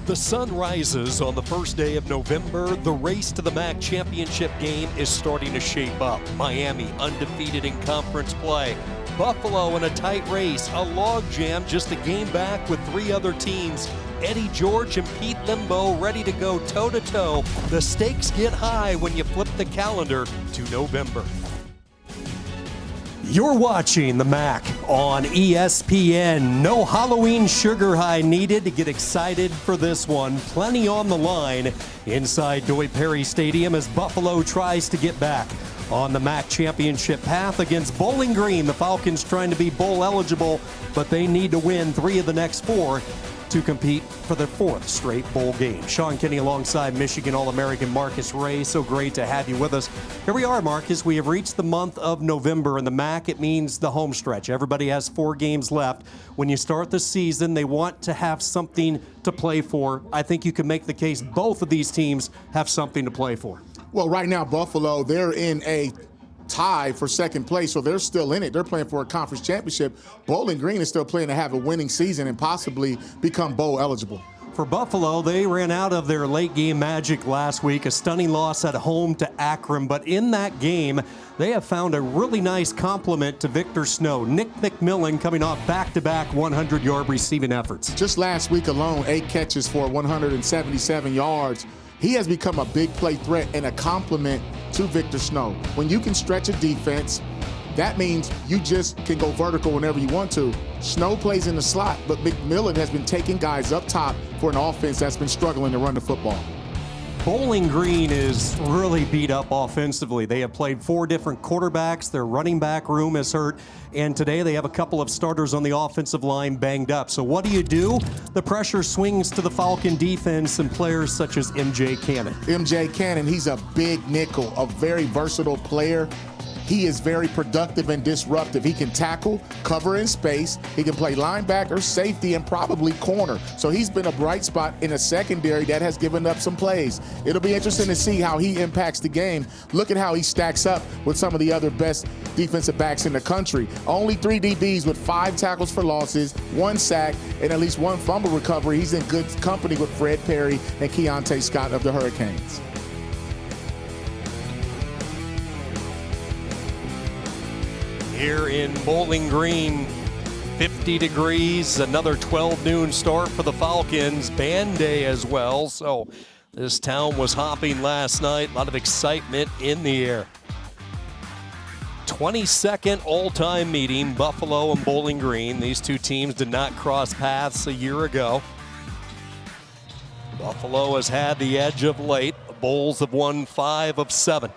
The sun rises on the first day of November. The race to the MAC championship game is starting to shape up. Miami undefeated in conference play. Buffalo in a tight race, a logjam just a game back with three other teams. Eddie George and Pete Lembo ready to go toe-to-toe. The stakes get high when you flip the calendar to November. You're watching the MAC on ESPN. No Halloween sugar high needed to get excited for this one. Plenty on the line inside Doyle Perry Stadium as Buffalo tries to get back on the MAC championship path against Bowling Green. The Falcons trying to be bowl eligible, but they need to win 3 of the next 4 to compete for their 4th straight bowl game. Sean Kinney alongside Michigan All-American Marcus Ray. So great to have you with us. Here we are, Marcus. We have reached the month of November. In the MAC, it means the home stretch. Everybody has 4 games left. When you start the season, they want to have something to play for. I think you can make the case both of these teams have something to play for. Well, right now, Buffalo, they're in a tie for second place, so they're still in it. They're playing for a conference championship. Bowling Green is still playing to have a winning season and possibly become bowl eligible. For Buffalo, they ran out of their late game magic last week, a stunning loss at home to Akron. But in that game, they have found a really nice compliment to Victor Snow. Nick McMillan coming off back-to-back 100-yard receiving efforts. Just last week alone, 8 catches for 177 yards. He has become a big play threat and a compliment to Victor Snow. When you can stretch a defense, that means you just can go vertical whenever you want to. Snow plays in the slot, but McMillan has been taking guys up top for an offense that's been struggling to run the football. Bowling Green is really beat up offensively. They have played 4 different quarterbacks. Their running back room is hurt. And today they have a couple of starters on the offensive line banged up. So what do? The pressure swings to the Falcon defense and players such as MJ Cannon. MJ Cannon, he's a big nickel, a very versatile player. He is very productive and disruptive. He can tackle, cover in space. He can play linebacker, safety, and probably corner. So he's been a bright spot in a secondary that has given up some plays. It'll be interesting to see how he impacts the game. Look at how he stacks up with some of the other best defensive backs in the country. Only 3 DBs with 5 tackles for losses, 1 sack, and at least 1 fumble recovery. He's in good company with Fred Perry and Keontae Scott of the Hurricanes. Here in Bowling Green, 50 degrees, another 12 noon start for the Falcons. Band day as well, so this town was hopping last night. A lot of excitement in the air. 22nd all-time meeting, Buffalo and Bowling Green. These 2 teams did not cross paths a year ago. Buffalo has had the edge of late. The Bulls have won 5 of 7.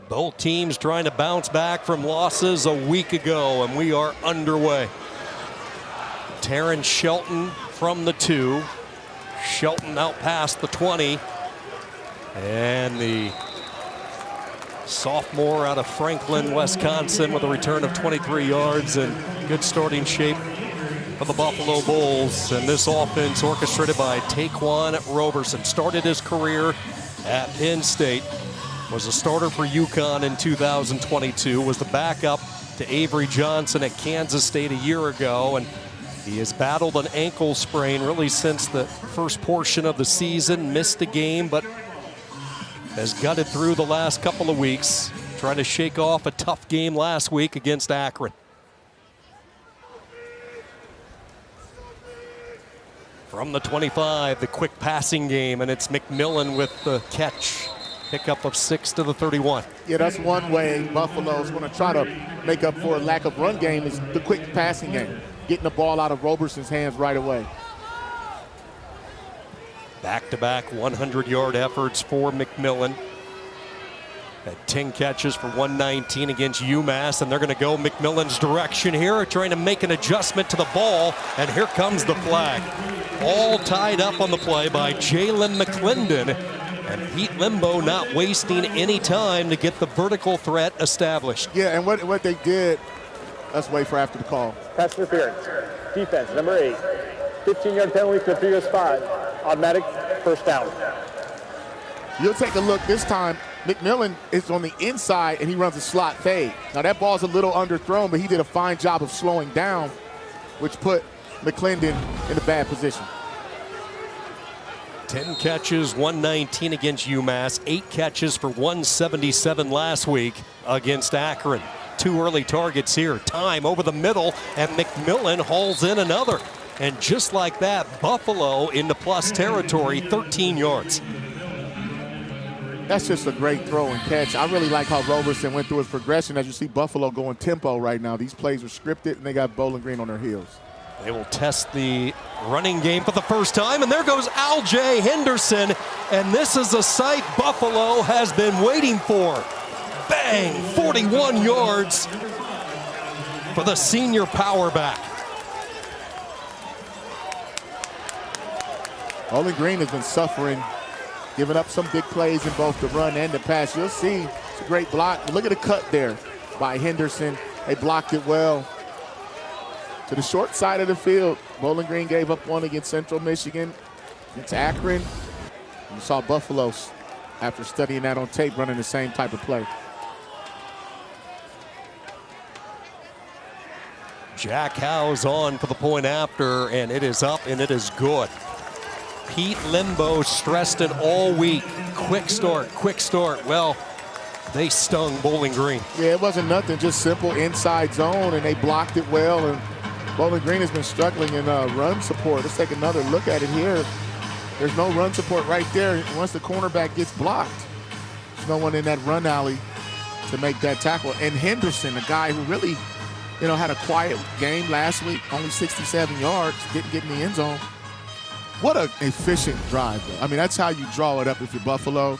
Both teams trying to bounce back from losses a week ago, and we are underway. Terrence Shelton from the 2. Shelton out past the 20. And the sophomore out of Franklin, Wisconsin, with a return of 23 yards and good starting shape for the Buffalo Bulls. And this offense orchestrated by Taquan Roberson. Started his career at Penn State. Was a starter for UConn in 2022, was the backup to Avery Johnson at Kansas State a year ago, and he has battled an ankle sprain really since the first portion of the season, missed a game, but has gutted through the last couple of weeks, trying to shake off a tough game last week against Akron. From the 25, the quick passing game, and it's McMillan with the catch. Pickup of 6 to the 31. Yeah, that's one way Buffalo's going to try to make up for a lack of run game is the quick passing game, getting the ball out of Roberson's hands right away. Back-to-back 100-yard efforts for McMillan. Had 10 catches for 119 against UMass, and they're going to go McMillan's direction here, trying to make an adjustment to the ball, and here comes the flag. All tied up on the play by Jalen McClendon. And Pete Lembo not wasting any time to get the vertical threat established. Yeah, and what they did, let's wait for after the call. Pass interference. Defense, number 8. 15-yard penalty to the previous spot. Automatic first down. You'll take a look this time. McMillan is on the inside, and he runs a slot fade. Now, that ball's a little underthrown, but he did a fine job of slowing down, which put McClendon in a bad position. 10 catches, 119 against UMass, 8 catches for 177 last week against Akron. 2 early targets here. Time over the middle, and McMillan hauls in another. And just like that, Buffalo into plus territory, 13 yards. That's just a great throw and catch. I really like how Roberson went through his progression. As you see Buffalo going tempo right now. These plays are scripted, and they got Bowling Green on their heels. They will test the running game for the first time, and there goes Al-Jay Henderson, and this is a sight Buffalo has been waiting for. Bang! 41 yards for the senior power back. Bowling Green has been suffering, giving up some big plays in both the run and the pass. You'll see it's a great block. Look at the cut there by Henderson. They blocked it well. To the short side of the field, Bowling Green gave up one against Central Michigan. It's Akron. You saw Buffalo, after studying that on tape, running the same type of play. Jack Howes on for the point after, and it is up and it is good. Pete Lembo stressed it all week. Quick start, quick start. Well, they stung Bowling Green. Yeah, it wasn't nothing, just simple inside zone, and they blocked it well. And Bowling Green has been struggling in run support. Let's take another look at it here. There's no run support right there. Once the cornerback gets blocked, there's no one in that run alley to make that tackle. And Henderson, a guy who really, had a quiet game last week, only 67 yards, didn't get in the end zone. What an efficient drive, though. I mean, that's how you draw it up if you're Buffalo.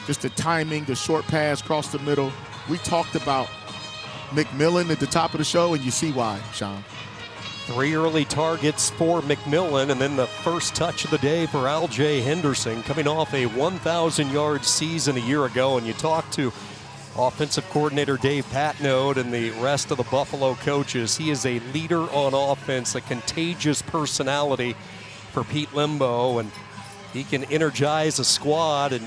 Just the timing, the short pass across the middle. We talked about McMillan at the top of the show, and you see why, Sean. 3 early targets for McMillan, and then the first touch of the day for Al-Jay Henderson, coming off a 1,000-yard season a year ago. And you talk to offensive coordinator Dave Patnode and the rest of the Buffalo coaches. He is a leader on offense, a contagious personality for Pete Lembo, and he can energize a squad. And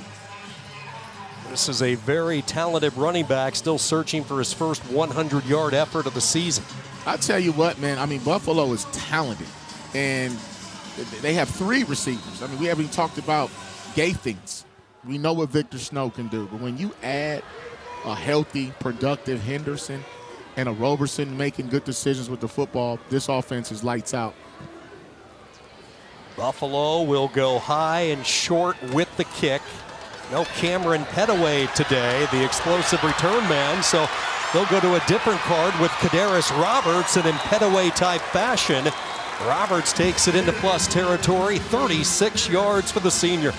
this is a very talented running back, still searching for his first 100-yard effort of the season. I tell you what, man, I mean, Buffalo is talented, and they have 3 receivers. I mean, we haven't even talked about Gaithings. We know what Victor Snow can do, but when you add a healthy, productive Henderson and a Roberson making good decisions with the football, this offense is lights out. Buffalo will go high and short with the kick. No Cameron Petaway today, the explosive return man, so they'll go to a different card with Kadarius Roberts, and in Petaway-type fashion, Roberts takes it into plus territory, 36 yards for the senior.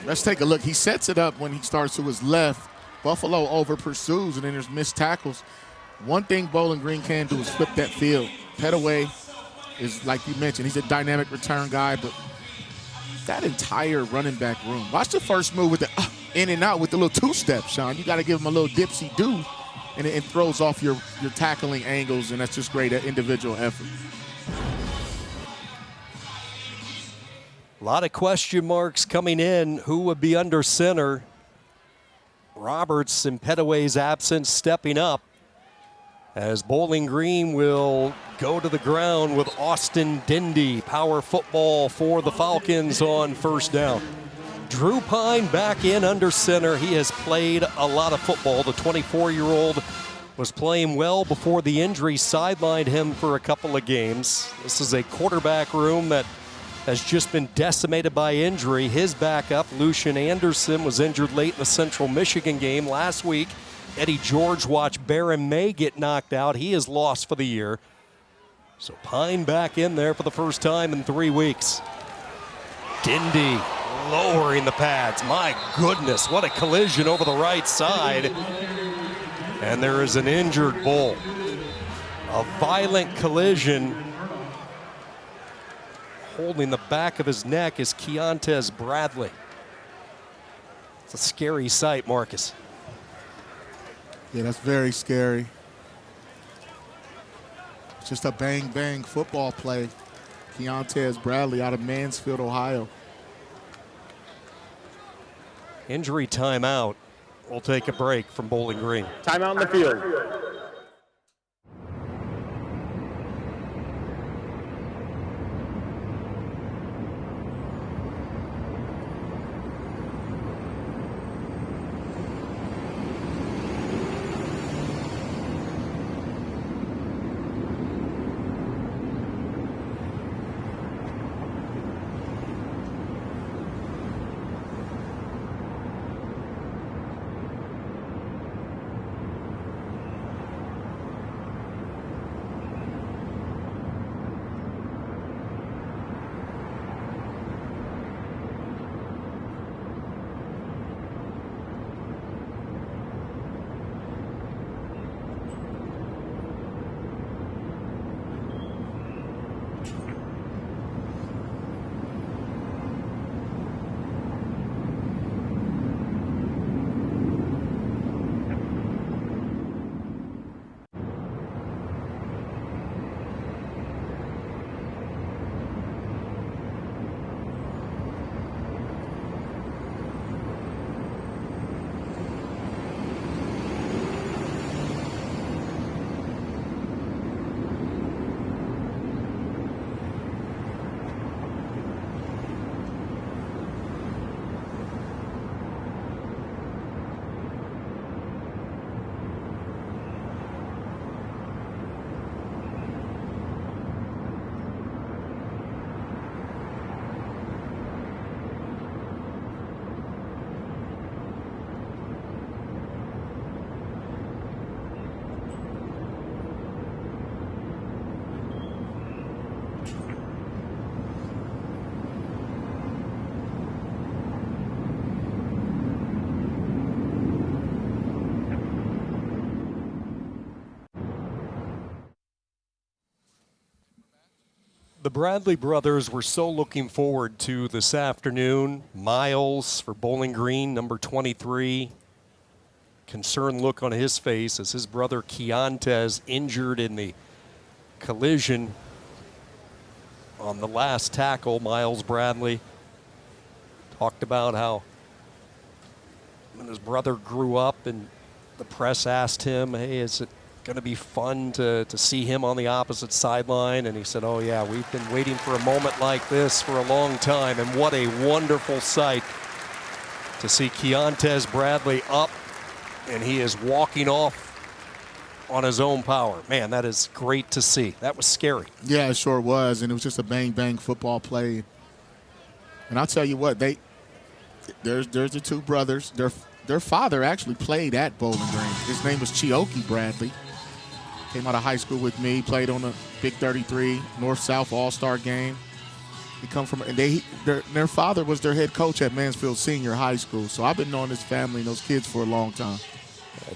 Let's take a look. He sets it up when he starts to his left. Buffalo over pursues, and then there's missed tackles. One thing Bowling Green can do is flip that field. Petaway is, like you mentioned, he's a dynamic return guy, but that entire running back room. Watch the first move with the in and out with the little 2-step, Sean. You got to give him a little dipsy-do, and it throws off your tackling angles, and that's just great individual effort. A lot of question marks coming in. Who would be under center? Roberts, in Petaway's absence, stepping up, as Bowling Green will go to the ground with Austin Dindy. Power football for the Falcons on first down. Drew Pine back in under center. He has played a lot of football. The 24-year-old was playing well before the injury sidelined him for a couple of games. This is a quarterback room that has just been decimated by injury. His backup, Lucian Anderson, was injured late in the Central Michigan game last week. Eddie George watched Baron May get knocked out. He is lost for the year. So Pine back in there for the first time in 3 weeks. Dindy lowering the pads. My goodness, what a collision over the right side. And there is an injured Bull. A violent collision. Holding the back of his neck is Keontez Bradley. It's a scary sight, Marcus. Yeah, that's very scary. It's just a bang-bang football play. Keontez Bradley out of Mansfield, Ohio. Injury timeout. We'll take a break from Bowling Green. Timeout in the field. The Bradley brothers were so looking forward to this afternoon. Miles for Bowling Green, number 23. Concerned look on his face as his brother Keontae injured in the collision on the last tackle. Miles Bradley talked about how when his brother grew up and the press asked him, hey, is it going to be fun to see him on the opposite sideline? And he said, oh yeah, we've been waiting for a moment like this for a long time. And what a wonderful sight to see Keontae Bradley up, and he is walking off on his own power. Man, that is great to see. That was scary. Yeah, it sure was, and it was just a bang-bang football play. And I'll tell you what, there's the two brothers. Their father actually played at Bowling Green. His name was Chioke Bradley. Came out of high school with me, played on the Big 33, North-South All-Star game. He come from, and their father was their head coach at Mansfield Senior High School. So I've been knowing this family and those kids for a long time.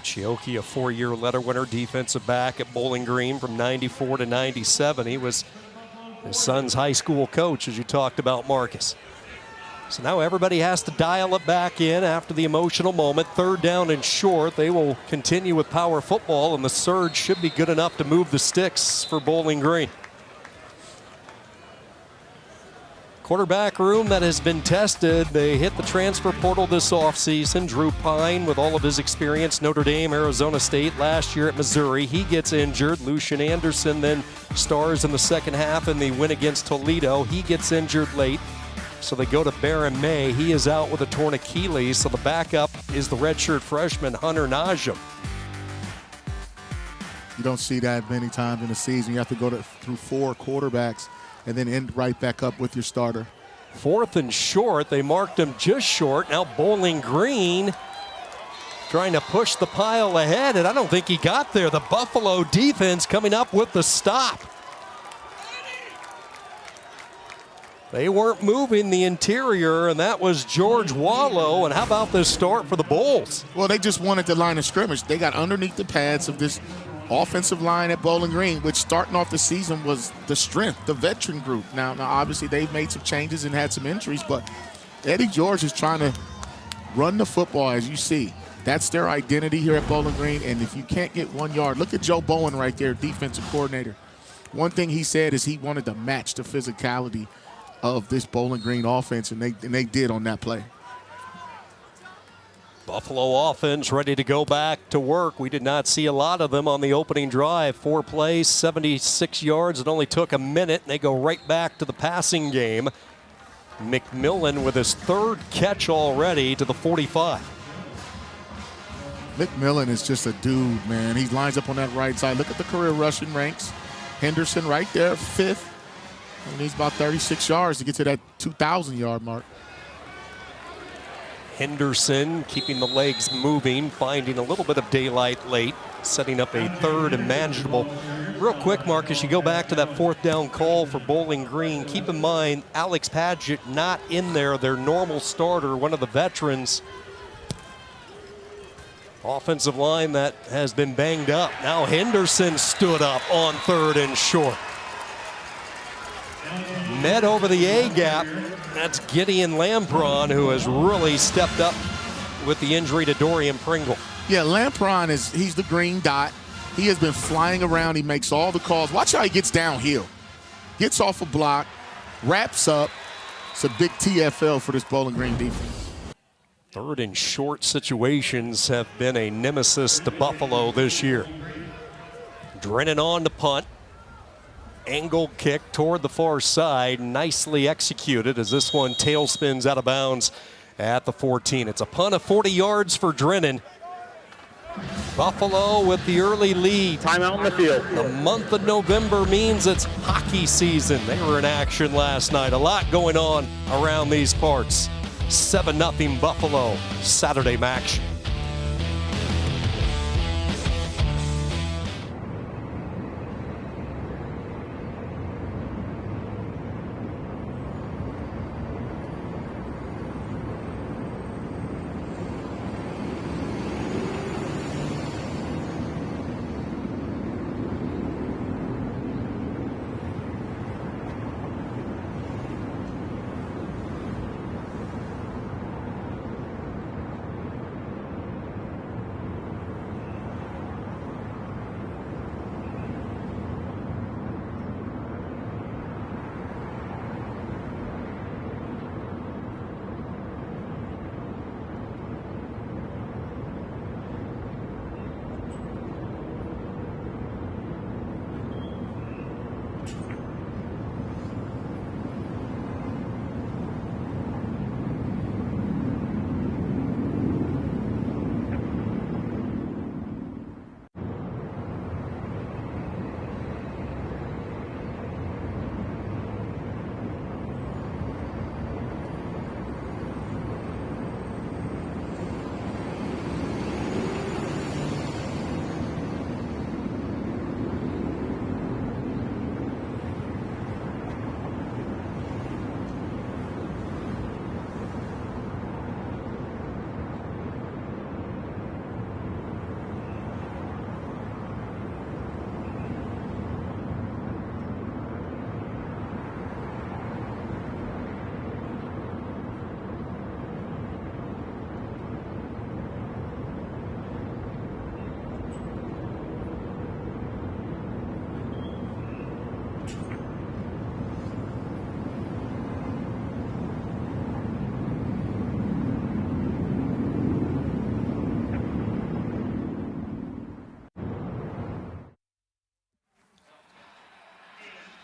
Chioke, a 4-year letter winner, defensive back at Bowling Green from 94 to 97. He was his son's high school coach, as you talked about, Marcus. So now everybody has to dial it back in after the emotional moment. 3rd down and short. They will continue with power football, and the surge should be good enough to move the sticks for Bowling Green. Quarterback room that has been tested. They hit the transfer portal this offseason. Drew Pine, with all of his experience, Notre Dame, Arizona State, last year at Missouri. He gets injured. Lucian Anderson then stars in the second half in the win against Toledo. He gets injured late. So they go to Baron May. He is out with a torn Achilles. So the backup is the redshirt freshman, Hunter Najum. You don't see that many times in a season. You have to go through 4 quarterbacks and then end right back up with your starter. 4th and short. They marked him just short. Now Bowling Green trying to push the pile ahead, and I don't think he got there. The Buffalo defense coming up with the stop. They weren't moving the interior, and that was George Wallow. And how about this start for the Bulls? Well, they just wanted the line of scrimmage. They got underneath the pads of this offensive line at Bowling Green, which starting off the season was the strength, the veteran group. Now obviously they've made some changes and had some injuries, but Eddie George is trying to run the football, as you see. That's their identity here at Bowling Green, and if you can't get 1 yard, look at Joe Bowen right there, defensive coordinator. One thing he said is he wanted to match the physicality of this Bowling Green offense, and they did on that play. Buffalo offense ready to go back to work. We did not see a lot of them on the opening drive. 4 plays, 76 yards. It only took a minute, and they go right back to the passing game. McMillan with his 3rd catch already to the 45. McMillan is just a dude, man. He lines up on that right side. Look at the career rushing ranks. Henderson right there, 5th. He needs about 36 yards to get to that 2,000-yard mark. Henderson keeping the legs moving, finding a little bit of daylight late, setting up a 3rd and manageable. Real quick, Marcus, you go back to that 4th down call for Bowling Green. Keep in mind, Alex Padgett not in there, their normal starter, one of the veterans. Offensive line that has been banged up. Now Henderson stood up on 3rd and short. Met over the A-gap. That's Gideon Lampron, who has really stepped up with the injury to Dorian Pringle. Yeah, Lampron he's the green dot. He has been flying around. He makes all the calls. Watch how he gets downhill. Gets off a block, wraps up. It's a big TFL for this Bowling Green defense. 3rd and short situations have been a nemesis to Buffalo this year. Drennan on to punt. Angle kick toward the far side, nicely executed as this one tail spins out of bounds at the 14. It's a punt of 40 yards for Drennan. Buffalo with the early lead. Timeout in the field. The month of November means it's hockey season. They were in action last night. A lot going on around these parts. 7-0 Buffalo, Saturday match.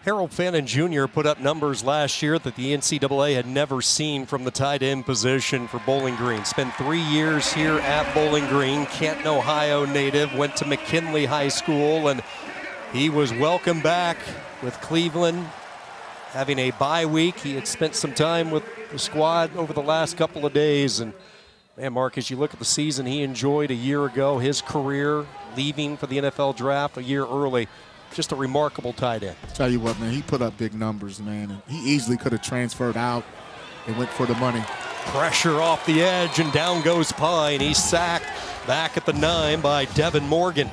Harold Fannin Jr. put up numbers last year that the NCAA had never seen from the tight end position for Bowling Green. Spent 3 years here at Bowling Green. Canton, Ohio native, went to McKinley High School, and he was welcomed back with Cleveland having a bye week. He had spent some time with the squad over the last couple of days. And man, Mark, as you look at the season he enjoyed a year ago, his career leaving for the NFL draft a year early, just a remarkable tight end. Tell you what, man, he put up big numbers, man. And he easily could have transferred out and went for the money. Pressure off the edge, and down goes Pine. He's sacked back at the 9 by Devin Morgan.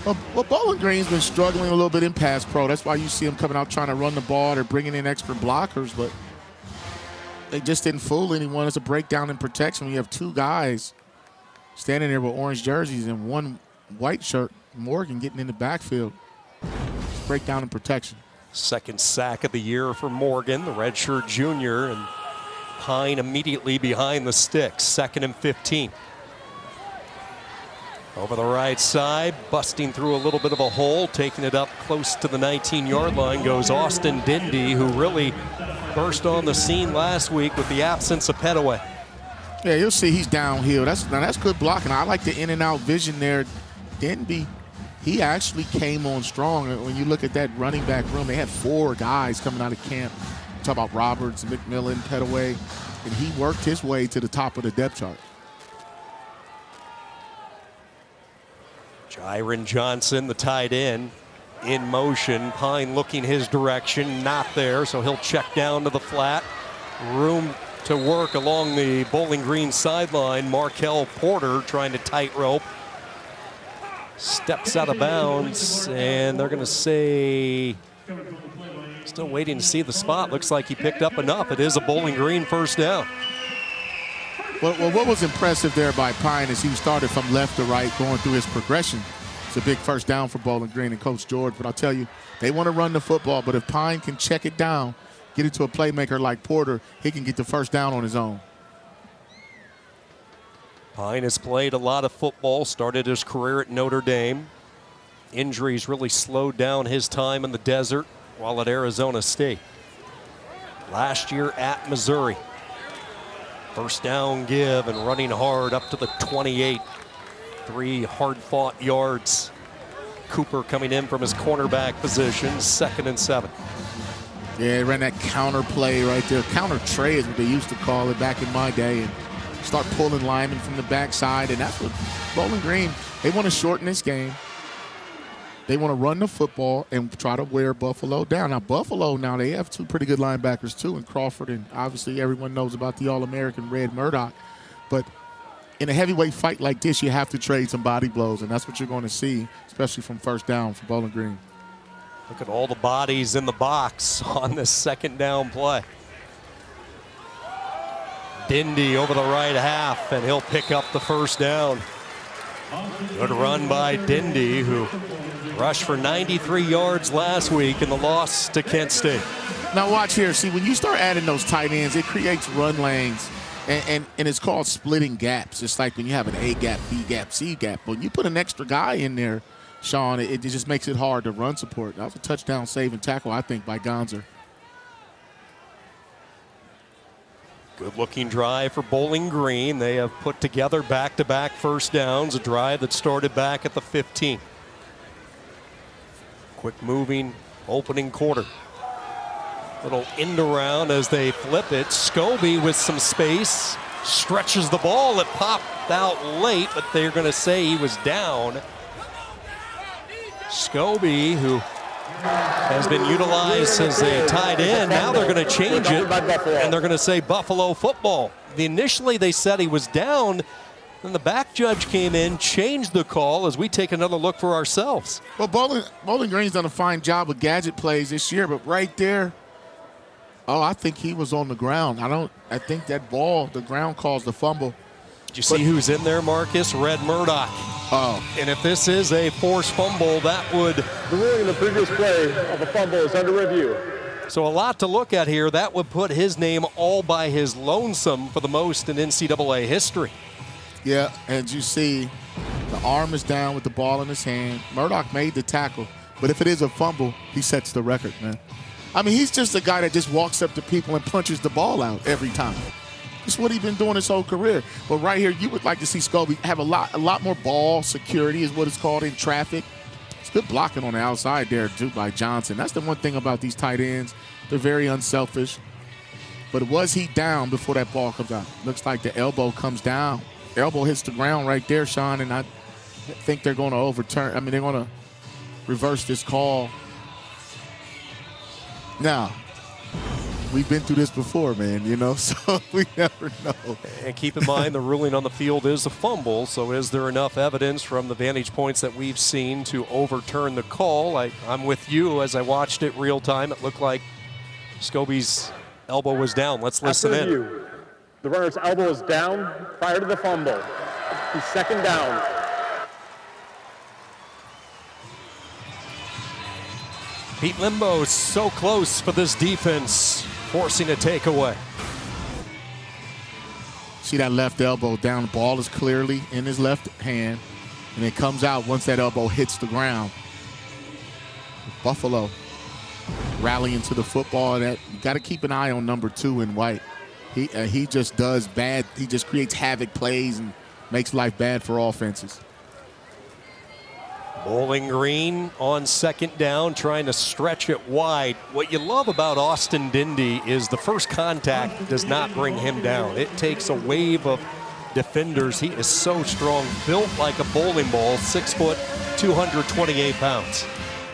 Well, Bowling Green's been struggling a little bit in pass pro. That's why you see him coming out trying to run the ball or bringing in extra blockers, but they just didn't fool anyone. It's a breakdown in protection when you have two guys standing there with orange jerseys and one white shirt. Morgan getting in the backfield. Breakdown in protection. Second sack of the year for Morgan, the redshirt junior, and Pine immediately behind the sticks. 2nd and 15. Over the right side, busting through a little bit of a hole, taking it up close to the 19-yard line goes Austin Dindy, who really burst on the scene last week with the absence of Petaway. Yeah, you'll see he's downhill. That's good blocking. I like the in-and-out vision there. Denby, he actually came on strong. When you look at that running back room, they had 4 guys coming out of camp. Talk about Roberts, McMillan, Petaway, and he worked his way to the top of the depth chart. Jyron Johnson, the tight end, in motion. Pine looking his direction, not there, so he'll check down to the flat. Room to work along the Bowling Green sideline. Markel Porter trying to tightrope. Steps out of bounds, and they're going to say, still waiting to see the spot. Looks like he picked up enough. It is a Bowling Green first down. Well, what was impressive there by Pine is he started from left to right, going through his progression. It's a big first down for Bowling Green and Coach George. But I'll tell you, they want to run the football. But if Pine can check it down, get it to a playmaker like Porter, he can get the first down on his own. Pine has played a lot of football, started his career at Notre Dame. Injuries really slowed down his time in the desert while at Arizona State. Last year at Missouri. First down give and running hard up to the 28. 3 hard-fought yards. Cooper coming in from his cornerback position, 2nd and 7. Yeah, he ran that counter play right there. Counter tray is what they used to call it back in my day. And start pulling linemen from the backside, and that's what Bowling Green, they want to shorten this game. They want to run the football and try to wear Buffalo down. Now, Buffalo, they have 2 pretty good linebackers, too, in Crawford, and obviously everyone knows about the All-American Red Murdoch. But in a heavyweight fight like this, you have to trade some body blows, and that's what you're going to see, especially from first down for Bowling Green. Look at all the bodies in the box on this 2nd down play. Dindy over the right half, and he'll pick up the first down. Good run by Dindy, who rushed for 93 yards last week in the loss to Kent State. Now watch here. See, when you start adding those tight ends, it creates run lanes, and it's called splitting gaps. It's like when you have an A gap, B gap, C gap. When you put an extra guy in there, Sean, it just makes it hard to run support. That was a touchdown saving tackle, I think, by Gonzer. Good-looking drive for Bowling Green. They have put together back-to-back first downs, a drive that started back at the 15. Quick moving, opening quarter. Little end around as they flip it. Scobie with some space, stretches the ball. It popped out late, but they're going to say he was down. Scobie, who has been utilized as a tight end. Now they're going to change it, and they're going to say Buffalo football. Initially, they said he was down. Then the back judge came in, changed the call as we take another look for ourselves. Well, Bowling Green's done a fine job with gadget plays this year, but right there, I think he was on the ground. I think that ball, the ground caused the fumble. Did you see who's in there, Marcus? Red Murdoch. Oh. And if this is a forced fumble, that would... The ruling in the previous play of a fumble is under review. So a lot to look at here. That would put his name all by his lonesome for the most in NCAA history. Yeah, as you see, the arm is down with the ball in his hand. Murdoch made the tackle. But if it is a fumble, he sets the record, man. I mean, he's just a guy that just walks up to people and punches the ball out every time. That's what he's been doing his whole career. But right here, you would like to see Scobie have a lot more ball security is what it's called in traffic. It's good blocking on the outside there, too, by Johnson. That's the one thing about these tight ends. They're very unselfish. But was he down before that ball comes out? Looks like the elbow comes down. Elbow hits the ground right there, Sean, and I think they're going to overturn. I mean, they're going to reverse this call. Now, we've been through this before, man, you know, so we never know. And keep in mind, the ruling on the field is a fumble, so is there enough evidence from the vantage points that we've seen to overturn the call? I'm with you. As I watched it real time, it looked like Scobie's elbow was down. Let's listen in. Review, the runner's elbow is down prior to the fumble. He's second down. Pete Limbo so close for this defense, forcing a takeaway. See that left elbow down. The ball is clearly in his left hand, and it comes out once that elbow hits the ground. Buffalo rallying to the football. That you got to keep an eye on number 2 in White. He just does bad. He just creates havoc plays and makes life bad for offenses. Bowling Green on second down, trying to stretch it wide. What you love about Austin Dindy is the first contact does not bring him down. It takes a wave of defenders. He is so strong, built like a bowling ball, 6 foot, 228 pounds.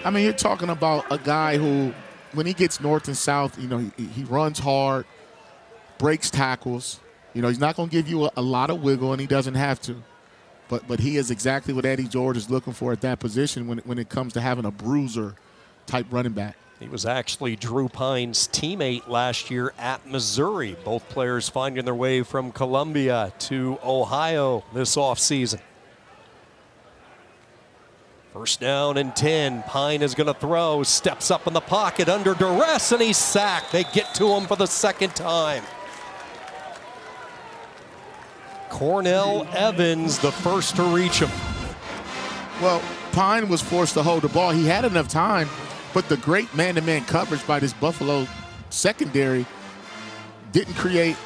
I mean, you're talking about a guy who, when he gets north and south, you know, he runs hard, breaks tackles. You know, he's not going to give you a lot of wiggle, and he doesn't have to. But he is exactly what Eddie George is looking for at that position when it comes to having a bruiser-type running back. He was actually Drew Pine's teammate last year at Missouri. Both players finding their way from Columbia to Ohio this offseason. First down and 10. Pine is going to throw, steps up in the pocket under duress, and he's sacked. They get to him for the second time. Cornell Evans, the first to reach him. Well, Pine was forced to hold the ball. He had enough time, but the great man-to-man coverage by this Buffalo secondary didn't create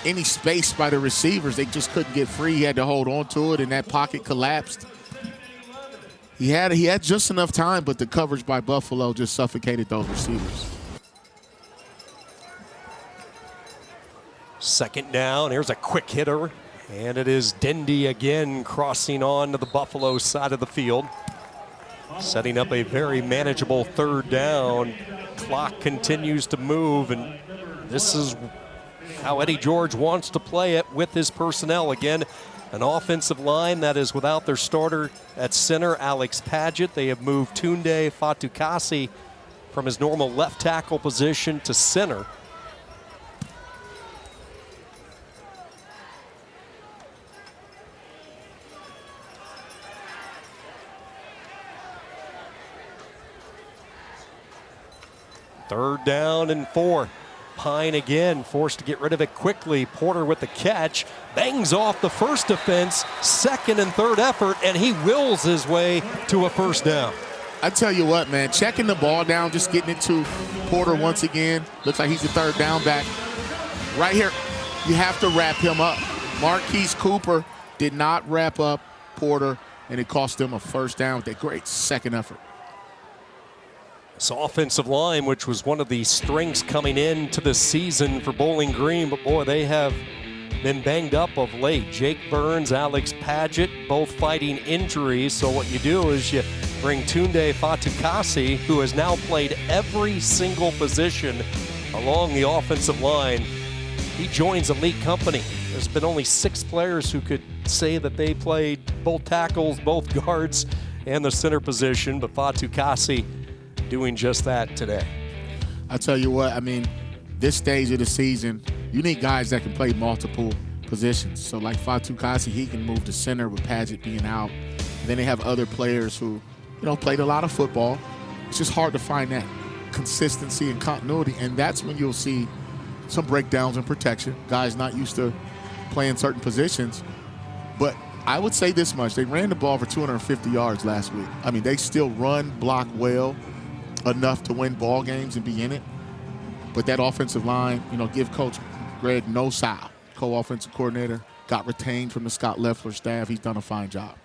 any space by the receivers. They just couldn't get free. He had to hold on to it, and that pocket collapsed. He had just enough time, but the coverage by Buffalo just suffocated those receivers. Second down, here's a quick hitter. And it is Dindy again crossing on to the Buffalo side of the field. Setting up a very manageable third down. Clock continues to move, and this is how Eddie George wants to play it with his personnel. Again, an offensive line that is without their starter at center, Alex Padgett. They have moved Tunde Fatukasi from his normal left tackle position to center. Third down and 4. Pine again, forced to get rid of it quickly. Porter with the catch, bangs off the first defense, second and third effort, and he wills his way to a first down. I tell you what, man, checking the ball down, just getting it to Porter once again. Looks like he's the third down back. Right here, you have to wrap him up. Marquise Cooper did not wrap up Porter, and it cost them a first down with a great second effort. This offensive line, which was one of the strengths coming into the season for Bowling Green, but boy, they have been banged up of late. Jake Burns, Alex Padgett, both fighting injuries. So what you do is you bring Tunde Fatukasi, who has now played every single position along the offensive line. He joins elite company. There's been only 6 players who could say that they played both tackles, both guards, and the center position, but Fatukasi doing just that today. I tell you what, I mean, this stage of the season, you need guys that can play multiple positions. So like Fatukasi, he can move to center with Padgett being out. And then they have other players who, you know, played a lot of football. It's just hard to find that consistency and continuity, and that's when you'll see some breakdowns in protection, guys not used to playing certain positions. But I would say this much. They ran the ball for 250 yards last week. I mean, they still run, block well enough to win ball games and be in it. But that offensive line, give Coach Greg Nosal, co-offensive coordinator, got retained from the Scott Leffler staff. He's done a fine job.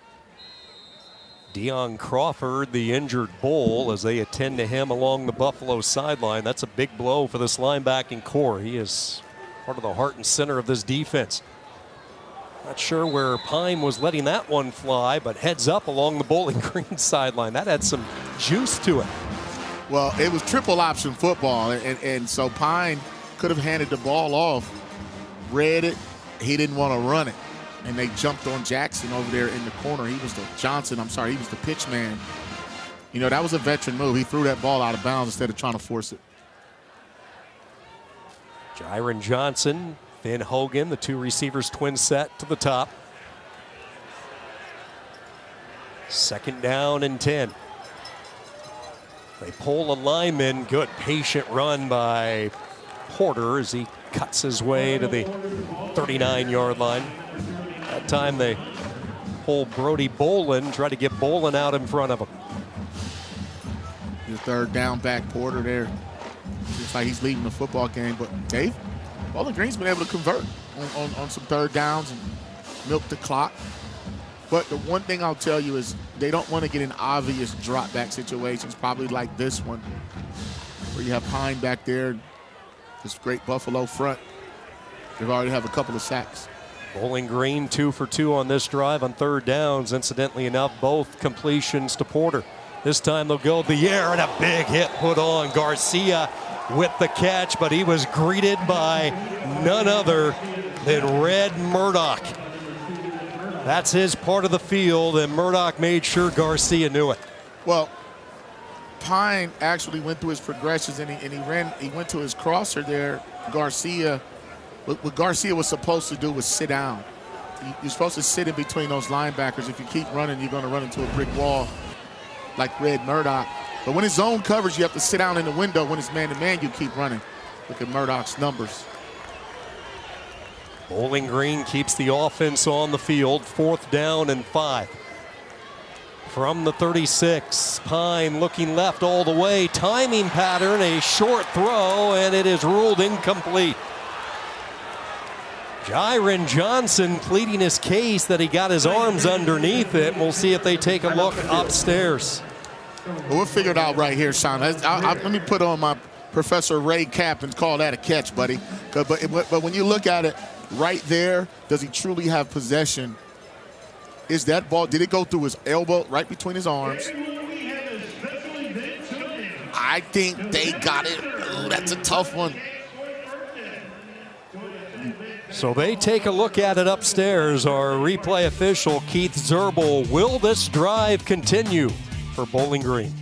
Deion Crawford, the injured Bull, as they attend to him along the Buffalo sideline. That's a big blow for this linebacking core. He is part of the heart and center of this defense. Not sure where Pine was letting that one fly, but heads up along the Bowling Green sideline. That had some juice to it. Well, it was triple option football, and so Pine could have handed the ball off, read it, he didn't want to run it. And they jumped on Jackson over there in the corner. He was the pitch man. That was a veteran move. He threw that ball out of bounds instead of trying to force it. Jiron Johnson, Finn Hogan, the two receivers twin set to the top. 2nd down and 10. They pull a lineman. Good patient run by Porter as he cuts his way to the 39-yard line. That time they pull Brody Bolin, try to get Bolin out in front of him. The 3rd down back, Porter there. Looks like he's leading the football game. But Dave, Bowling Green's been able to convert on some 3rd downs and milk the clock. But the one thing I'll tell you is they don't want to get in obvious drop back situations, probably like this one, where you have Pine back there, this great Buffalo front. They've already have a couple of sacks. Bowling Green 2 for 2 on this drive on 3rd downs. Incidentally enough, both completions to Porter. This time they'll go to the air, and a big hit put on Garcia with the catch, but he was greeted by none other than Red Murdoch. That's his part of the field, and Murdoch made sure Garcia knew it. Well, Pine actually went through his progressions, and he went to his crosser there. Garcia, what Garcia was supposed to do was sit down. You're supposed to sit in between those linebackers. If you keep running, you're going to run into a brick wall like Red Murdoch. But when it's zone coverage, you have to sit down in the window. When it's man-to-man, you keep running. Look at Murdoch's numbers. Bowling Green keeps the offense on the field. 4th down and 5. From the 36, Pine looking left all the way. Timing pattern, a short throw, and it is ruled incomplete. Jiron Johnson pleading his case that he got his arms underneath it. We'll see if they take a look upstairs. Well, we'll figure it out right here, Sean. Let me put on my Professor Ray cap and call that a catch, buddy. But when you look at it right there, does he truly have possession? Is that ball, did it go through his elbow, right between his arms? I think they got it. Ooh, that's a tough one. So they take a look at it upstairs. Our replay official, Keith Zerbel. Will this drive continue for Bowling Green?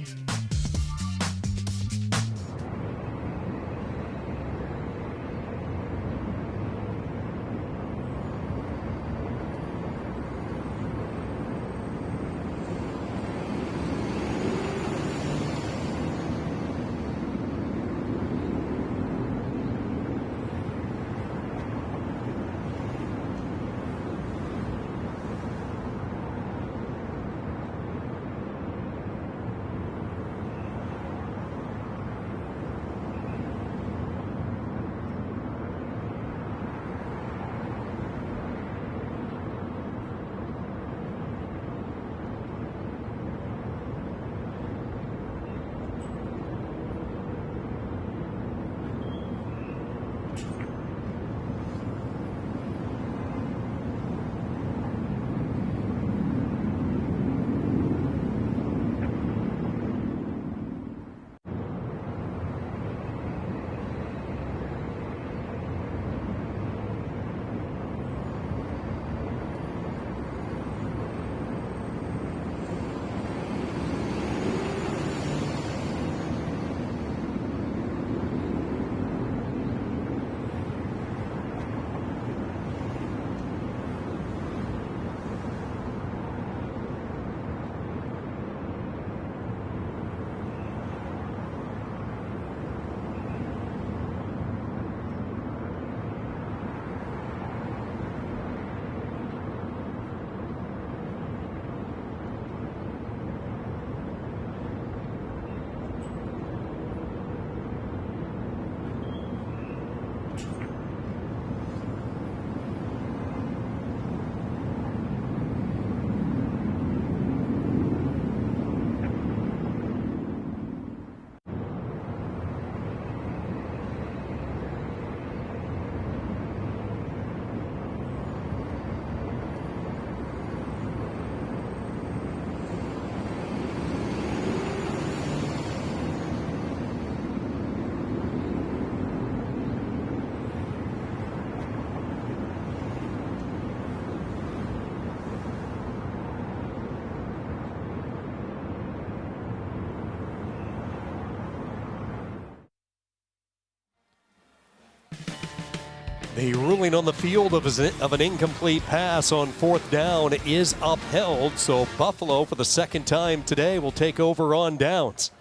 The ruling on the field of an incomplete pass on 4th down is upheld, so Buffalo for the second time today will take over on downs.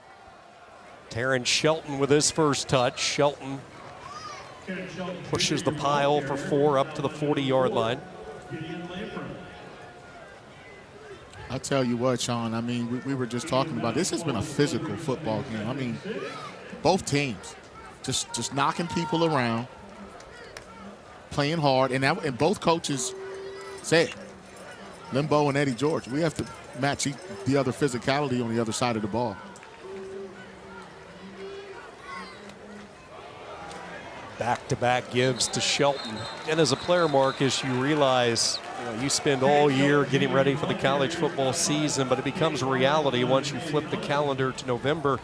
Terrence Shelton with his first touch. Shelton pushes the pile for 4 up to the 40-yard line. I'll tell you what, Sean, I mean, we were just talking about this has been a physical football game. I mean, both teams just knocking people around, playing hard, and both coaches said, Limbo and Eddie George, we have to match the other physicality on the other side of the ball. Back-to-back gives to Shelton. And as a player, Marcus, you realize you spend all year getting ready for the college football season, but it becomes a reality once you flip the calendar to November.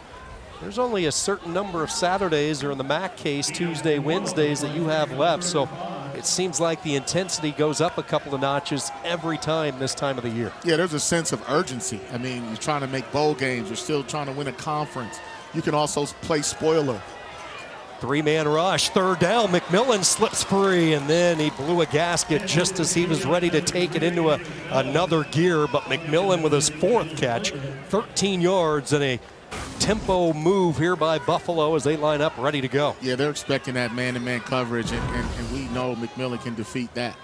There's only a certain number of Saturdays, or in the MAC case, Tuesday, Wednesdays, that you have left. So it seems like the intensity goes up a couple of notches every time this time of the year. Yeah, there's a sense of urgency. I mean, you're trying to make bowl games. You're still trying to win a conference. You can also play spoiler. 3-man rush, 3rd down. McMillan slips free, and then he blew a gasket just as he was ready to take it into another gear. But McMillan with his 4th catch, 13 yards, and a tempo move here by Buffalo as they line up ready to go. Yeah, they're expecting that man-to-man coverage, and we know McMillan can defeat that.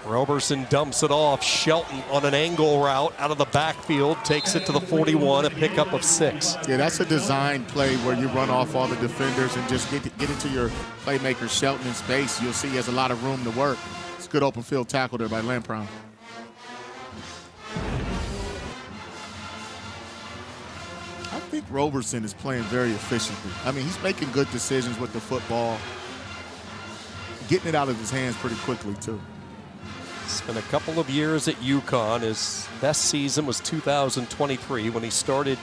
Roberson dumps it off. Shelton on an angle route out of the backfield takes it to the 41, a pickup of 6. Yeah, that's a design play where you run off all the defenders and just get into your playmaker Shelton in space. You'll see he has a lot of room to work. It's a good open field tackle there by Lampron. I think Roberson is playing very efficiently. I mean, he's making good decisions with the football, getting it out of his hands pretty quickly, too. Spent a couple of years at UConn. His best season was 2023 when he started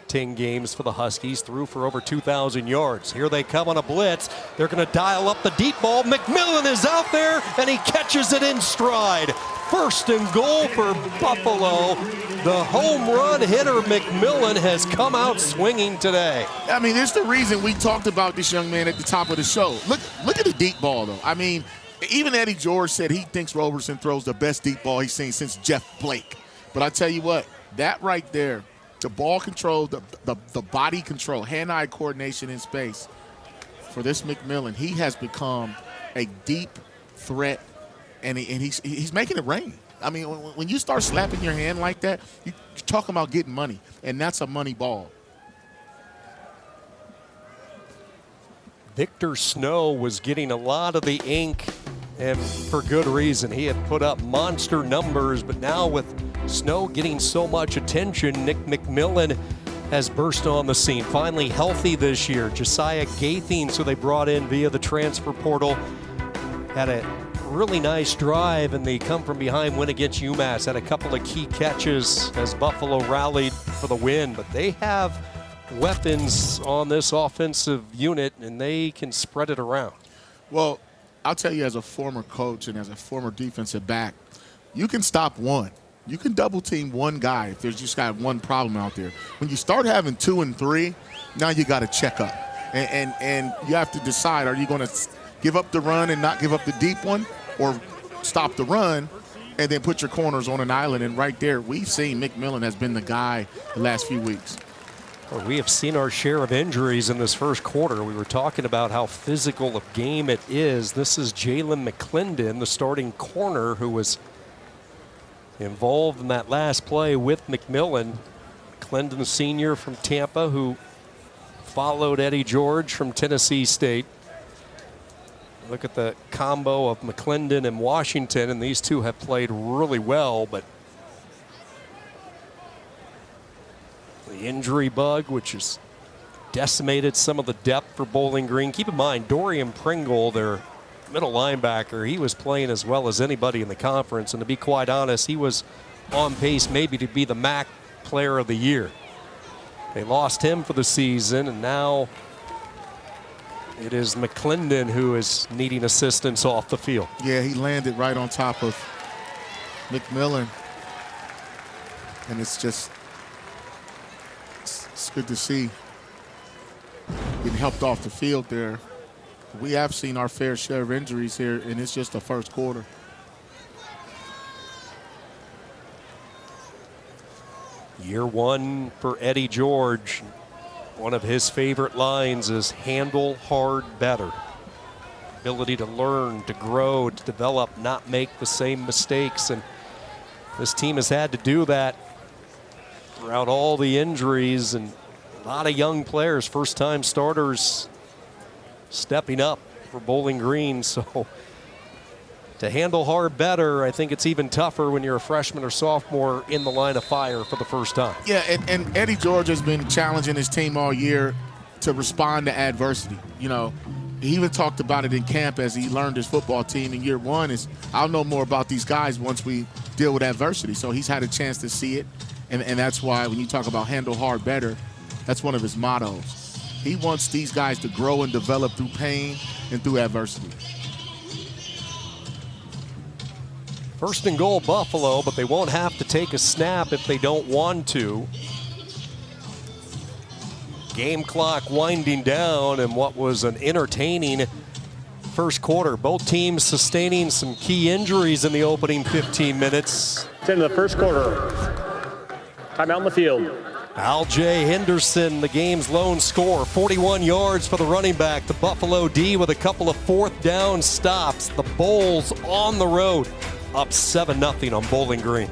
10 games for the Huskies, threw for over 2,000 yards. Here they come on a blitz. They're going to dial up the deep ball. McMillan is out there, and he catches it in stride. 1st and goal for Buffalo. The home run hitter McMillan has come out swinging today. I mean, it's the reason we talked about this young man at the top of the show. Look at the deep ball, though. I mean, even Eddie George said he thinks Roberson throws the best deep ball he's seen since Jeff Blake. But I tell you what, that right there, the ball control, the body control, hand-eye coordination in space, for this McMillan, he has become a deep threat, and he's making it rain. I mean, when you start slapping your hand like that, you're talking about getting money, and that's a money ball. Victor Snow was getting a lot of the ink, and for good reason. He had put up monster numbers, but now with Snow getting so much attention, Nick McMillan has burst on the scene. Finally healthy this year. Josiah Gathings, who they brought in via the transfer portal, had a really nice drive, and the come-from-behind win against UMass. Had a couple of key catches as Buffalo rallied for the win, but they have weapons on this offensive unit, and they can spread it around. Well, I'll tell you, as a former coach and as a former defensive back, you can stop one. You can double team one guy if there's just got one problem out there. When you start having 2 and 3, now you got to check up. And you have to decide, are you going to give up the run and not give up the deep one, or stop the run and then put your corners on an island? And right there, we've seen McMillan has been the guy the last few weeks. Well, we have seen our share of injuries in this first quarter. We were talking about how physical a game it is. This is Jalen McClendon, the starting corner, who was involved in that last play with McMillan. McClendon, senior from Tampa, who followed Eddie George from Tennessee State. Look at the combo of McClendon and Washington, and these two have played really well, but the injury bug, which has decimated some of the depth for Bowling Green. Keep in mind, Dorian Pringle, their middle linebacker, he was playing as well as anybody in the conference, and to be quite honest, he was on pace maybe to be the MAC player of the year. They lost him for the season, and now it is McClendon who is needing assistance off the field. Yeah, he landed right on top of McMillan, and it's good to see getting helped off the field there. We have seen our fair share of injuries here, and it's just the first quarter. Year one for Eddie George. One of his favorite lines is handle hard better. Ability to learn, to grow, to develop, not make the same mistakes. And this team has had to do that throughout all the injuries, and a lot of young players, first-time starters, stepping up for Bowling Green. So to handle hard better, I think it's even tougher when you're a freshman or sophomore in the line of fire for the first time. Yeah, and Eddie George has been challenging his team all year to respond to adversity. You know, he even talked about it in camp as he learned his football team in year one. Is I'll know more about these guys once we deal with adversity. So he's had a chance to see it, and that's why when you talk about handle hard better, that's one of his mottos. He wants these guys to grow and develop through pain and through adversity. First and goal, Buffalo, but they won't have to take a snap if they don't want to. Game clock winding down, and what was an entertaining first quarter. Both teams sustaining some key injuries in the opening 15 minutes. It's into the first quarter. Timeout on the field. Al-Jay Henderson, the game's lone scorer, 41 yards for the running back. The Buffalo D with a couple of fourth down stops. The Bulls on the road, up 7-0 on Bowling Green.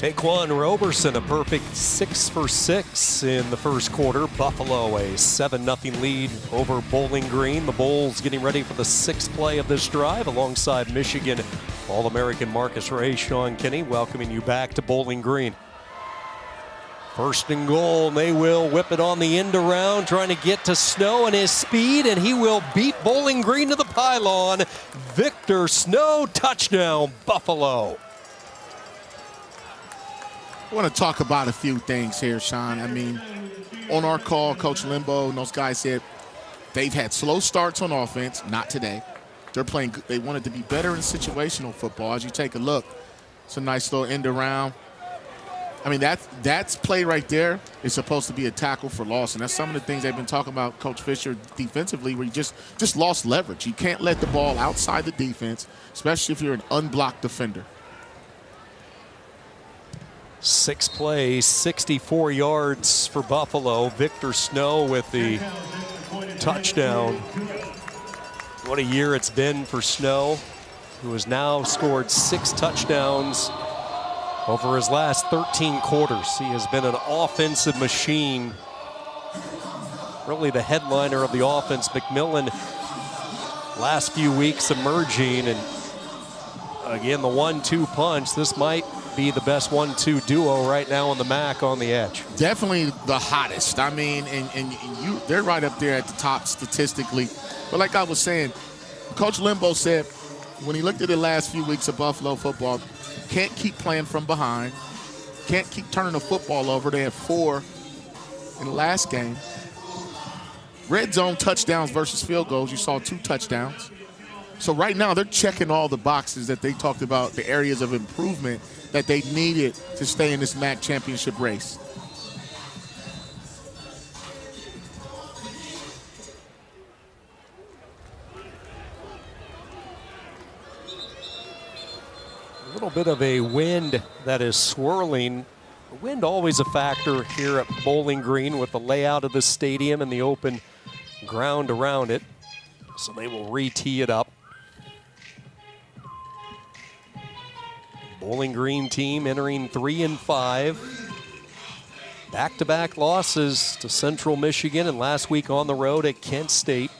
Taquan Roberson, a perfect 6 for 6 in the first quarter. Buffalo, a 7-0 lead over Bowling Green. The Bulls getting ready for the 6th play of this drive alongside Michigan All-American Marcus Ray. Sean Kinney welcoming you back to Bowling Green. First and goal, and they will whip it on the end around, trying to get to Snow and his speed, and he will beat Bowling Green to the pylon. Victor Snow, touchdown, Buffalo. I want to talk about a few things here, Sean. I mean, on our call, Coach Limbo and those guys said they've had slow starts on offense, not today. They wanted to be better in situational football. As you take a look, it's a nice little end around. I mean, that's play right there is supposed to be a tackle for loss, and that's some of the things they've been talking about, Coach Fisher, defensively, where you just lost leverage. You can't let the ball outside the defense, especially if you're an unblocked defender. 6 plays, 64 yards for Buffalo. Victor Snow with the touchdown. What a year it's been for Snow, who has now scored 6 touchdowns over his last 13 quarters. He has been an offensive machine. Really the headliner of the offense. McMillan last few weeks emerging, and again, the 1-2 punch. This might be the best 1-2 duo right now on the MAC on the edge. Definitely the hottest. I mean, and they're right up there at the top statistically. But like I was saying, Coach Limbo said when he looked at the last few weeks of Buffalo football, can't keep playing from behind, can't keep turning the football over. They had 4 in the last game. Red zone touchdowns versus field goals, you saw 2 touchdowns. So right now they're checking all the boxes that they talked about, the areas of improvement that they needed to stay in this MAC championship race. A little bit of a wind that is swirling. The wind always a factor here at Bowling Green with the layout of the stadium and the open ground around it. So they will re-tee it up. Bowling Green team entering 3-5. Back-to-back losses to Central Michigan and last week on the road at Kent State.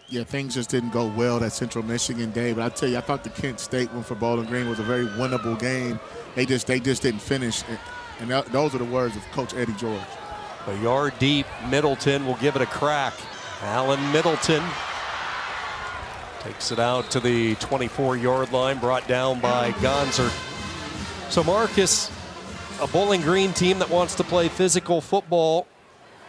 Yeah, things just didn't go well that Central Michigan day. But I tell you, I thought the Kent State one for Bowling Green was a very winnable game. They just didn't finish. And those are the words of Coach Eddie George. A yard deep, Middleton will give it a crack. Alan Middleton takes it out to the 24-yard line, brought down by Gonzer. So Marcus, a Bowling Green team that wants to play physical football.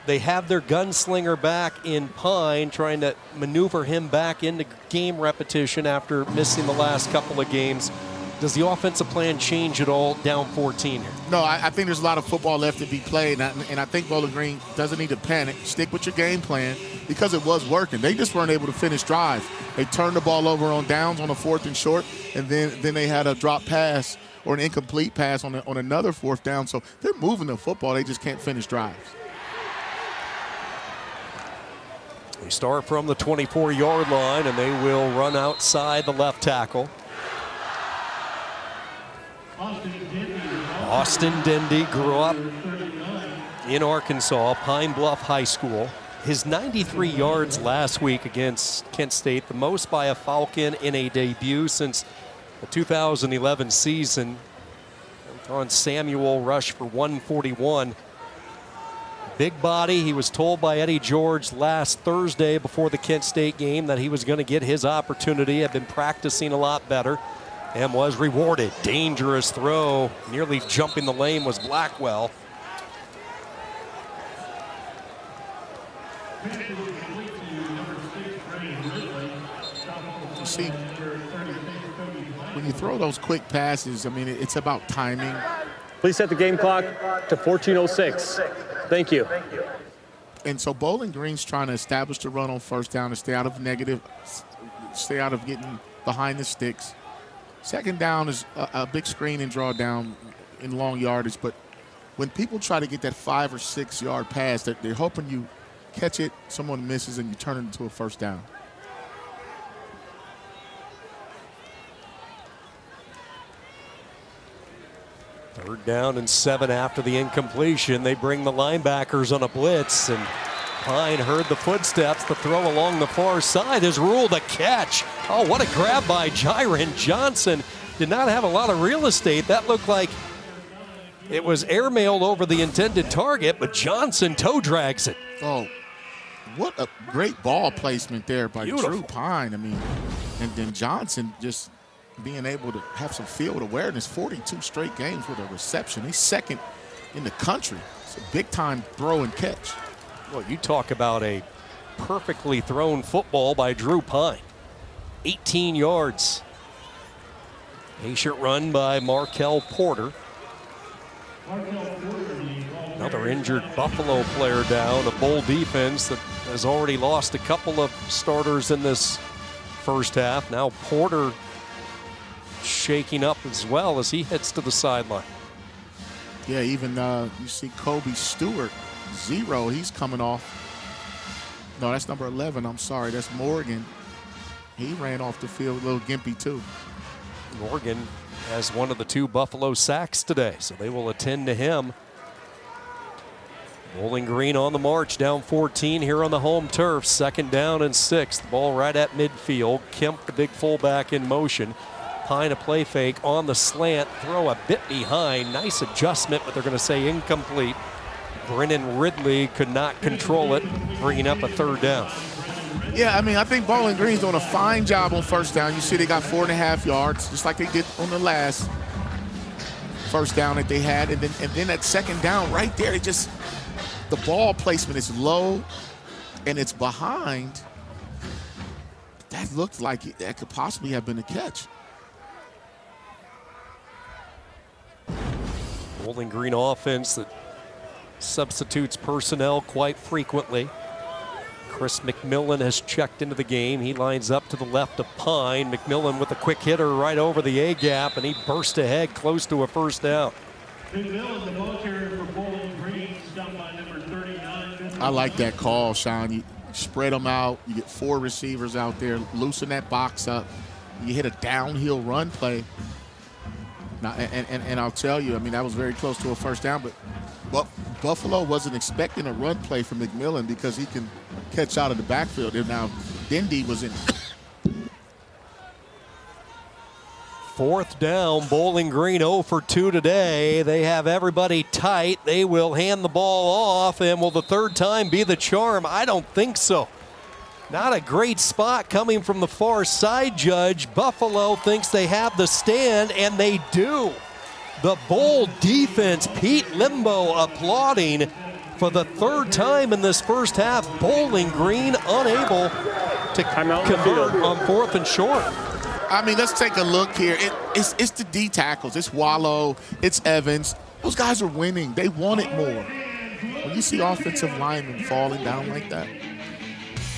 They have their gunslinger back in Pine, trying to maneuver him back into game repetition after missing the last couple of games. Does the offensive plan change at all down 14 here? No, I think there's a lot of football left to be played, and I think Bowling Green doesn't need to panic. Stick with your game plan because it was working. They just weren't able to finish drives. They turned the ball over on downs on a 4th and short, and then they had a drop pass or an incomplete pass on another 4th down. So they're moving the football. They just can't finish drives. They start from the 24-yard line, and they will run outside the left tackle. Austin Dendy grew up in Arkansas, Pine Bluff High School. His 93 yards last week against Kent State, the most by a Falcon in a debut since the 2011 season. On Samuel rushed for 141. Big body. He was told by Eddie George last Thursday before the Kent State game that he was going to get his opportunity. Had been practicing a lot better and was rewarded. Dangerous throw, nearly jumping the lane was Blackwell. You see, when you throw those quick passes, I mean, it's about timing. Please set the game clock to 14:06. Thank you. And so Bowling Green's trying to establish the run on first down to stay out of getting behind the sticks. Second down is a big screen and draw down in long yardage. But when people try to get that 5 or 6 yard pass, they're hoping you catch it, someone misses, and you turn it into a first down. Third down and 7 after the incompletion. They bring the linebackers on a blitz, and Pine heard the footsteps. The throw along the far side is ruled a catch. Oh, what a grab by Jyron Johnson. Did not have a lot of real estate. That looked like it was airmailed over the intended target, but Johnson toe drags it. Oh, what a great ball placement there by Beautiful. Drew Pine. I mean, and then Johnson just being able to have some field awareness. 42 straight games with a reception. He's second in the country. It's a big-time throw and catch. Well, you talk about a perfectly thrown football by Drew Pine. 18 yards. Patient run by Markel Porter. Another injured Buffalo player down. A Bowl defense that has already lost a couple of starters in this first half. Now Porter shaking up as well as he heads to the sideline. Yeah, even you see Kobe Stewart, 0. He's coming off. No, that's number 11. I'm sorry. That's Morgan. He ran off the field a little gimpy, too. Morgan has one of the 2 Buffalo sacks today, so they will attend to him. Bowling Green on the march, down 14 here on the home turf. 2nd down and 6. The ball right at midfield. Kemp, the big fullback, in motion. Pine, a play fake on the slant. Throw a bit behind. Nice adjustment, but they're going to say incomplete. Brennan Ridley could not control it, bringing up a 3rd down. Yeah, I mean, I think Bowling Green's doing a fine job on 1st down. You see they got 4.5 yards, just like they did on the last 1st down that they had. And then that 2nd down right there, it just, the ball placement is low and it's behind. That looked like that could possibly have been a catch. Bowling Green offense that substitutes personnel quite frequently. Chris McMillan has checked into the game. He lines up to the left of Pine. McMillan with a quick hitter right over the A-gap, and he burst ahead close to a 1st down. McMillan, the ball carrier for Bowling Green, stopped by number 39. I like that call, Sean. You spread them out. You get 4 receivers out there. Loosen that box up. You hit a downhill run play. Now, and I'll tell you, I mean, that was very close to a 1st down, but Buffalo wasn't expecting a run play from McMillan because he can catch out of the backfield. And now Dindy was in. 4th down, Bowling Green 0 for 2 today. They have everybody tight. They will hand the ball off, and will the 3rd time be the charm? I don't think so. Not a great spot coming from the far side, Judge. Buffalo thinks they have the stand, and they do. The Bowl defense, Pete Limbo applauding for the 3rd time in this first half. Bowling Green unable to convert on 4th and short. I mean, let's take a look here. It's the D tackles. It's Wallow. It's Evans. Those guys are winning. They want it more. When you see offensive linemen falling down like that.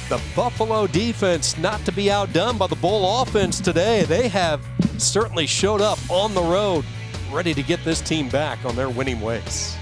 The Buffalo defense not to be outdone by the Bowl offense today. They have certainly showed up on the road, ready to get this team back on their winning ways.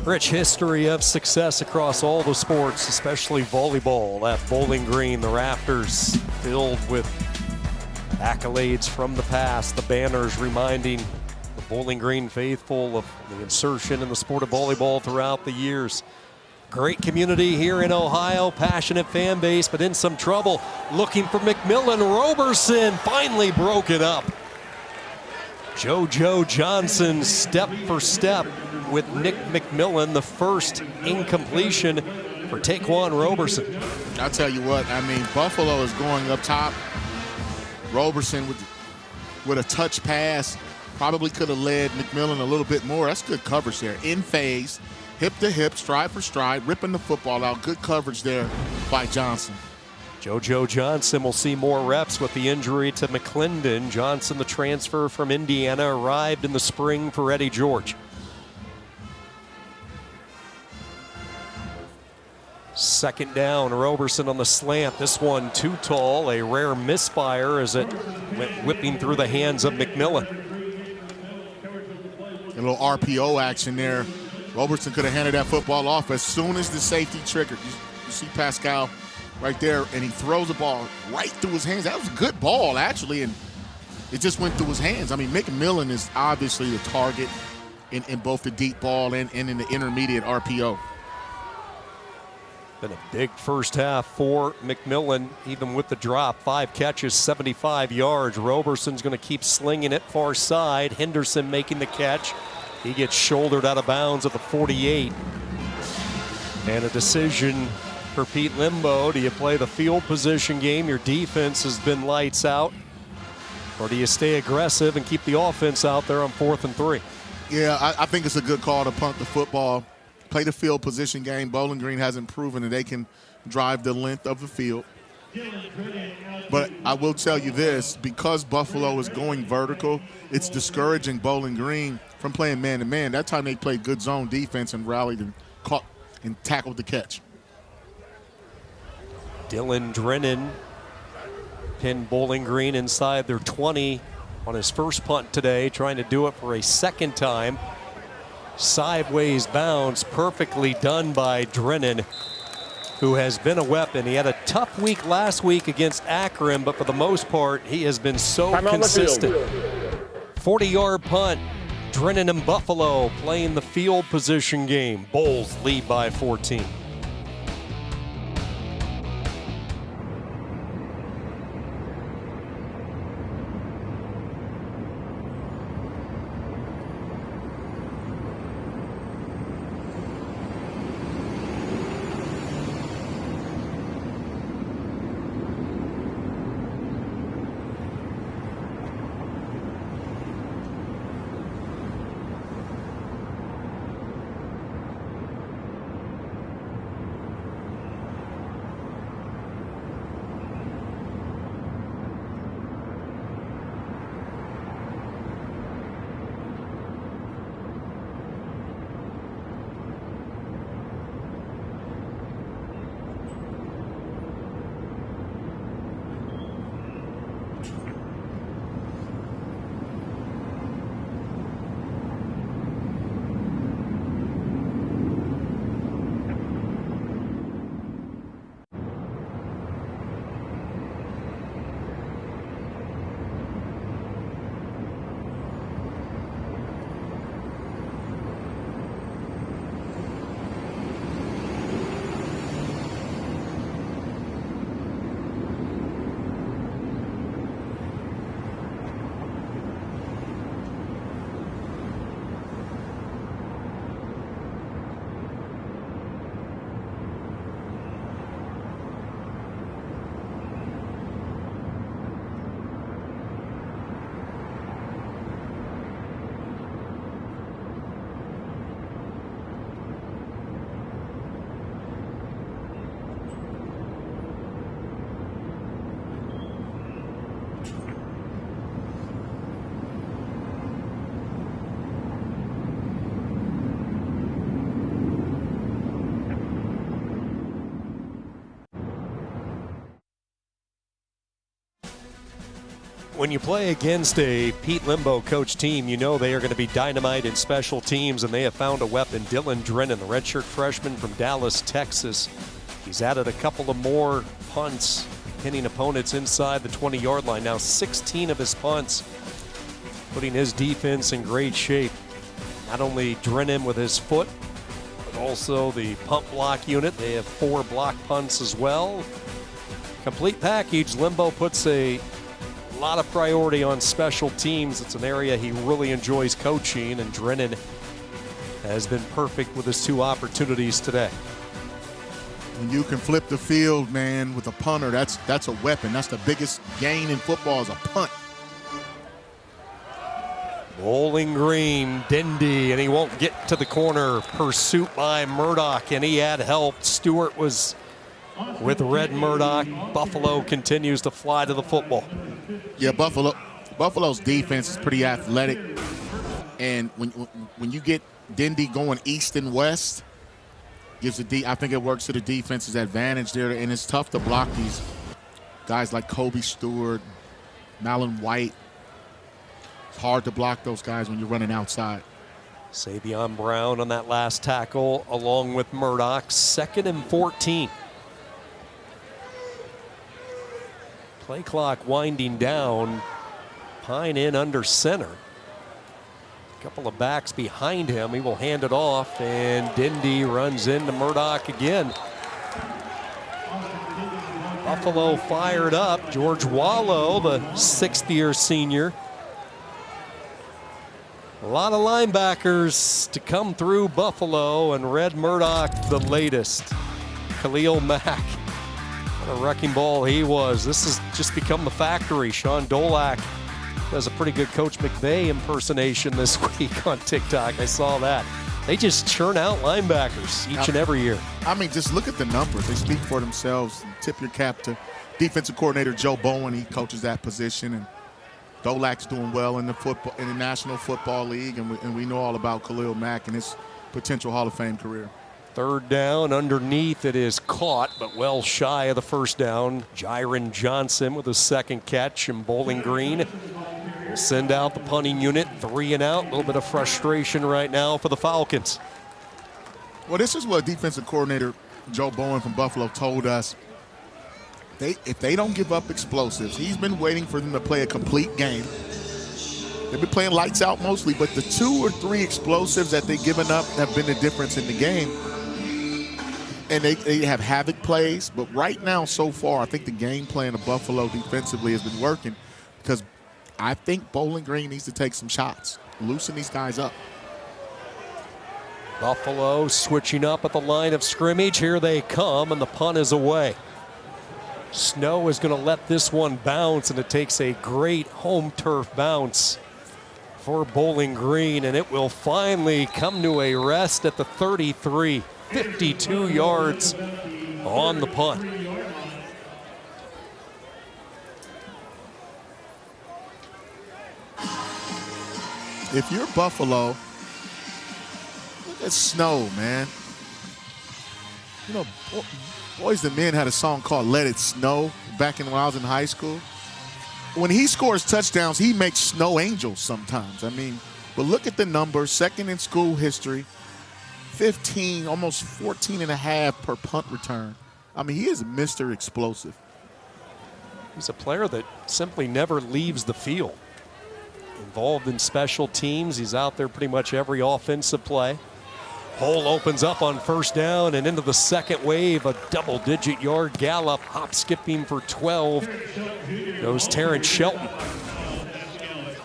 Rich history of success across all the sports, especially volleyball. At Bowling Green, the rafters filled with accolades from the past, the banners reminding the Bowling Green faithful of the insertion in the sport of volleyball throughout the years. Great community here in Ohio, passionate fan base, but in some trouble. Looking for McMillan. Roberson finally broke it up. JoJo Johnson step for step with Nick McMillan, the first incompletion for Taquan Roberson. I'll tell you what, I mean, Buffalo is going up top. Roberson with a touch pass probably could have led McMillan a little bit more. That's good coverage there. In phase, hip to hip, stride for stride, ripping the football out. Good coverage there by Johnson. JoJo Johnson will see more reps with the injury to McClendon. Johnson, the transfer from Indiana, arrived in the spring for Eddie George. Second down, Roberson on the slant. This one too tall, a rare misfire as it went whipping through the hands of McMillan. A little RPO action there. Roberson could have handed that football off as soon as the safety triggered. You see Pascal right there, and he throws the ball right through his hands. That was a good ball, actually, and it just went through his hands. I mean, McMillan is obviously the target in both the deep ball and in the intermediate RPO. Been a big first half for McMillan, even with the drop. 5 catches, 75 yards. Roberson's going to keep slinging it far side. Henderson making the catch. He gets shouldered out of bounds at the 48. And a decision for Pete Limbo. Do you play the field position game? Your defense has been lights out. Or do you stay aggressive and keep the offense out there on 4th and 3? Yeah, I think it's a good call to punt the football. Play the field position game. Bowling Green hasn't proven that they can drive the length of the field. But I will tell you this, because Buffalo is going vertical, it's discouraging Bowling Green from playing man-to-man. That time they played good zone defense and rallied and caught and tackled the catch. Dylan Drennan pinned Bowling Green inside their 20 on his first punt today, trying to do it for a second time. Sideways bounce, perfectly done by Drennan, who has been a weapon. He had a tough week last week against Akron, but for the most part, he has been so consistent. 40-yard punt. Drennan and Buffalo playing the field position game. Bulls lead by 14. When you play against a Pete Limbo coach team, you know they are going to be dynamite in special teams, and they have found a weapon. Dylan Drennan, the redshirt freshman from Dallas, Texas. He's added a couple of more punts, pinning opponents inside the 20-yard line. Now 16 of his punts, putting his defense in great shape. Not only Drennan with his foot, but also the punt block unit. They have 4 block punts as well. Complete package. Limbo puts a lot of priority on special teams. It's an area he really enjoys coaching, and Drennan has been perfect with his 2 opportunities today. When you can flip the field, man, with a punter, that's a weapon. That's the biggest gain in football is a punt. Bowling Green, Dindy, and he won't get to the corner. Pursuit by Murdoch, and he had help. Stewart was with Red Murdoch. Buffalo continues to fly to the football. Yeah, Buffalo's defense is pretty athletic, and when you get Dindy going east and west, gives I think it works to the defense's advantage there, and it's tough to block these guys like Kobe Stewart, Malin White. It's hard to block those guys when you're running outside. Savion Brown on that last tackle along with Murdoch. 2nd and 14. Play clock winding down. Pine in under center. A couple of backs behind him. He will hand it off, and Dindy runs into Murdoch again. Buffalo fired up. George Wallow, the 6th-year senior. A lot of linebackers to come through Buffalo, and Red Murdoch the latest. Khalil Mack. What a wrecking ball he was. This has just become the factory. Sean Dolak does a pretty good Coach McVay impersonation this week on TikTok. I saw that. They just churn out linebackers each and every year. I mean, just look at the numbers. They speak for themselves. Tip your cap to defensive coordinator Joe Bowen. He coaches that position, and Dolak's doing well in the National Football League, and we know all about Khalil Mack and his potential Hall of Fame career. 3rd down underneath. It is caught, but well shy of the 1st down. Jiron Johnson with a 2nd catch, and Bowling Green will send out the punting unit. 3 and out. A little bit of frustration right now for the Falcons. Well, this is what defensive coordinator Joe Bowen from Buffalo told us. If they don't give up explosives, he's been waiting for them to play a complete game. They've been playing lights out mostly, but the 2 or 3 explosives that they've given up have been the difference in the game. And they have havoc plays, but right now, so far, I think the game plan of Buffalo defensively has been working, because I think Bowling Green needs to take some shots, loosen these guys up. Buffalo switching up at the line of scrimmage. Here they come, and the punt is away. Snow is going to let this one bounce, and it takes a great home turf bounce for Bowling Green, and it will finally come to a rest at the 33. 52 yards on the punt. If you're Buffalo, look at Snow, man. You know, Boys II Men had a song called Let It Snow back when I was in high school. When he scores touchdowns, he makes snow angels sometimes. I mean, but look at the numbers. 2nd in school history. 15, almost 14 and a half per punt return. I mean, he is Mr. Explosive. He's a player that simply never leaves the field. Involved in special teams. He's out there pretty much every offensive play. Hole opens up on 1st down, and into the 2nd wave, a double-digit yard gallop, hop skipping for 12. Goes Terrence Shelton.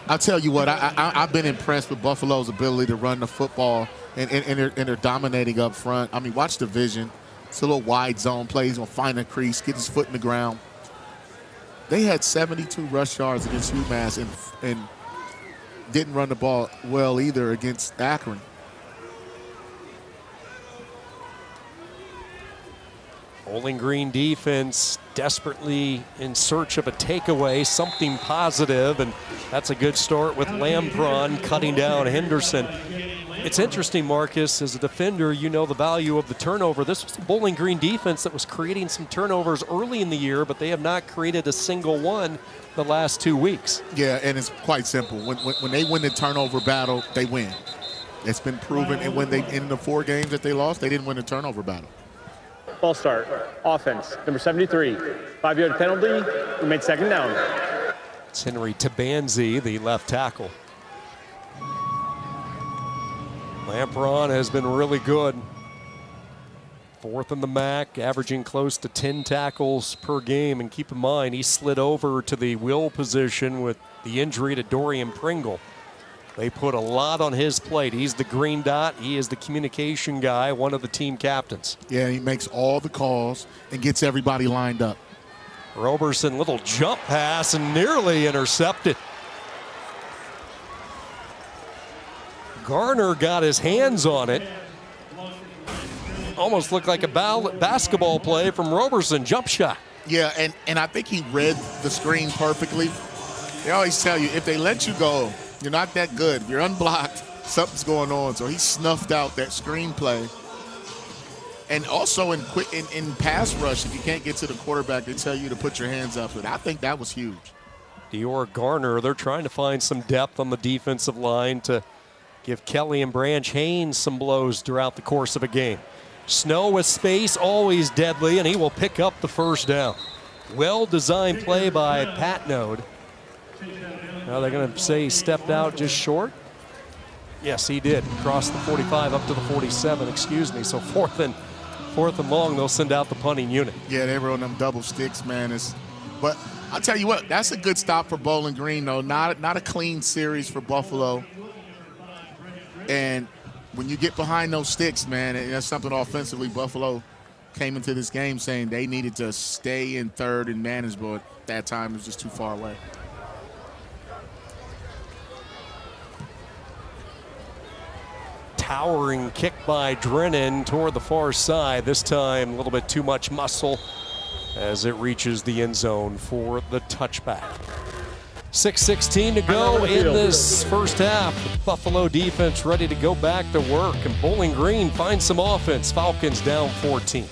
I'll tell you what, I've been impressed with Buffalo's ability to run the football, and they're dominating up front. I mean, watch the vision. It's a little wide zone play. He's going to find a crease, get his foot in the ground. They had 72 rush yards against UMass and didn't run the ball well either against Akron. Bowling Green defense desperately in search of a takeaway, something positive, and that's a good start with Lampron cutting down Henderson. It's interesting, Marcus, as a defender, you know the value of the turnover. This was a Bowling Green defense that was creating some turnovers early in the year, but they have not created a single one the last 2 weeks. Yeah, and it's quite simple. When they win the turnover battle, they win. It's been proven. And when in the 4 games that they lost, they didn't win the turnover battle. Ball start. Offense, number 73. 5-yard penalty. We made second down. It's Henry Tabanzi, the left tackle. Lampron has been really good. 4th in the MAC, averaging close to 10 tackles per game. And keep in mind, he slid over to the will position with the injury to Dorian Pringle. They put a lot on his plate. He's the green dot. He is the communication guy, one of the team captains. Yeah, he makes all the calls and gets everybody lined up. Roberson, little jump pass and nearly intercepted. Garner got his hands on it. Almost looked like a basketball play from Roberson, jump shot. Yeah, and I think he read the screen perfectly. They always tell you, if they let you go, you're not that good. If you're unblocked, something's going on. So he snuffed out that screen play. And also in pass rush, if you can't get to the quarterback, they tell you to put your hands up. But I think that was huge. Dior Garner, they're trying to find some depth on the defensive line to give Kelly and Branch Haynes some blows throughout the course of a game. Snow with space, always deadly, and he will pick up the first down. Well-designed play by Patnode. Now they're going to say he stepped out just short. Yes, he did. Crossed the 45 up to the 47, excuse me. So fourth and long, they'll send out the punting unit. Yeah, they were on them double sticks, man. But I'll tell you what, that's a good stop for Bowling Green, though. Not a clean series for Buffalo. And when you get behind those sticks, man, and that's something offensively Buffalo came into this game saying they needed to stay in third and manage, but at that time it was just too far away. Towering kick by Drennan toward the far side. This time a little bit too much muscle as it reaches the end zone for the touchback. 6:16 to go in this first half. The Buffalo defense ready to go back to work, and Bowling Green finds some offense. Falcons down 14.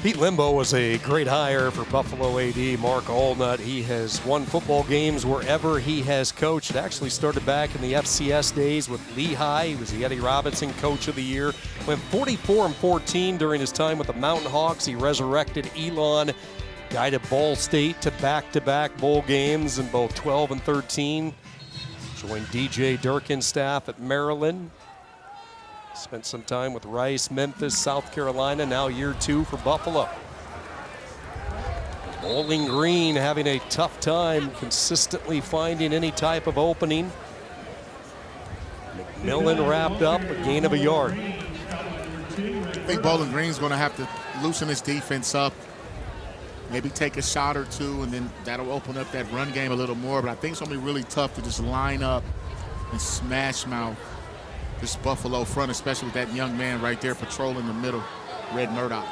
Pete Limbo was a great hire for Buffalo AD Mark Allnut. He has won football games wherever he has coached. It actually started back in the FCS days with Lehigh. He was the Eddie Robinson Coach of the Year. Went 44-14 during his time with the Mountain Hawks. He resurrected Elon Guided Ball State to back-to-back bowl games in both 12 and 13. Joined DJ Durkin's staff at Maryland. Spent some time with Rice, Memphis, South Carolina, now year 2 for Buffalo. Bowling Green having a tough time consistently finding any type of opening. McMillan wrapped up a gain of a yard. I think Bowling Green's going to have to loosen his defense up, maybe take a shot or two, and then that'll open up that run game a little more. But I think it's going to be really tough to just line up and smash mouth this Buffalo front, especially with that young man right there patrolling the middle, Red Murdoch.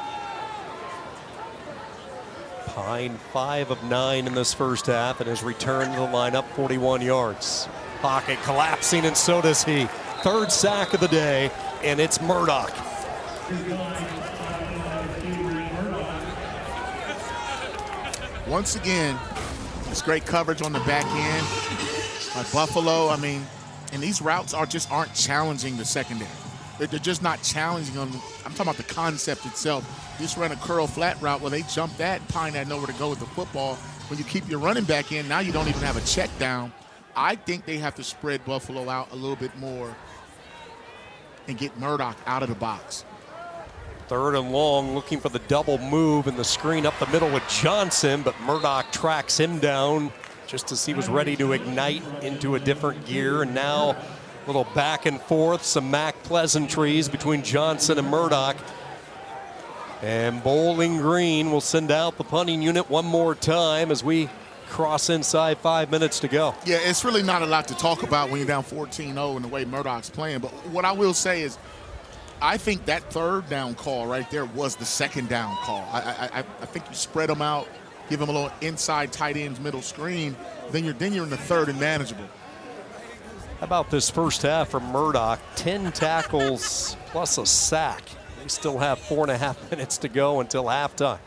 Pine 5 of 9 in this first half and has returned to the lineup 41 yards. Pocket collapsing, and so does he. Third sack of the day, and it's Murdoch. Once again, it's great coverage on the back end by Buffalo. I mean, and these routes aren't challenging the secondary. They're just not challenging them. I'm talking about the concept itself. You just ran a curl flat route where they jumped that and Pine had nowhere to go with the football. When you keep your running back in, now you don't even have a check down. I think they have to spread Buffalo out a little bit more and get Murdoch out of the box. Third and long, looking for the double move and the screen up the middle with Johnson, but Murdoch tracks him down just as he was ready to ignite into a different gear. And now a little back and forth, some Mac pleasantries between Johnson and Murdoch. And Bowling Green will send out the punting unit one more time as we cross inside 5 minutes to go. Yeah, it's really not a lot to talk about when you're down 14-0 and the way Murdoch's playing. But what I will say is I think that third down call right there was the second down call. I think you spread them out, give them a little inside tight ends middle screen, then you're in the third and manageable. How about this first half for Murdoch? 10 tackles plus a sack. They still have 4.5 minutes to go until halftime.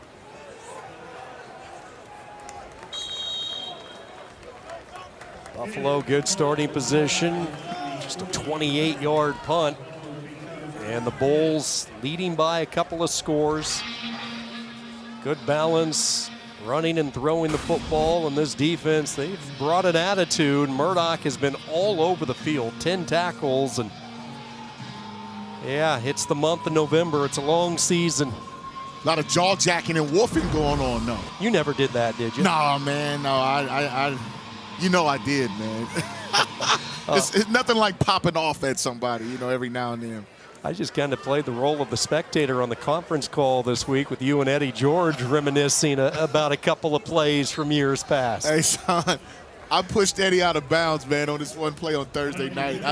Buffalo, good starting position. Just a 28-yard punt. And the Bulls leading by a couple of scores. Good balance, running and throwing the football. And this defense, they've brought an attitude. Murdoch has been all over the field, 10 tackles. And yeah, it's the month of November. It's a long season. A lot of jaw-jacking and wolfing going on, though. You never did that, did you? No, man, no. You know I did, man. It's nothing like popping off at somebody, every now and then. I just kind of played the role of the spectator on the conference call this week with you and Eddie George reminiscing about a couple of plays from years past. Hey, son, I pushed Eddie out of bounds, man, on this one play on Thursday night.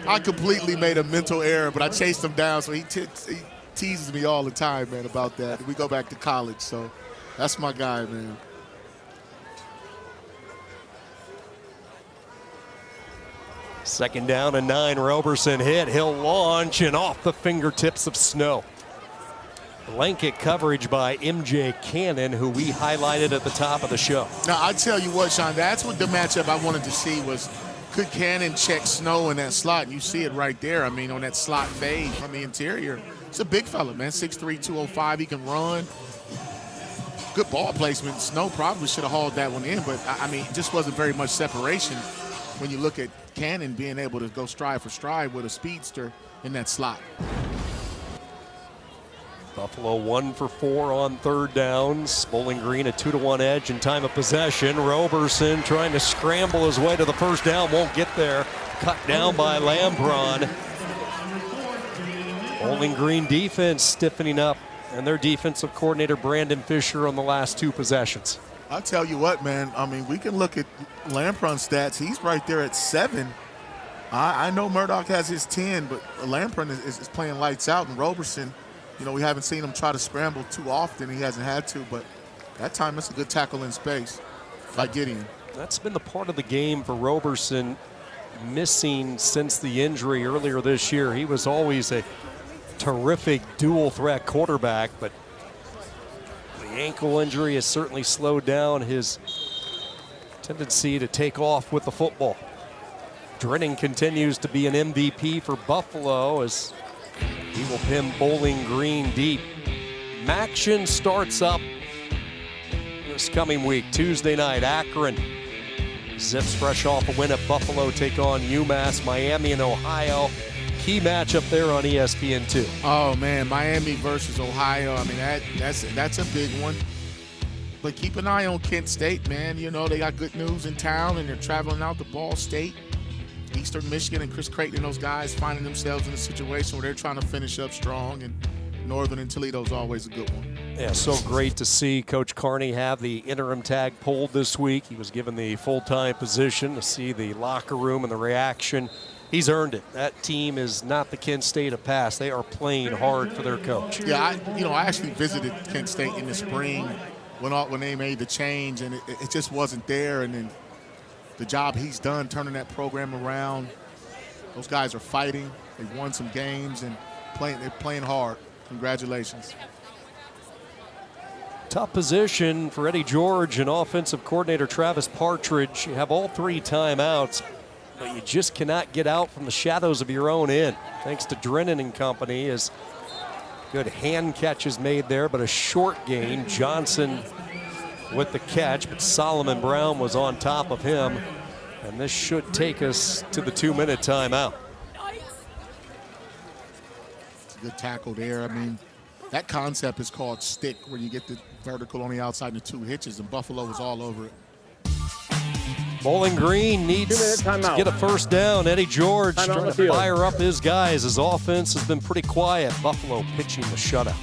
I completely made a mental error, but I chased him down, so he teases me all the time, man, about that. We go back to college, so that's my guy, man. Second down and 9, Roberson hit. He'll launch and off the fingertips of Snow. Blanket coverage by MJ Cannon, who we highlighted at the top of the show. Now, I tell you what, Sean, that's what the matchup I wanted to see was, could Cannon check Snow in that slot? And you see it right there. I mean, on that slot fade from the interior. It's a big fella, man, 6'3", 205. He can run. Good ball placement. Snow probably should have hauled that one in, but, I mean, it just wasn't very much separation when you look at Cannon being able to go stride for stride with a speedster in that slot. Buffalo 1 for 4 on third downs. Bowling Green a 2-1 edge in time of possession. Roberson trying to scramble his way to the first down, won't get there. Cut down by Lampron. Bowling Green defense stiffening up, and their defensive coordinator Brandon Fisher on the last 2 possessions. I'll tell you what, man. I mean, we can look at Lampron's stats. He's right there at 7. I know Murdoch has his 10, but Lampron is playing lights out. And Roberson, we haven't seen him try to scramble too often. He hasn't had to, but that time it's a good tackle in space by Gideon. That's been the part of the game for Roberson missing since the injury earlier this year. He was always a terrific dual threat quarterback, but the ankle injury has certainly slowed down his tendency to take off with the football. Drenning continues to be an MVP for Buffalo as he will pin Bowling Green deep. Maction starts up this coming week. Tuesday night, Akron. Zips fresh off a win at Buffalo take on UMass. Miami and Ohio. Key matchup there on ESPN2. Oh, man, Miami versus Ohio. I mean, that's a big one. But keep an eye on Kent State, man. You know, they got good news in town, and they're traveling out to Ball State. Eastern Michigan and Chris Creighton and those guys finding themselves in a situation where they're trying to finish up strong, and Northern and Toledo's always a good one. Yeah, so great to see Coach Carney have the interim tag pulled this week. He was given the full-time position. To see the locker room and the reaction, he's earned it. That team is not the Kent State of past. They are playing hard for their coach. Yeah, I actually visited Kent State in the spring when they made the change, and it just wasn't there. And then the job he's done turning that program around, those guys are fighting. They've won some games and they're playing hard. Congratulations. Tough position for Eddie George and offensive coordinator Travis Partridge. You have all 3 timeouts, but you just cannot get out from the shadows of your own end. Thanks to Drennan and company, as good hand catches made there, but a short gain. Johnson with the catch, but Solomon Brown was on top of him. And this should take us to the 2-minute timeout. Good tackle there. I mean, that concept is called stick, where you get the vertical on the outside and the 2 hitches, and Buffalo was all over it. Bowling Green needs to get a first down. Eddie George trying to fire up his guys. His offense has been pretty quiet. Buffalo pitching the shutout.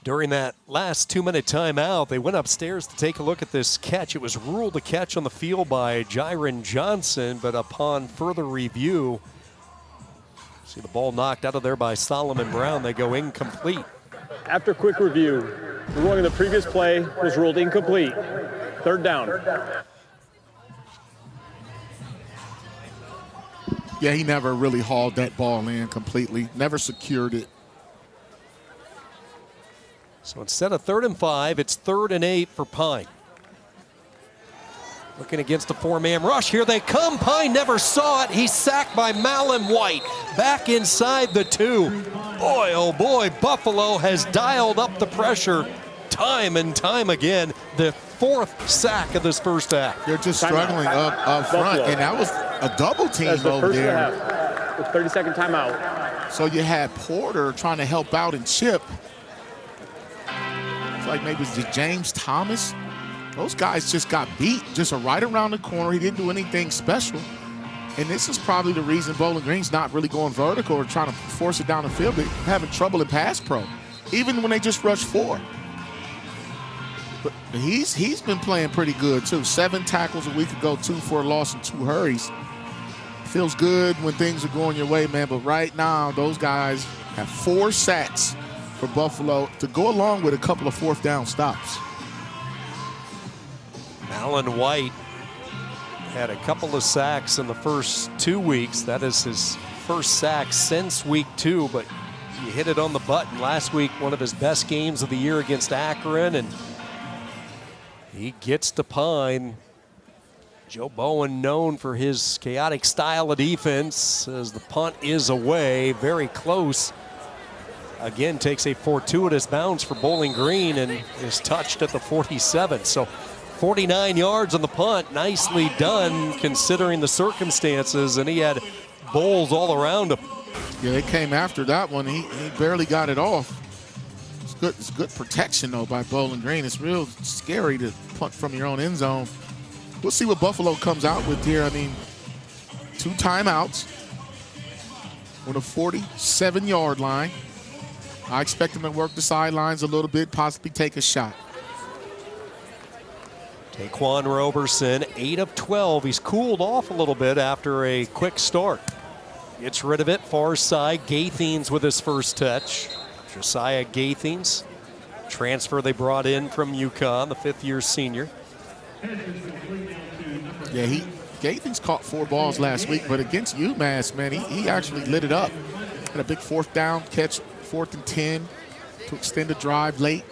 During that last 2-minute timeout, they went upstairs to take a look at this catch. It was ruled a catch on the field by Jyron Johnson, but upon further review, see the ball knocked out of there by Solomon Brown. They go incomplete. After quick review, the ruling of the previous play was ruled incomplete. 3rd down. Yeah, he never really hauled that ball in completely, never secured it. So instead of 3rd and 5, it's 3rd and 8 for Pine. Looking against a 4-man rush. Here they come. Pine never saw it. He's sacked by Malin White. Back inside the 2. Boy, oh boy, Buffalo has dialed up the pressure time and time again. The 4th sack of this first half. They're just struggling up front, and that was a double team That's the over first there. half. With 30-second timeout. So you had Porter trying to help out and chip. It's like maybe it was James Thomas. Those guys just got beat, just right around the corner. He didn't do anything special. And this is probably the reason Bowling Green's not really going vertical or trying to force it down the field. They're having trouble in pass pro, even when they just rush 4. But he's been playing pretty good, too. 7 tackles a week ago, 2 for a loss and 2 hurries. Feels good when things are going your way, man. But right now, those guys have 4 sacks for Buffalo to go along with a couple of 4th down stops. Alan White had a couple of sacks in the first 2 weeks. That is his first sack since week 2, but he hit it on the button last week, one of his best games of the year against Akron, and he gets to Pine. Joe Bowen known for his chaotic style of defense as the punt is away, very close. Again, takes a fortuitous bounce for Bowling Green and is touched at the 47. So 49 yards on the punt, nicely done considering the circumstances, and he had Bowles all around him. Yeah, they came after that one. He barely got it off. It's good protection, though, by Bowling Green. It's real scary to punt from your own end zone. We'll see what Buffalo comes out with here. I mean, 2 timeouts on a 47-yard line. I expect them to work the sidelines a little bit, possibly take a shot. Taquan Roberson, 8 of 12. He's cooled off a little bit after a quick start. Gets rid of it, far side. Gaithens with his first touch. Josiah Gaithens, transfer they brought in from UConn, the 5th-year senior. Yeah, Gaithens caught 4 balls last week, but against UMass, man, he actually lit it up. Had a big 4th down catch, 4th and 10 to extend the drive late.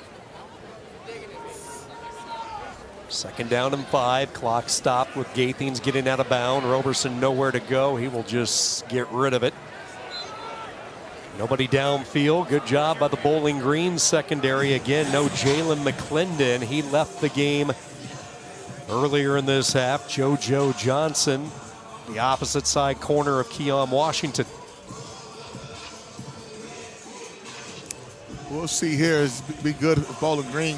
2nd down and 5. Clock stopped with Gaithens getting out of bounds. Roberson nowhere to go. He will just get rid of it. Nobody downfield. Good job by the Bowling Green secondary. Again, no Jalen McClendon. He left the game earlier in this half. JoJo Johnson, the opposite side corner of Keon Washington. We'll see here. It's be good if Bowling Green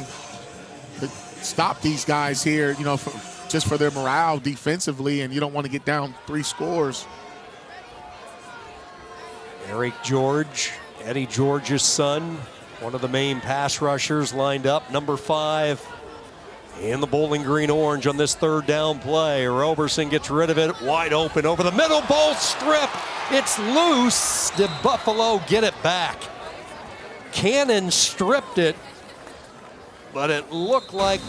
to stop these guys here, you know, just for their morale defensively, and you don't want to get down 3 scores. Eric George, Eddie George's son, one of the main pass rushers lined up, number 5 in the Bowling Green orange on this 3rd down play. Roberson gets rid of it, wide open over the middle, ball strip. It's loose. Did Buffalo get it back? Cannon stripped it, but it looked like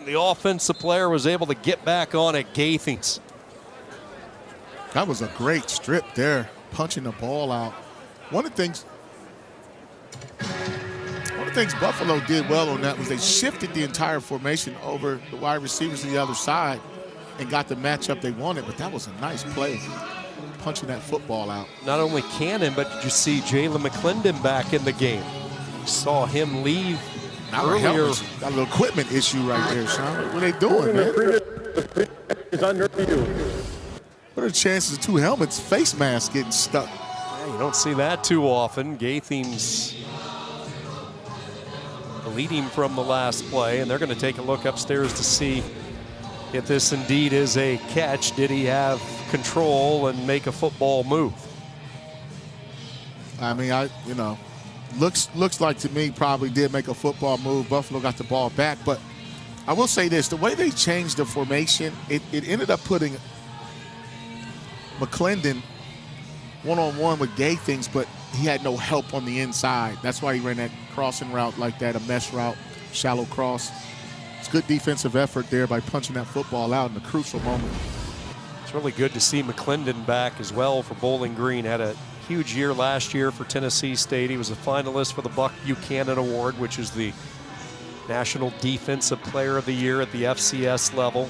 the offensive player was able to get back on it. Gaithens. That was a great strip there, punching the ball out. One of the things Buffalo did well on that was they shifted the entire formation over the wide receivers to the other side and got the matchup they wanted, but that was a nice play, punching that football out. Not only Cannon, but did you see Jalen McClendon back in the game? You saw him leave earlier. Got a little equipment issue right there, Sean. What are they doing, man? Is under review. What are the chances of 2 helmets, face masks getting stuck? Yeah, you don't see that too often. Gaithens leading from the last play, and they're going to take a look upstairs to see if this indeed is a catch. Did he have control and make a football move? I mean, looks like to me probably did make a football move. Buffalo got the ball back, but I will say this, the way they changed the formation, it ended up putting McClendon one-on-one with Gaithens, but he had no help on the inside. That's why he ran that crossing route like that, a mesh route, shallow cross. It's good defensive effort there by punching that football out in a crucial moment. It's really good to see McClendon back as well for Bowling Green. Had a huge year last year for Tennessee State. He was a finalist for the Buck Buchanan Award, which is the National Defensive Player of the Year at the FCS level.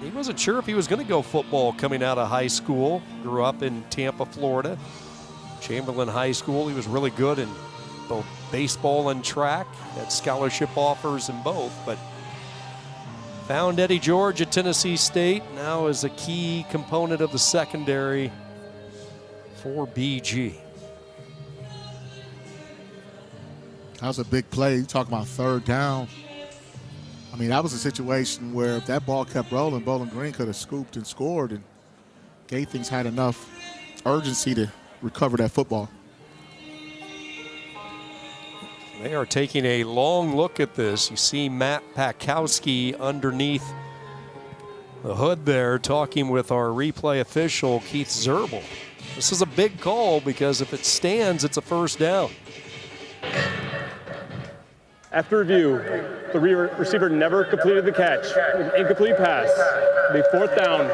He wasn't sure if he was going to go football coming out of high school. Grew up in Tampa, Florida. Chamberlain High School. He was really good in both baseball and track. Had scholarship offers in both, but found Eddie George at Tennessee State, now is a key component of the secondary for BG. That was a big play. You talk about third down. I mean, that was a situation where if that ball kept rolling, Bowling Green could have scooped and scored, and Gaithings had enough urgency to recover that football. They are taking a long look at this. You see Matt Pakowski underneath the hood there talking with our replay official, Keith Zerbel. This is a big call because if it stands, it's a first down. After review, the receiver never completed the catch. Incomplete pass. The fourth down.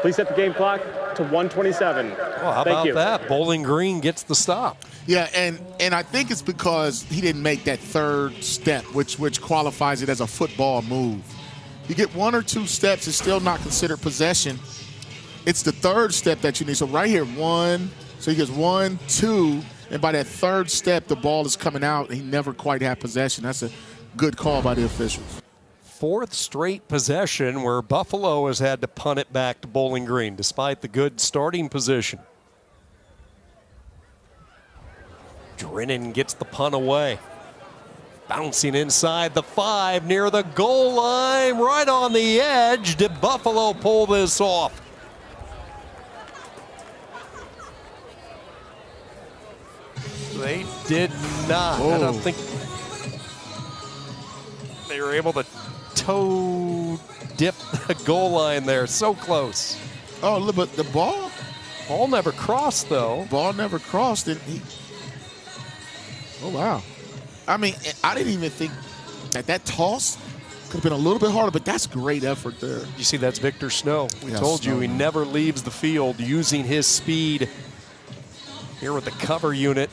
Please set the game clock to 1:27. Well, how about that? Bowling Green gets the stop. Yeah, and I think it's because he didn't make that third step, which qualifies it as a football move. You get one or two steps, it's still not considered possession. It's the third step that you need. So right here, one. So he gets 1, 2, and by that third step, the ball is coming out. He never quite had possession. That's a good call by the officials. Fourth straight possession where Buffalo has had to punt it back to Bowling Green, despite the good starting position. Drennan gets the punt away. Bouncing inside the 5, near the goal line, right on the edge. Did Buffalo pull this off? They did not. Whoa. I don't think they were able to toe dip the goal line there. So close. Oh, look, but the ball never crossed, though. Ball never crossed, and he. Oh, wow. I mean, I didn't even think that toss could have been a little bit harder, but that's great effort there. You see, that's Victor Snow. We Yeah, told Snow, you he man. never leaves the field, using his speed here with the cover unit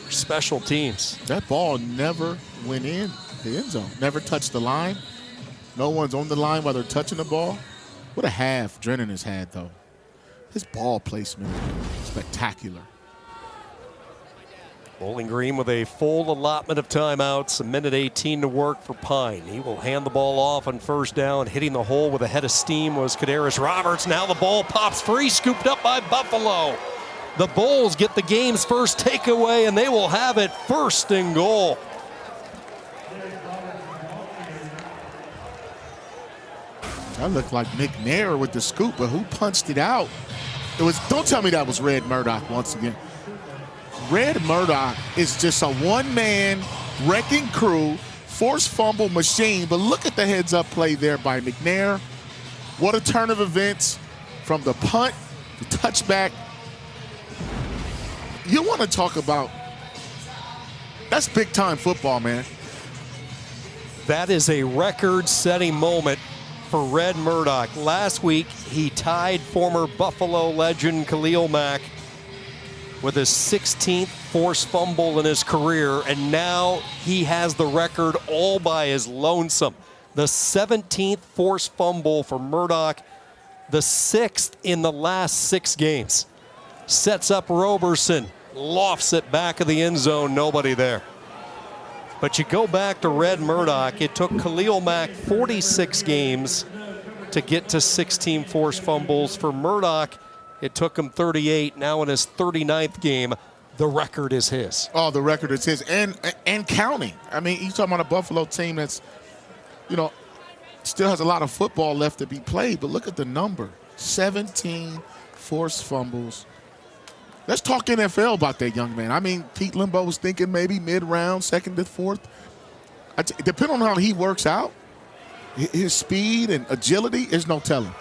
for special teams. That ball never went in the end zone, never touched the line. No one's on the line while they're touching the ball. What a half Drennan has had, though. His ball placement is spectacular. Bowling Green with a full allotment of timeouts, 1:18 to work for Pine. He will hand the ball off on first down. Hitting the hole with a head of steam was Kadarius Roberts. Now the ball pops free, scooped up by Buffalo. The Bulls get the game's first takeaway, and they will have it first and goal. That looked like McNair with the scoop, but who punched it out? It was. Don't tell me that was Red Murdoch once again. Red Murdoch is just a one-man wrecking crew, forced fumble machine, but look at the heads-up play there by McNair. What a turn of events from the punt, the touchback. You want to talk about, that's big-time football, man. That is a record-setting moment for Red Murdoch. Last week, he tied former Buffalo legend Khalil Mack with his 16th forced fumble in his career, and now he has the record all by his lonesome. The 17th forced fumble for Murdoch, the 6th in the last 6 games. Sets up Roberson, lofts it back of the end zone, nobody there. But you go back to Red Murdoch, it took Khalil Mack 46 games to get to 16 forced fumbles. For Murdoch, it took him 38. Now in his 39th game, the record is his. Oh, the record is his, and counting. I mean, you're talking about a Buffalo team that's, still has a lot of football left to be played, but look at the number. 17 forced fumbles. Let's talk NFL about that young man. I mean, Pete Limbo was thinking maybe mid-round, 2nd to 4th. Depending on how he works out, his speed and agility, there's no telling.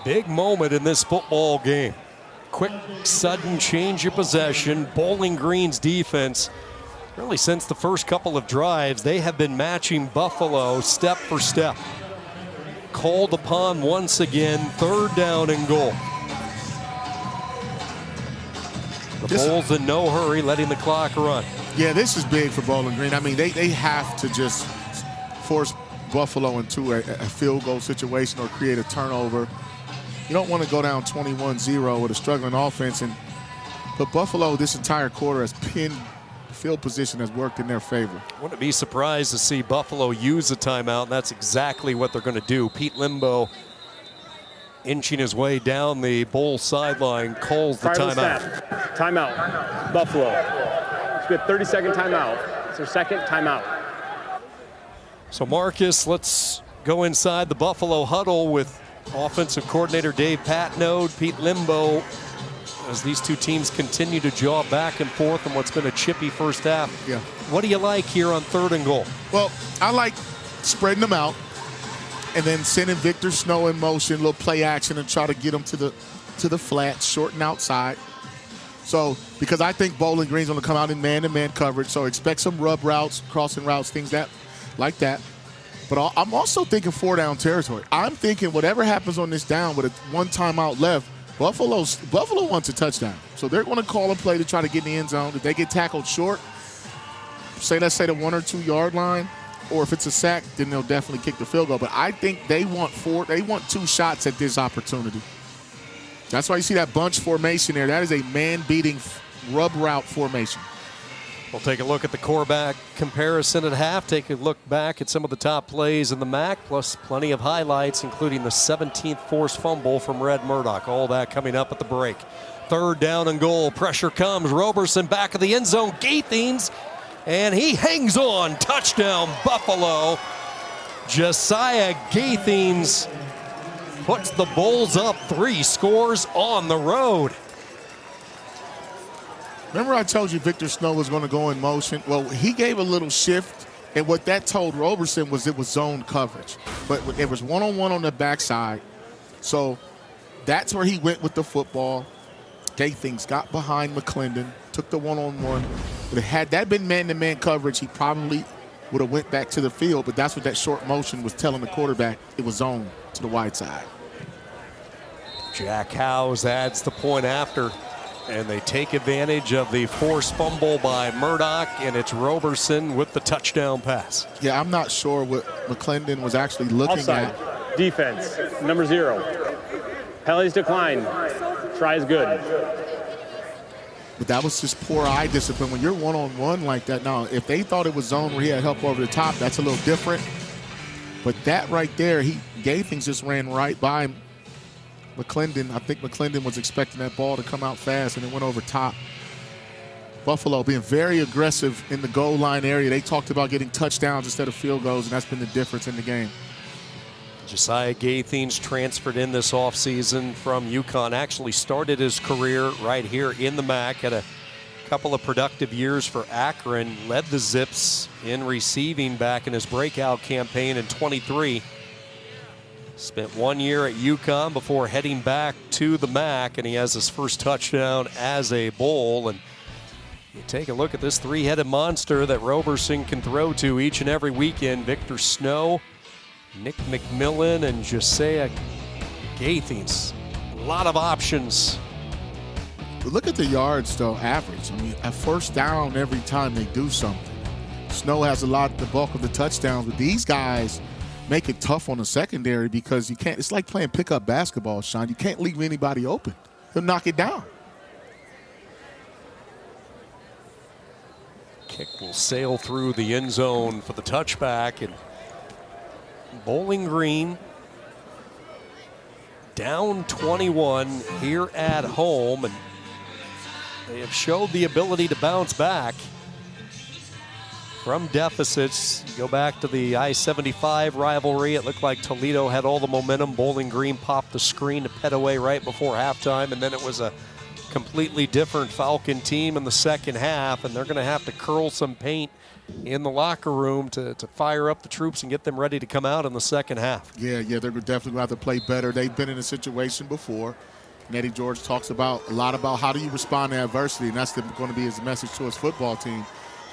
Big moment in this football game. Quick, sudden change of possession. Bowling Green's defense, really since the first couple of drives, they have been matching Buffalo step for step. Called upon once again, 3rd down and goal. The Bulls in no hurry, letting the clock run. Yeah, this is big for Bowling Green. I mean, they have to just force Buffalo into a field goal situation or create a turnover. You don't want to go down 21-0 with a struggling offense. But Buffalo, this entire quarter, has pinned field position, has worked in their favor. Wouldn't be surprised to see Buffalo use a timeout, and that's exactly what they're going to do. Pete Limbo, inching his way down the Bull sideline, calls the timeout. Timeout. Buffalo. It's a 30-second timeout. It's their second timeout. So Marcus, let's go inside the Buffalo huddle with offensive coordinator Dave Patnode, Pete Limbo, as these two teams continue to jaw back and forth in what's been a chippy first half. Yeah. What do you like here on 3rd and goal? Well, I like spreading them out and then sending Victor Snow in motion, little play action, and try to get them to the flat, short and outside. So, because I think Bowling Green's going to come out in man-to-man coverage, so expect some rub routes, crossing routes, things like that. But I'm also thinking 4-down territory. I'm thinking whatever happens on this down with a 1 timeout left, Buffalo wants a touchdown. So they're going to call a play to try to get in the end zone. If they get tackled short, let's say the 1 or 2 yard line, or if it's a sack, then they'll definitely kick the field goal. But I think they want 2 shots at this opportunity. That's why you see that bunch formation there. That is a man-beating rub route formation. We'll take a look at the quarterback comparison at half, take a look back at some of the top plays in the MAC, plus plenty of highlights, including the 17th forced fumble from Red Murdoch. All that coming up at the break. 3rd down and goal. Pressure comes. Roberson back of the end zone. Gaithens, and he hangs on. Touchdown, Buffalo. Josiah Gaithens puts the Bulls up 3, scores on the road. Remember I told you Victor Snow was going to go in motion? Well, he gave a little shift, and what that told Roberson was it was zone coverage. But it was one-on-one on the backside. So that's where he went with the football. Gaithens got behind McClendon, took the one-on-one. But had that been man-to-man coverage, he probably would have went back to the field, but that's what that short motion was telling the quarterback. It was zone to the wide side. Jack Howes adds the point after. And they take advantage of the forced fumble by Murdoch, and it's Roberson with the touchdown pass. Yeah, I'm not sure what McClendon was actually looking Offside. at. Defense, number 0. Penalties decline. Try is good. But that was just poor eye discipline. When you're one-on-one like that, now, if they thought it was zone where he had help over the top, that's a little different. But that right there, Gaithens just ran right by him. McClendon, I think McClendon was expecting that ball to come out fast, and it went over top. Buffalo being very aggressive in the goal line area. They talked about getting touchdowns instead of field goals, and that's been the difference in the game. Josiah Gaithens transferred in this offseason from UConn, actually started his career right here in the MAC, had a couple of productive years for Akron, led the Zips in receiving back in his breakout campaign in 23. Spent 1 year at UConn before heading back to the MAC, and he has his first touchdown as a Bull. And you take a look at this 3-headed monster that Roberson can throw to each and every weekend. Victor Snow, Nick McMillan, and Josiah Gaithens. A lot of options. But look at the yards, though, average. I mean, a 1st down every time they do something. Snow has the bulk of the touchdowns, but these guys make it tough on the secondary because you can't. It's like playing pickup basketball, Sean. You can't leave anybody open. He'll knock it down. Kick will sail through the end zone for the touchback, and Bowling Green down 21 here at home, and they have showed the ability to bounce back from deficits. You go back to the I-75 rivalry. It looked like Toledo had all the momentum. Bowling Green popped the screen to Petaway right before halftime, and then it was a completely different Falcon team in the second half, and they're going to have to curl some paint in the locker room to fire up the troops and get them ready to come out in the second half. Yeah, they're definitely going to have to play better. They've been in a situation before. And Eddie George talks a lot about how do you respond to adversity, and that's going to be his message to his football team.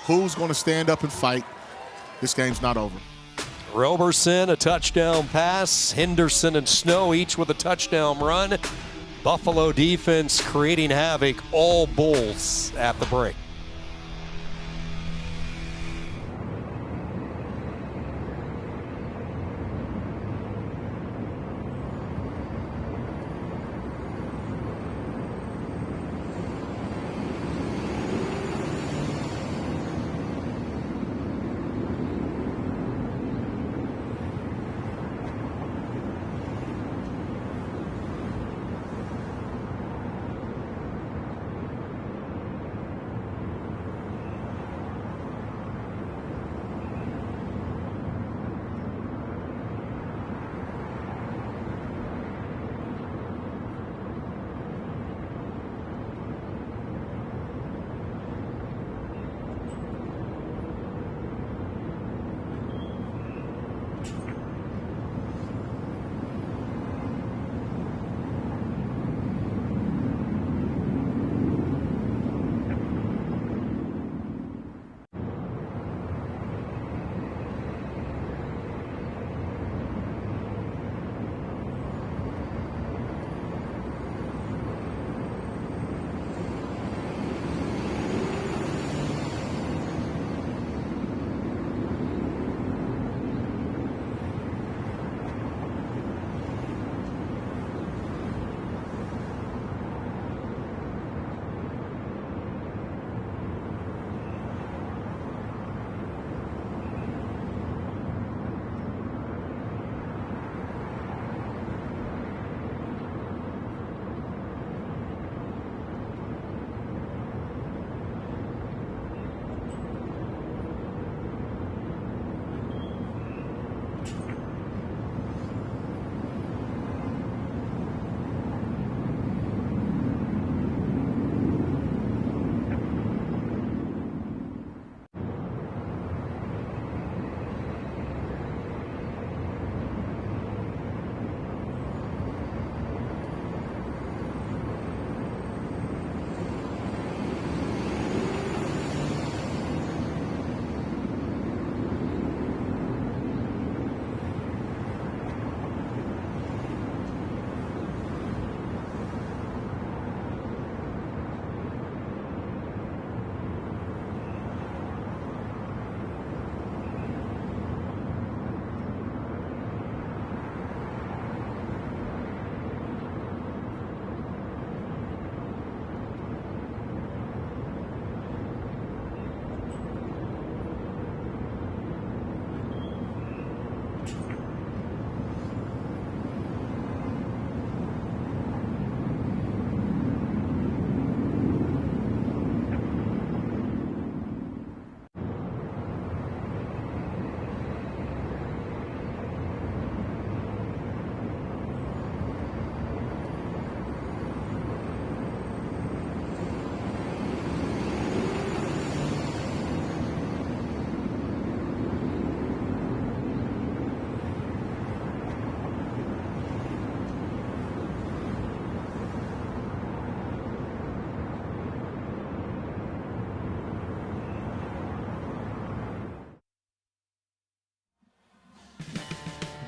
Who's going to stand up and fight? This game's not over. Roberson, a touchdown pass. Henderson and Snow each with a touchdown run. Buffalo defense creating havoc, all Bulls at the break.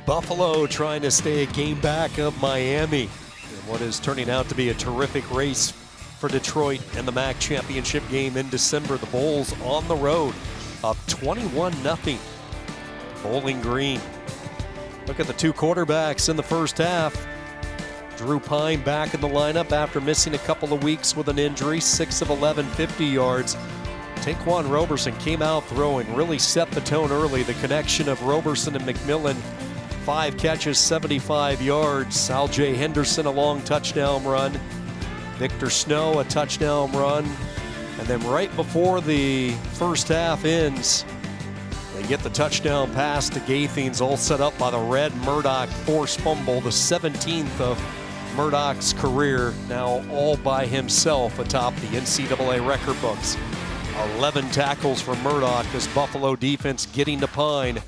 Buffalo trying to stay a game back of Miami in what is turning out to be a terrific race for Detroit and the MAC championship game in December. The Bulls on the road up 21-0. Bowling Green. Look at the two quarterbacks in the first half. Drew Pine back in the lineup after missing a couple of weeks with an injury. 6 of 11, 50 yards. Taquan Roberson came out throwing, really set the tone early. The connection of Roberson and McMillan, 5 catches, 75 yards. Aljay Henderson a long touchdown run. Victor Snow a touchdown run. And then right before the first half ends, they get the touchdown pass to Gaithens, all set up by the Red Murdoch forced fumble, the 17th of Murdoch's career, now all by himself atop the NCAA record books. 11 tackles for Murdoch, this Buffalo defense getting to Pine.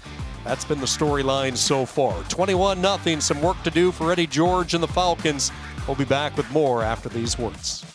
That's been the storyline so far. 21-0, some work to do for Eddie George and the Falcons. We'll be back with more after these words.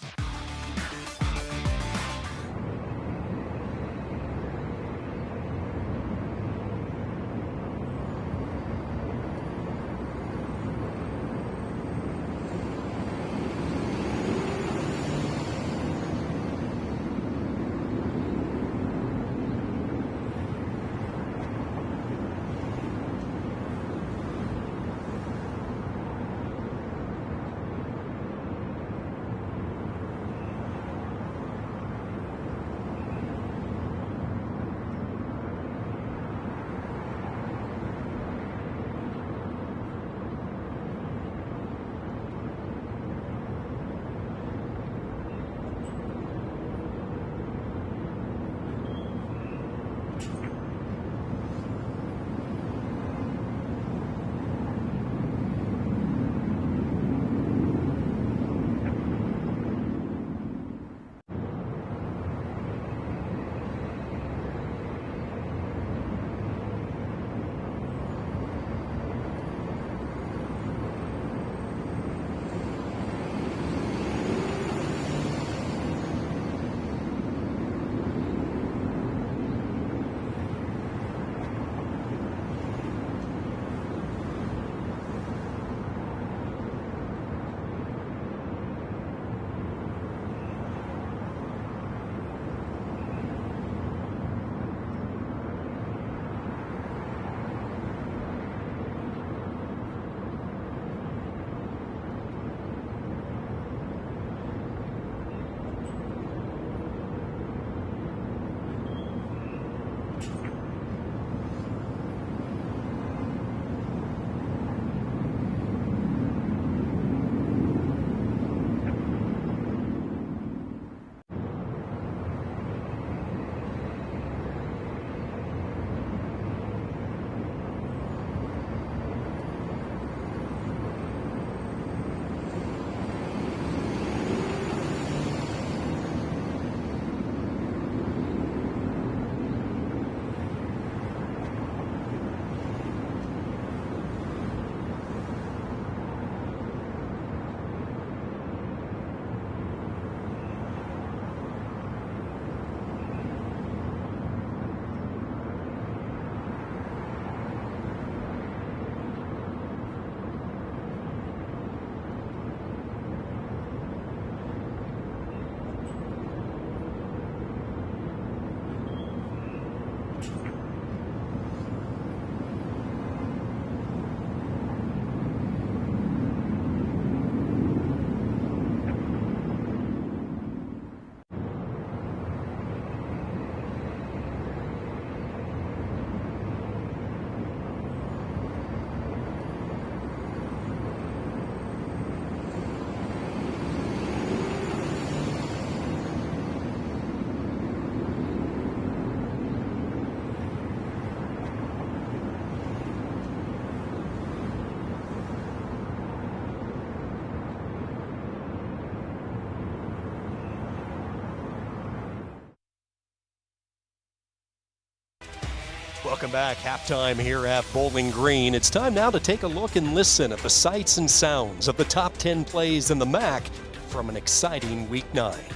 Welcome back. Halftime here at Bowling Green. It's time now to take a look and listen at the sights and sounds of the top 10 plays in the MAC from an exciting Week 9. It's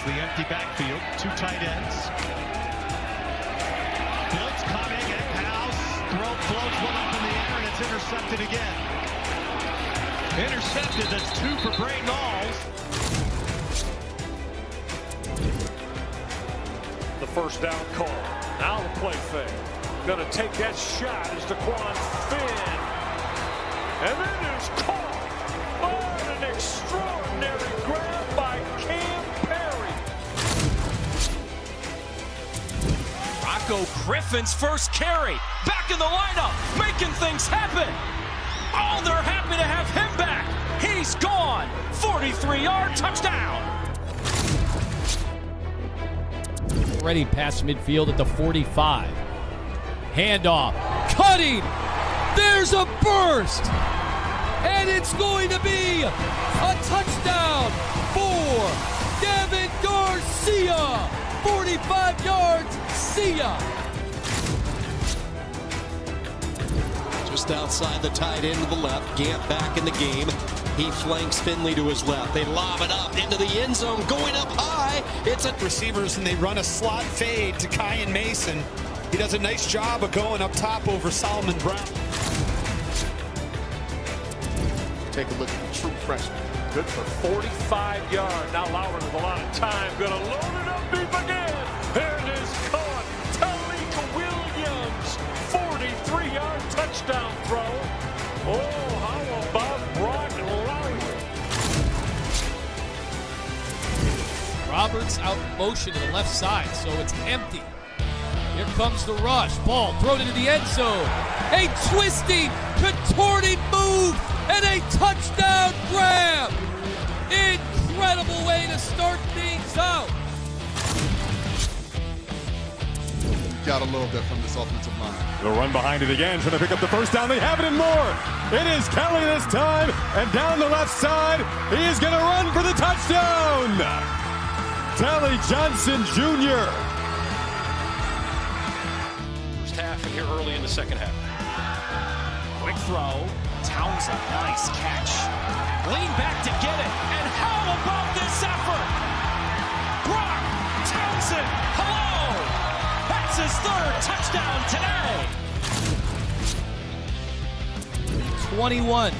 the empty backfield, two tight ends. Blitz intercepted again. Intercepted, that's 2 for Bray Knowles. The first down call. Now the play fake. Gonna take that shot is DeQuan Finn. And it is caught. Oh, an extraordinary grab by Cam Perry. Rocco Griffin's first carry. Back in the lineup, making things happen. Oh, they're happy to have him back. He's gone. 43-yard touchdown. Already past midfield at the 45. Handoff. Cutting. There's a burst. And it's going to be a touchdown for Devin Garcia. 45 yards. See ya. Just outside the tight end to the left. Gant back in the game. He flanks Finley to his left. They lob it up into the end zone, going up high. It's a Receivers, and they run a slot fade to Kyan Mason. He does a nice job of going up top over Solomon Brown. Take a look at the true freshman. Good for 45 yards. Now Lowry with a lot of time. Gonna load it up deep again. There it is, caught. Talik Williams. 43-yard touchdown throw. Oh, how about Brock Lowry? Roberts out in motion to the left side, so it's empty. Here comes the rush. Ball thrown into the end zone. A twisting, contorting move, and a touchdown grab. Incredible way to start things out. Got a little bit from this offensive line. They'll run behind it again, trying to pick up the first down. They have it and more. It is Kelly this time, and down the left side, he is going to run for the touchdown. Tally Johnson Jr. First half and here early in the second half. Quick throw. Townsend, nice catch. Lean back to get it. And how about this effort? Brock Townsend, hello! That's his third touchdown today. 21.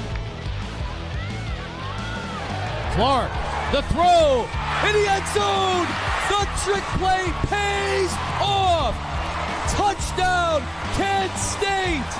Clark, the throw, in the end zone. The trick play pays off. Touchdown, Kent State.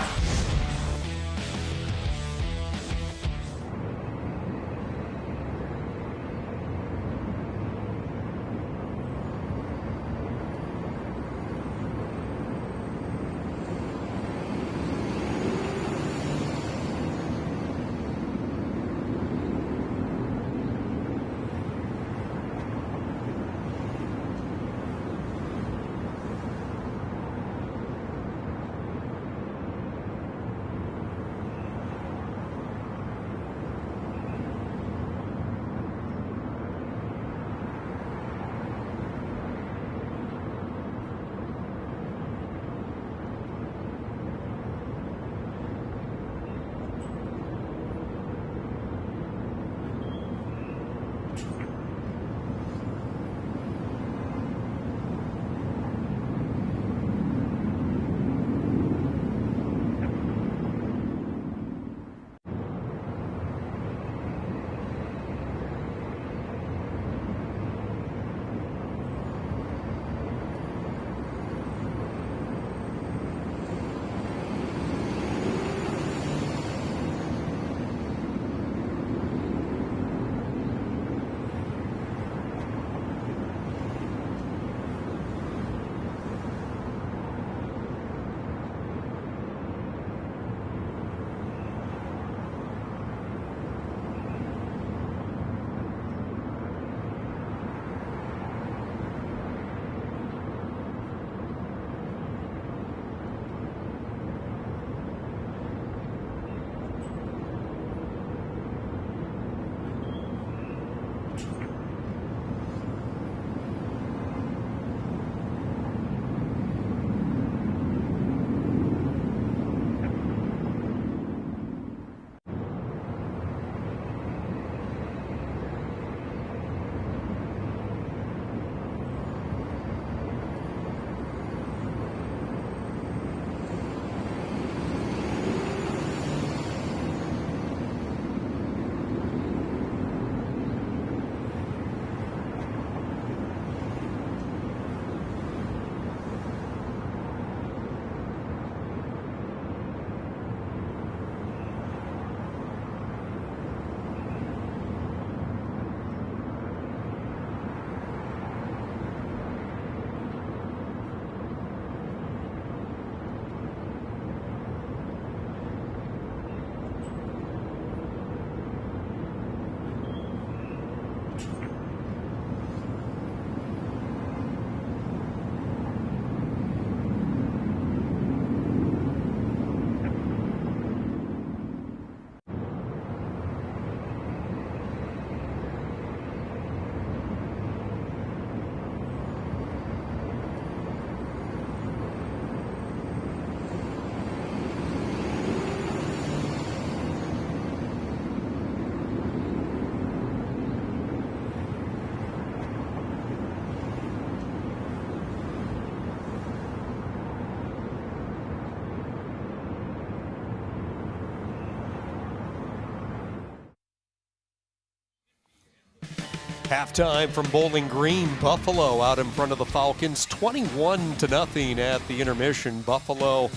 Halftime from Bowling Green. Buffalo out in front of the Falcons, 21-0 at the intermission. Buffalo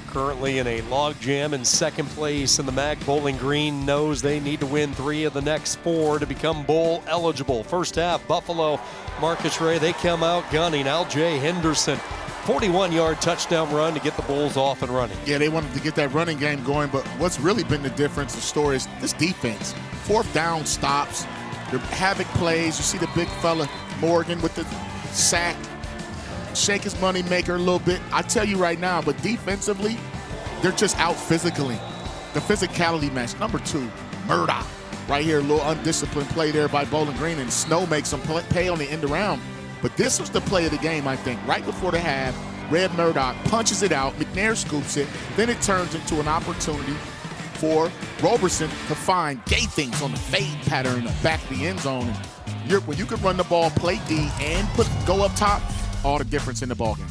currently in a logjam in second place in the MAC. Bowling Green knows they need to win 3 of the next 4 to become bowl eligible. First half, Buffalo, Marcus Ray, they come out gunning. Al-Jay Henderson, 41-yard touchdown run to get the Bulls off and running. Yeah, they wanted to get that running game going, but what's really been the difference, the story is this defense. 4th down stops. The havoc plays. You see the big fella, Morgan, with the sack. Shake his money maker a little bit. I tell you right now, but defensively, they're just out physically. The physicality match. Number 2, Murdoch. Right here, a little undisciplined play there by Bowling Green, and Snow makes them pay on the end around. But this was the play of the game, I think. Right before the half, Red Murdoch punches it out. McNair scoops it. Then it turns into an opportunity for Roberson to find Gathings on the fade pattern in the back of the end zone. When you could run the ball, play D, and go up top, all the difference in the ballgame.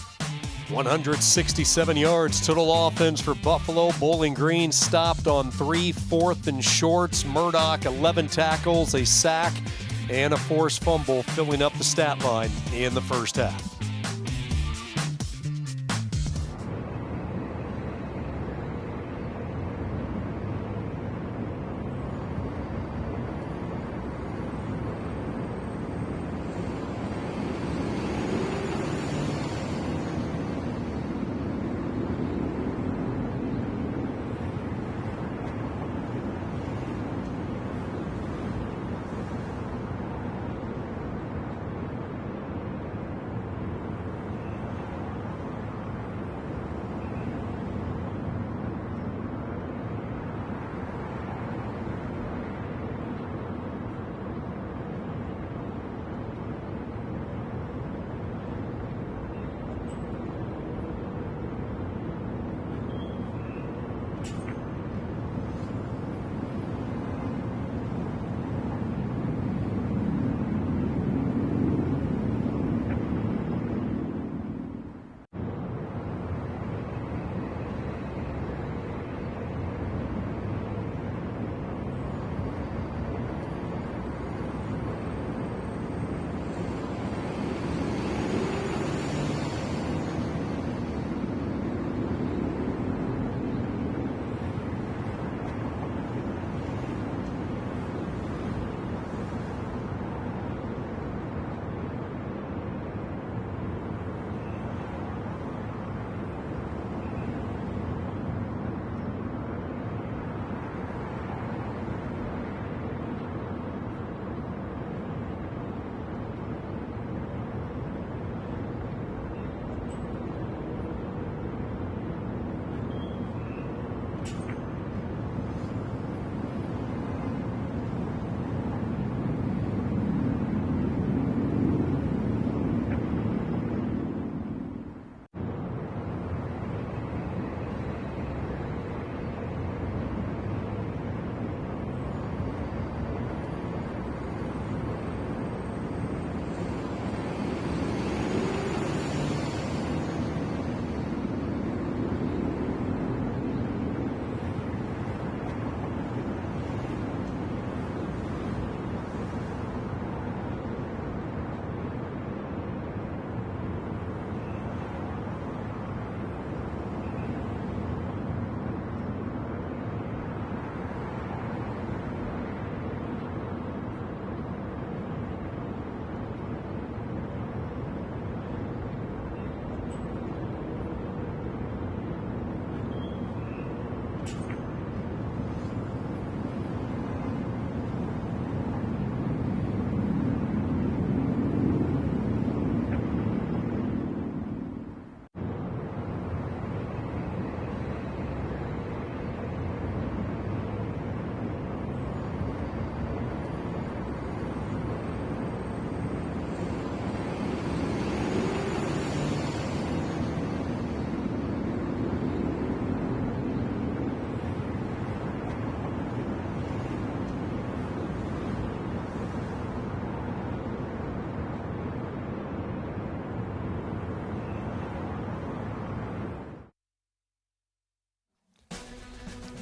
167 yards total offense for Buffalo. Bowling Green stopped on 3 4th and shorts. Murdoch, 11 tackles, a sack, and a forced fumble, filling up the stat line in the first half.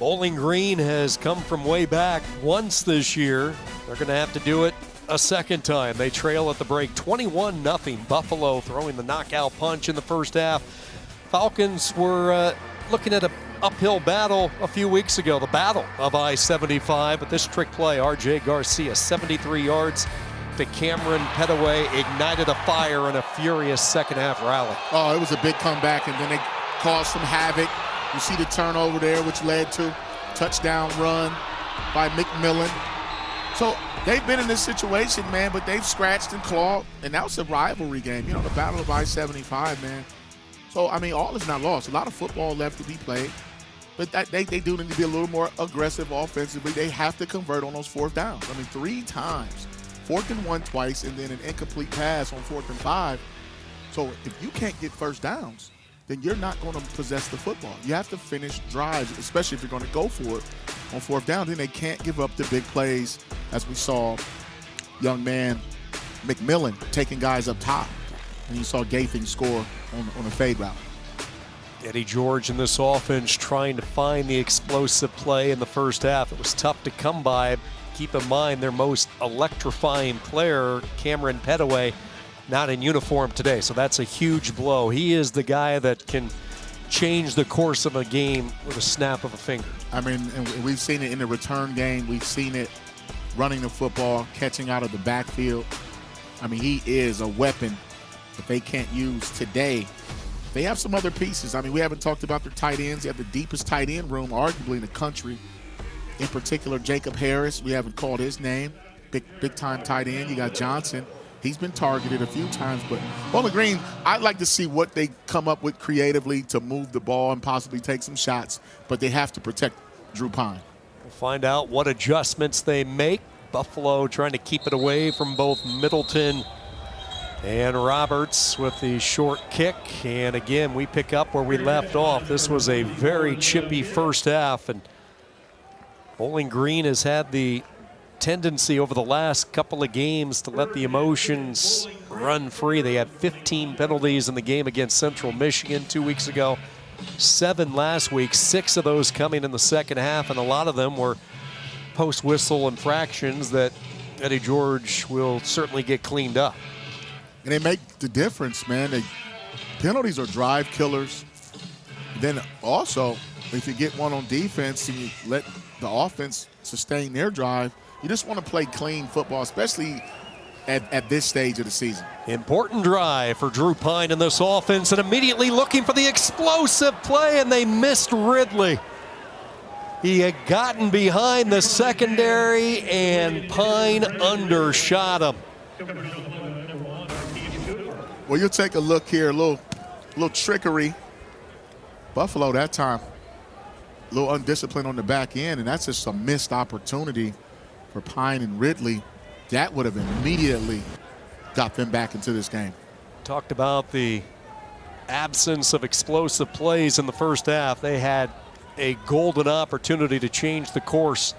Bowling Green has come from way back once this year. They're going to have to do it a second time. They trail at the break 21-0. Buffalo throwing the knockout punch in the first half. Falcons were looking at an uphill battle a few weeks ago, the battle of I-75, but this trick play, R.J. Garcia, 73 yards to Cameron Petaway, ignited a fire in a furious second half rally. Oh, it was a big comeback, and then they caused some havoc. You see the turnover there, which led to touchdown run by McMillan. So they've been in this situation, man, but they've scratched and clawed, and now it's a rivalry game. You know, the battle of I-75, man. So, I mean, all is not lost. A lot of football left to be played, but they do need to be a little more aggressive offensively. They have to convert on those fourth downs. I mean, 3 times. 4th and 1 twice, and then an incomplete pass on 4th and 5. So if you can't get first downs, then you're not going to possess the football. You have to finish drives, especially if you're going to go for it on 4th down. Then they can't give up the big plays, as we saw young man McMillan taking guys up top. And you saw Gaithing score on a fade route. Eddie George in this offense trying to find the explosive play in the first half. It was tough to come by. Keep in mind their most electrifying player, Cameron Petaway, not in uniform today. So that's a huge blow. He is the guy that can change the course of a game with a snap of a finger. I mean, and we've seen it in the return game. We've seen it running the football, catching out of the backfield. I mean, he is a weapon that they can't use today. They have some other pieces. I mean, we haven't talked about their tight ends. They have the deepest tight end room, arguably, in the country. In particular, Jacob Harris. We haven't called his name. Big-time tight end. You got Johnson. He's been targeted a few times. But Bowling Green, I'd like to see what they come up with creatively to move the ball and possibly take some shots. But they have to protect Drew Pyne. We'll find out what adjustments they make. Buffalo trying to keep it away from both Middleton and Roberts with the short kick. And again, we pick up where we left off. This was a very chippy first half, and Bowling Green has had the tendency over the last couple of games to let the emotions run free. They had 15 penalties in the game against Central Michigan 2 weeks ago, 7 last week, 6 of those coming in the second half, and a lot of them were post-whistle infractions that Eddie George will certainly get cleaned up. And they make the difference, man. Penalties are drive killers. Then also, if you get one on defense and you let the offense sustain their drive, you just want to play clean football, especially at this stage of the season. Important drive for Drew Pyne in this offense, and immediately looking for the explosive play, and they missed Ridley. He had gotten behind the secondary, and Pyne undershot him. Well, you'll take a look here, a little trickery. Buffalo that time, a little undisciplined on the back end, and that's just a missed opportunity for Pyne and Ridley. That would have immediately got them back into this game. Talked about the absence of explosive plays in the first half. They had a golden opportunity to change the course.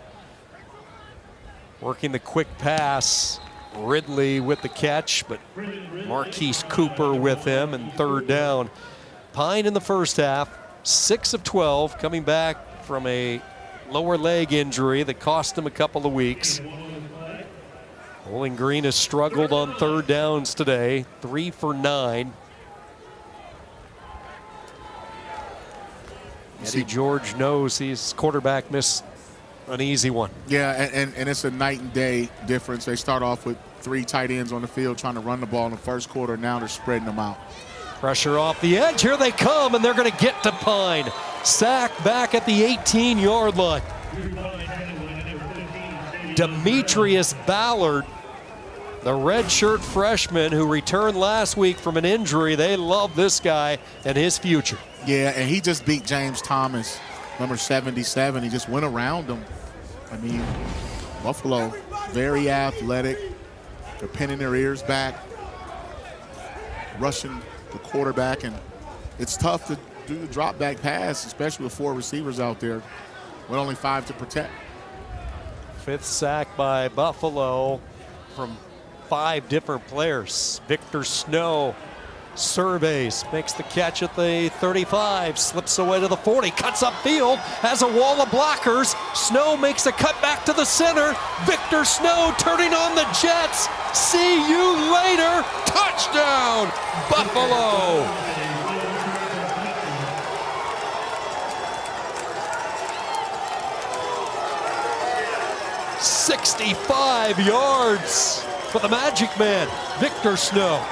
Working the quick pass. Ridley with the catch, but Marquise Cooper with him, and 3rd down. Pyne in the first half, 6 of 12, coming back from a lower leg injury that cost him a couple of weeks. Bowling Green has struggled on 3rd downs today, 3 for 9. Eddie George knows his quarterback missed an easy one. Yeah, and it's a night and day difference. They start off with 3 tight ends on the field trying to run the ball in the first quarter. Now they're spreading them out. Pressure off the edge. Here they come, and they're going to get to Pyne. Sack back at the 18-yard line. Demetrius Ballard, the redshirt freshman who returned last week from an injury. They love this guy and his future. Yeah, and he just beat James Thomas, number 77. He just went around him. I mean, Buffalo, very athletic. They're pinning their ears back, rushing the quarterback, and it's tough to do the drop back pass, especially with 4 receivers out there with only 5 to protect. 5th sack by Buffalo from 5 different players. Victor Snow surveys, makes the catch at the 35, slips away to the 40, cuts upfield, has a wall of blockers. Snow makes a cut back to the center. Victor Snow turning on the Jets. See you later. Touchdown, Buffalo. "65 yards for the Magic Man, Victor Snow."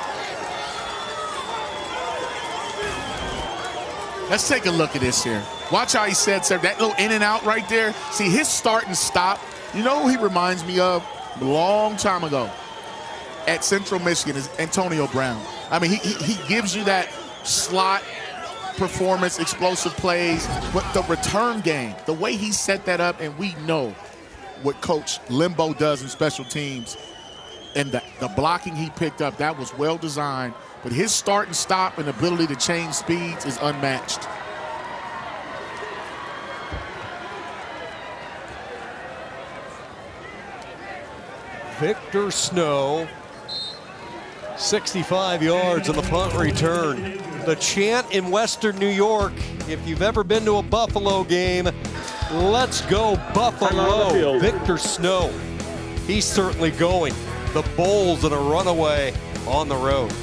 Let's take a look at this here. Watch how he sets up that little in and out right there. See his start and stop. You know who he reminds me of a long time ago at Central Michigan is Antonio Brown. I mean, he gives you that slot performance, explosive plays, but the return game, the way he set that up, and we know what Coach Limbo does in special teams, and the blocking he picked up, that was well designed. But his start and stop and ability to change speeds is unmatched. Victor Snow, 65 yards on the punt return. The chant in Western New York, if you've ever been to a Buffalo game, let's go Buffalo. Victor Snow, he's certainly going. The Bulls in a runaway on the road.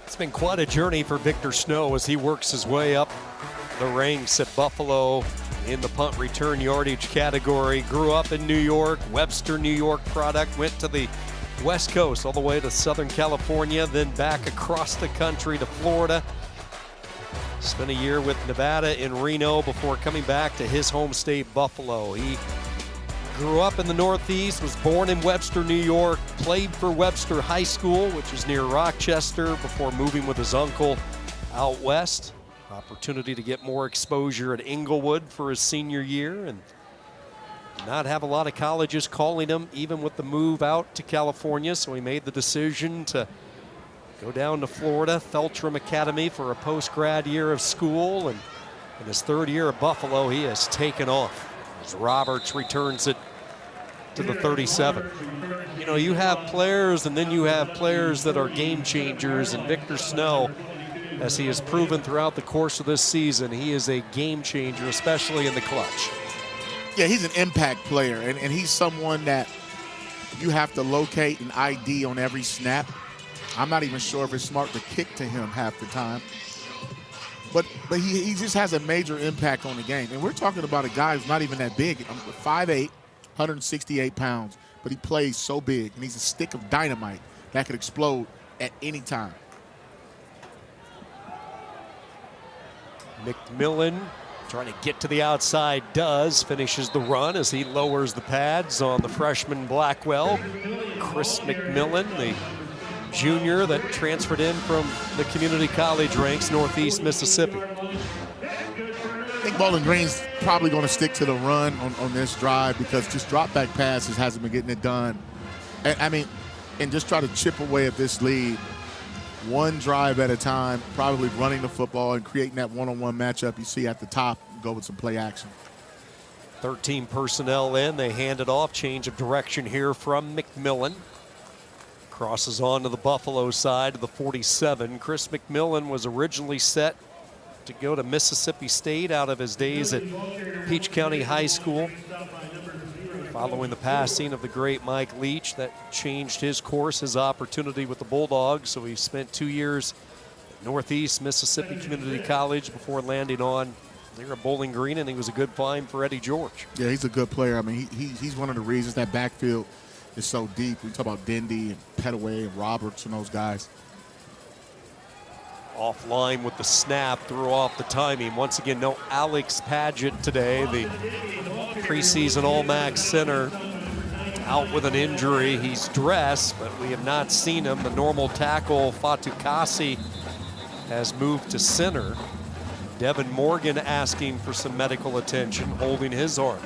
It's been quite a journey for Victor Snow as he works his way up the ranks at Buffalo in the punt return yardage category. Grew up in New York, Webster, New York product, went to the West Coast all the way to Southern California, then back across the country to Florida. Spent a year with Nevada in Reno before coming back to his home state, Buffalo. He grew up in the Northeast, was born in Webster, New York, played for Webster High School, which is near Rochester, before moving with his uncle out west. Opportunity to get more exposure at Inglewood for his senior year and not have a lot of colleges calling him, even with the move out to California. So he made the decision to go down to Florida, Feltram Academy, for a post-grad year of school. And in his third year at Buffalo, he has taken off as Roberts returns it to the 37. You know, you have players and then you have players that are game changers, and Victor Snow, as he has proven throughout the course of this season, he is a game changer, especially in the clutch. Yeah, he's an impact player, and he's someone that you have to locate and ID on every snap. I'm not even sure if it's smart to kick to him half the time. But he just has a major impact on the game. And we're talking about a guy who's not even that big. 5'8", 168 pounds. But he plays so big, and he's a stick of dynamite that could explode at any time. McMillan trying to get to the outside, finishes the run as he lowers the pads on the freshman Blackwell. Chris McMillan, the junior that transferred in from the community college ranks, Northeast Mississippi. I think Bowling Green's probably going to stick to the run on this drive because just drop back passes hasn't been getting it done. And just try to chip away at this lead one drive at a time, probably running the football and creating that one-on-one matchup you see at the top, go with some play action. 13 personnel in, they hand it off, change of direction here from McMillan. Crosses on to the Buffalo side of the 47. Chris McMillan was originally set to go to Mississippi State out of his days at Peach County High School. Following the passing of the great Mike Leach, that changed his course, his opportunity with the Bulldogs. So he spent 2 years at Northeast Mississippi Community College before landing on there at Bowling Green, and he was a good find for Eddie George. Yeah, he's a good player. I mean, he's one of the reasons that backfield is so deep. We talk about Dendy and Petaway and Roberts and those guys. Offline with the snap, threw off the timing. Once again, no Alex Padgett today, the preseason All-MAC center, out with an injury. He's dressed, but we have not seen him. The normal tackle, Fatukasi, has moved to center. Devin Morgan asking for some medical attention, holding his arm.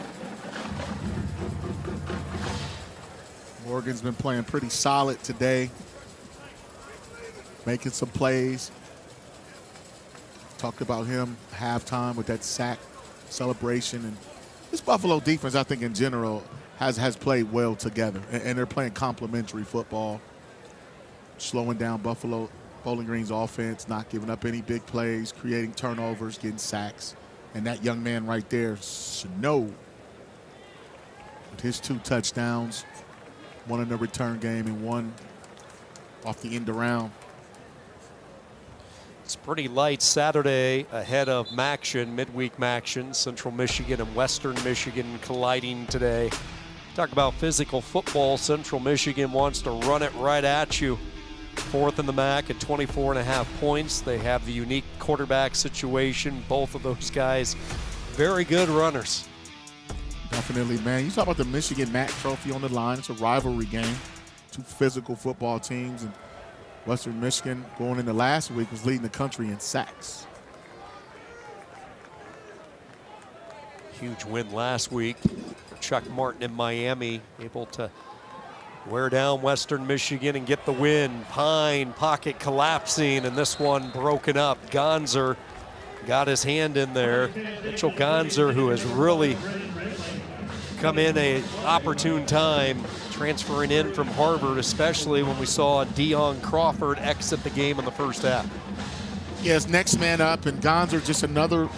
Morgan's been playing pretty solid today, making some plays. Talked about him halftime with that sack celebration. And this Buffalo defense, I think in general, has played well together. And they're playing complementary football, slowing down Bowling Green's offense, not giving up any big plays, creating turnovers, getting sacks. And that young man right there, Snow, with his 2 touchdowns, one in the return game and one off the end around. It's pretty light Saturday ahead of MACtion, midweek MACtion. Central Michigan and Western Michigan colliding today. Talk about physical football. Central Michigan wants to run it right at you. 4th in the MAC at 24.5 points. They have the unique quarterback situation. Both of those guys, very good runners. Definitely, man. You talk about the Michigan MAC trophy on the line. It's a rivalry game. 2 physical football teams. And Western Michigan, going into last week, was leading the country in sacks. Huge win last week for Chuck Martin in Miami, able to wear down Western Michigan and get the win. Pine, pocket collapsing, and this one broken up. Gonzer got his hand in there. Mitchell Gonzer, who has really come in an opportune time, transferring in from Harvard, especially when we saw Deion Crawford exit the game in the first half. Yes, next man up, and Gonzer just another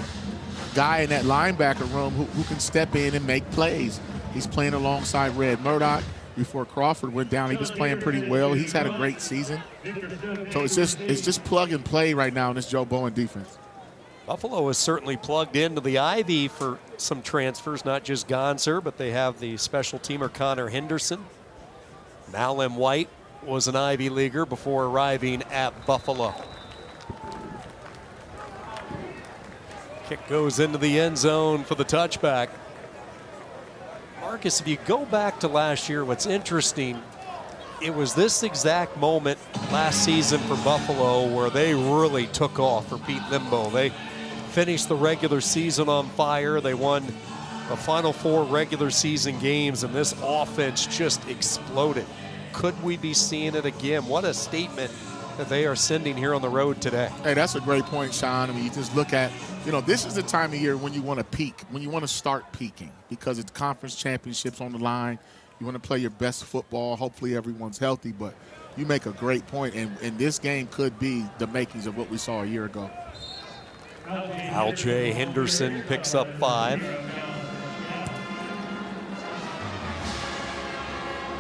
guy in that linebacker room who can step in and make plays. He's playing alongside Red Murdoch. Before Crawford went down, he was playing pretty well. He's had a great season. So it's just plug and play right now in this Joe Bowen defense. Buffalo is certainly plugged into the Ivy for some transfers, not just Gonzer, but they have the special teamer Connor Henderson. Malin White was an Ivy Leaguer before arriving at Buffalo. Kick goes into the end zone for the touchback. Marcus, if you go back to last year, what's interesting, it was this exact moment last season for Buffalo where they really took off for Pete Limbo. They finished the regular season on fire. They won the final 4 regular season games, and this offense just exploded. Could we be seeing it again? What a statement that they are sending here on the road today. Hey, that's a great point, Sean. I mean, you just look at, this is the time of year when you want to peak, when you want to start peaking, because it's conference championships on the line. You want to play your best football. Hopefully everyone's healthy, but you make a great point, and this game could be the makings of what we saw a year ago. Aljay Henderson picks up 5.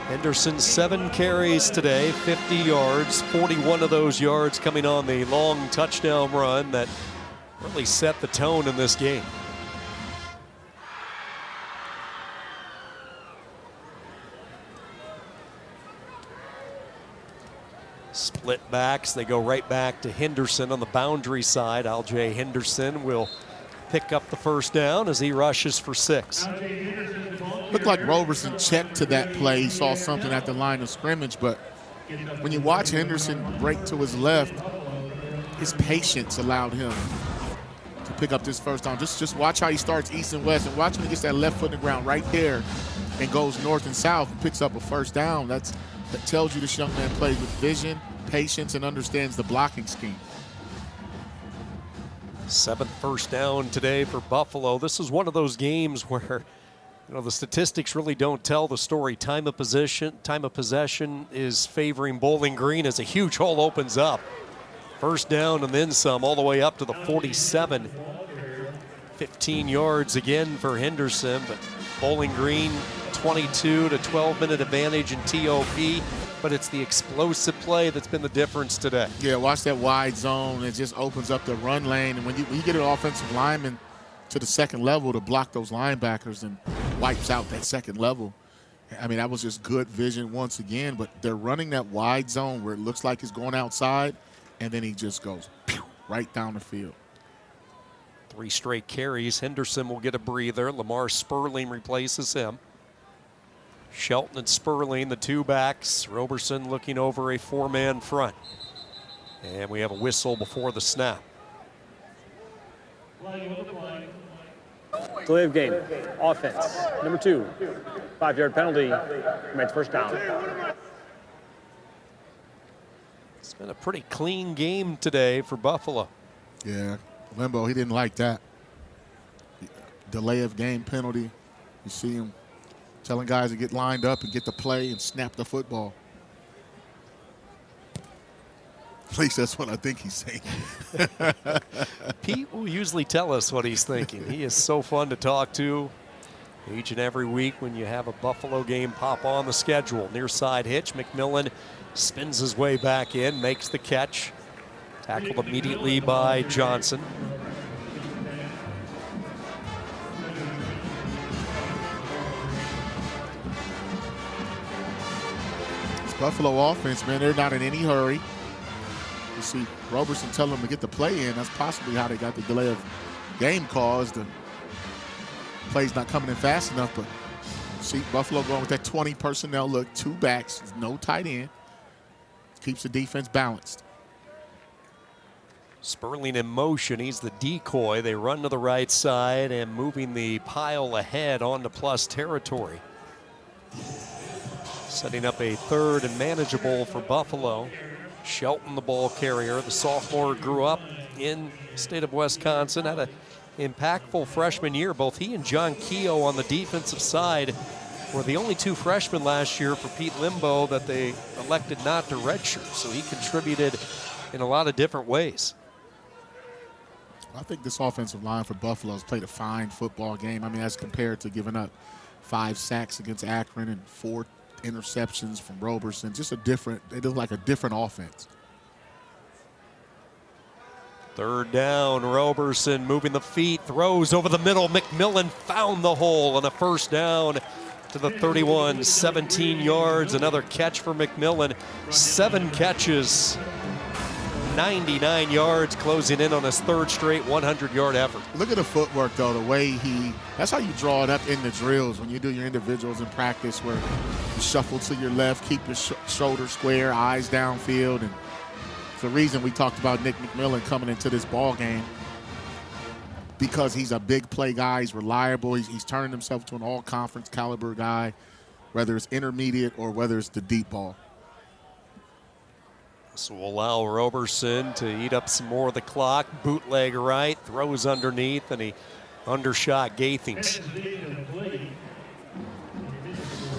Henderson 7 carries today, 50 yards, 41 of those yards coming on the long touchdown run that really set the tone in this game. Split backs, they go right back to Henderson on the boundary side. Aljay Henderson will pick up the first down as he rushes for 6. Looked like Roberson checked to that play. He saw something at the line of scrimmage, but when you watch Henderson break to his left, his patience allowed him to pick up this first down. Just watch how he starts east and west, and watch when he gets that left foot in the ground right there and goes north and south and picks up a first down. That tells you this young man plays with vision, patience, and understands the blocking scheme. 7th first down today for Buffalo. This is one of those games where, you know, the statistics really don't tell the story. Time of possession is favoring Bowling Green as a huge hole opens up. First down and then some, all the way up to the 47. 15 yards again for Henderson, but Bowling Green 22 to 12-minute advantage in TOP, but it's the explosive play that's been the difference today. Yeah, watch that wide zone. It just opens up the run lane, and when you get an offensive lineman to the second level to block those linebackers and wipes out that second level, I mean, that was just good vision once again, but they're running that wide zone where it looks like it's going outside, and then he just goes right down the field. 3 straight carries. Henderson will get a breather. Lamar Sperling replaces him. Shelton and Sperling, the 2 backs. Roberson looking over a 4-man front. And we have a whistle before the snap. Delay of game. Offense. Number 2. 5-yard penalty. Remains first down. It's been a pretty clean game today for Buffalo. Yeah, Limbo, he didn't like that. Delay of game penalty. You see him telling guys to get lined up and get the play and snap the football. At least that's what I think he's saying. Pete will usually tell us what he's thinking. He is so fun to talk to each and every week when you have a Buffalo game pop on the schedule. Near side hitch, McMillan spins his way back in, makes the catch. Tackled immediately by Johnson. This Buffalo offense, man, they're not in any hurry. You see Roberson tell them to get the play in. That's possibly how they got the delay of game caused. The play's not coming in fast enough, but see Buffalo going with that 20 personnel look, 2 backs, no tight end. Keeps the defense balanced. Sperling in motion, he's the decoy. They run to the right side and moving the pile ahead onto plus territory. Setting up a 3rd and manageable for Buffalo. Shelton, the ball carrier, the sophomore, grew up in the state of Wisconsin, had an impactful freshman year. Both he and John Keogh on the defensive side were the only 2 freshmen last year for Pete Limbo that they elected not to redshirt, so he contributed in a lot of different ways. I think this offensive line for Buffalo has played a fine football game. I mean, as compared to giving up 5 sacks against Akron and 4 interceptions from Roberson. Just a different, it looked like a different offense. 3rd down, Roberson moving the feet, throws over the middle. McMillan found the hole on a first down to the 31, 17 yards. Another catch for McMillan. 7 catches. 99 yards, closing in on his 3rd straight 100-yard effort. Look at the footwork, though, the way that's how you draw it up in the drills when you do your individuals in practice, where you shuffle to your left, keep your shoulder square, eyes downfield. And it's the reason we talked about Nick McMillan coming into this ball game, because he's a big play guy. He's reliable. He's turning himself to an all-conference caliber guy, whether it's intermediate or whether it's the deep ball. This will allow Roberson to eat up some more of the clock. Bootleg right, throws underneath, and he undershot Gaithings.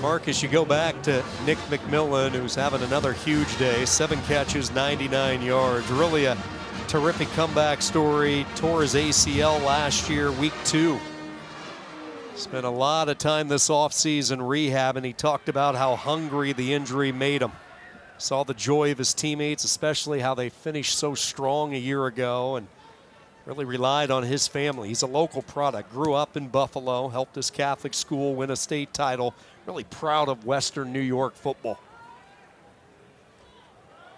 Marcus, you go back to Nick McMillan, who's having another huge day. 7 catches, 99 yards. Really a terrific comeback story. Tore his ACL last year, week 2. Spent a lot of time this offseason rehab, and he talked about how hungry the injury made him. Saw the joy of his teammates, especially how they finished so strong a year ago, and Really relied on his family. He's a local product. Grew up in Buffalo, helped his Catholic school win a state title. Really proud of Western New York football.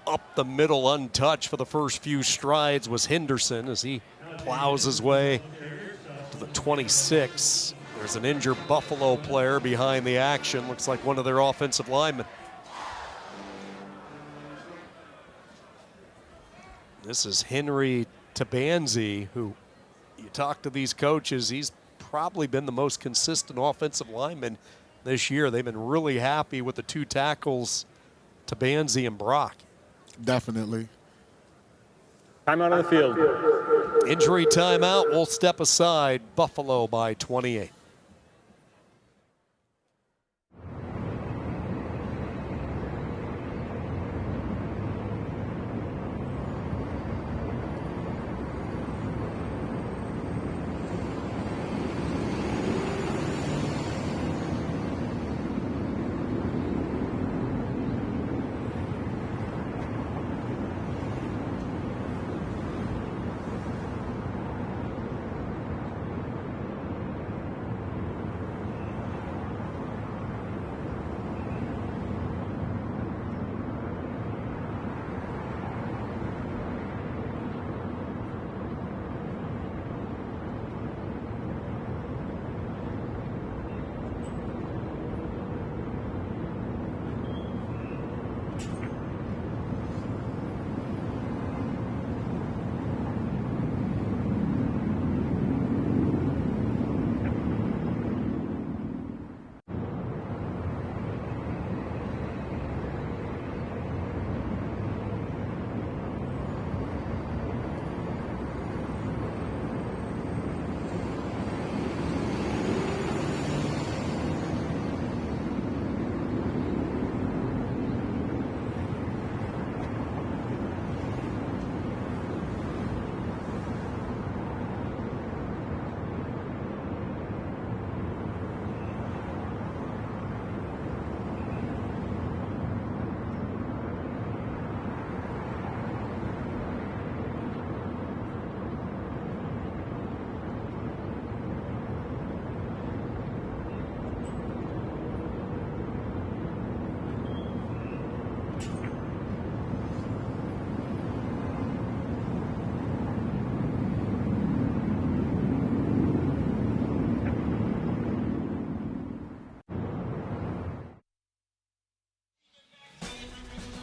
Up the middle untouched for the first few strides was Henderson as he plows his way to the 26. There's an injured Buffalo player behind the action. Looks like one of their offensive linemen. This is Henry Tabanzi, who you talk to these coaches, he's probably been the most consistent offensive lineman this year. They've been really happy with the two tackles, Tabanzi and Brock. Definitely. Timeout on the field. Injury timeout. We'll step aside. Buffalo by 28.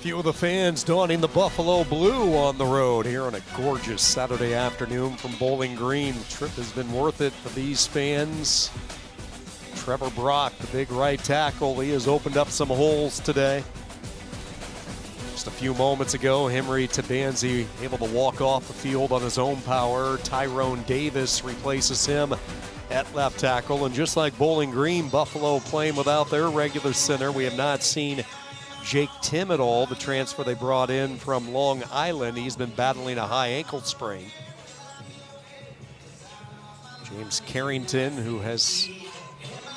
Few of the fans donning the Buffalo blue on the road here on a gorgeous Saturday afternoon from Bowling Green. The trip has been worth it for these fans. Trevor Brock, the big right tackle, he has opened up some holes today. Just a few moments ago, Henry Tabanzi able to walk off the field on his own power. Tyrone Davis replaces him at left tackle. And just like Bowling Green, Buffalo playing without their regular center. We have not seen Jake Tim at all, the transfer they brought in from Long Island. He's been battling a high ankle sprain. James Carrington, who has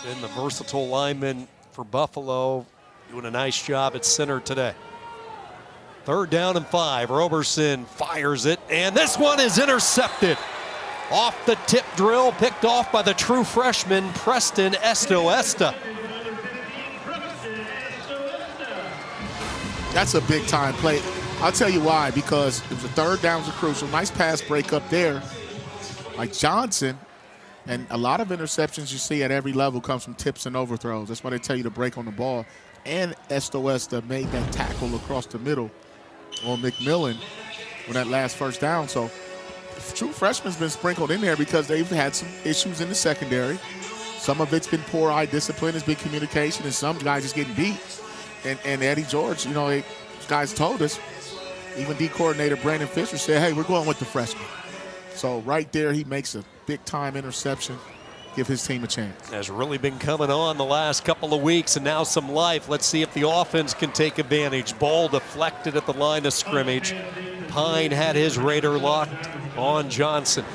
been the versatile lineman for Buffalo, doing a nice job at center today. 3rd down and 5. Roberson fires it, and this one is intercepted. Off the tip drill, picked off by the true freshman, Preston Estoesta. That's a big-time play. I'll tell you why, because it was a 3rd down, was a crucial. Nice pass break up there. Like Johnson, and a lot of interceptions you see at every level comes from tips and overthrows. That's why they tell you to break on the ball. And Estoesta made that tackle across the middle on McMillan on that last 1st down. So true freshman's been sprinkled in there because they've had some issues in the secondary. Some of it's been poor eye discipline, it's been communication, and some guys just getting beat. And Eddie George, you know, guys told us, even D coordinator Brandon Fisher said, hey, we're going with the freshman. So right there, he makes a big-time interception, give his team a chance. Has really been coming on the last couple of weeks, and now some life. Let's see if the offense can take advantage. Ball deflected at the line of scrimmage. Pine had his Raider locked on Johnson.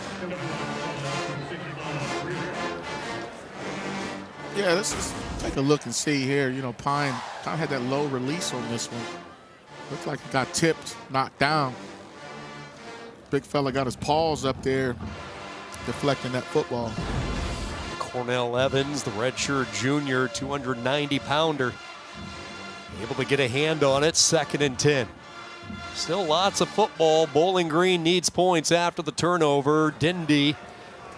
Yeah, let's just take a look and see here. You know, Pine kind of had that low release on this one. Looks like it got tipped, knocked down. Big fella got his paws up there deflecting that football. Cornell Evans, the redshirt junior, 290-pounder, able to get a hand on it, 2nd and 10. Still lots of football. Bowling Green needs points after the turnover. Dindy,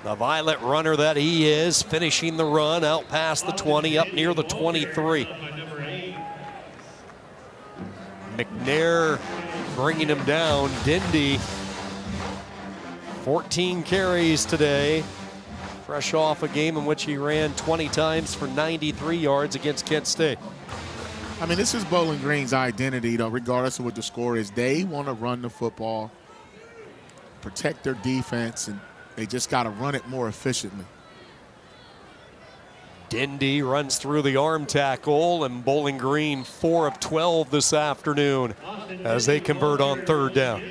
the violet runner that he is, finishing the run out past the 20, up near the 23. McNair bringing him down. Dindy, 14 carries today. Fresh off a game in which he ran 20 times for 93 yards against Kent State. I mean, this is Bowling Green's identity, though, regardless of what the score is. They want to run the football, protect their defense, and they just got to run it more efficiently. Dindy runs through the arm tackle, and Bowling Green 4 of 12 this afternoon as they convert on 3rd down.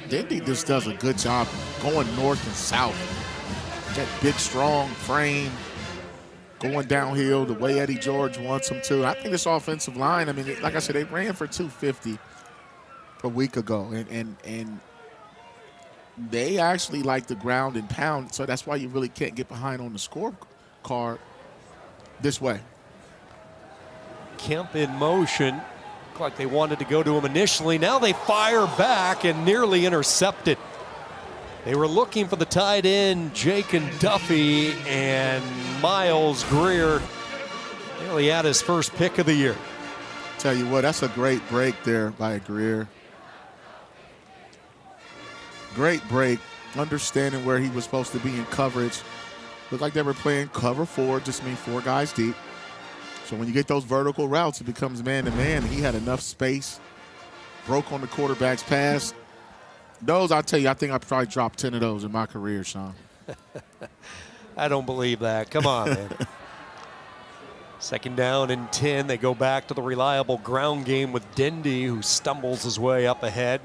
Dindy just does a good job going north and south. That big, strong frame, going downhill the way Eddie George wants him to. I think this offensive line, I mean, like I said, they ran for 250 a week ago, and they actually like the ground and pound, so that's why you really can't get behind on the scorecard this way. Kemp in motion. Looked like they wanted to go to him initially. Now they fire back and nearly intercepted. They were looking for the tight end, Jake and Duffy, and Miles Greer nearly had his first pick of the year. Tell you what, that's a great break there by Greer. Great break, understanding where he was supposed to be in coverage. Looked like they were playing cover 4, just mean 4 guys deep. So when you get those vertical routes, it becomes man-to-man. He had enough space, broke on the quarterback's pass. Those, I'll tell you, I think I probably dropped 10 of those in my career, Sean. I don't believe that. Come on, man. 2nd down and 10. They go back to the reliable ground game with Dindy, who stumbles his way up ahead.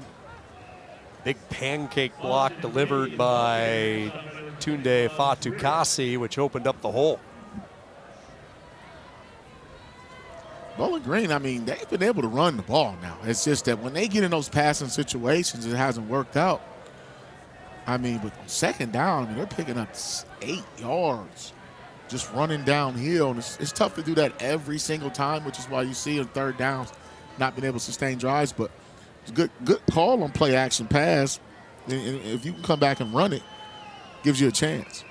Big pancake block delivered by Tunde Fatukasi, which opened up the hole. Bowling Green, I mean, they've been able to run the ball now. It's just that when they get in those passing situations, it hasn't worked out. I mean, but 2nd down, I mean, they're picking up 8 yards just running downhill. And it's tough to do that every single time, which is why you see on 3rd downs not being able to sustain drives. But it's a good call on play action pass. And if you can come back and run it, gives you a chance.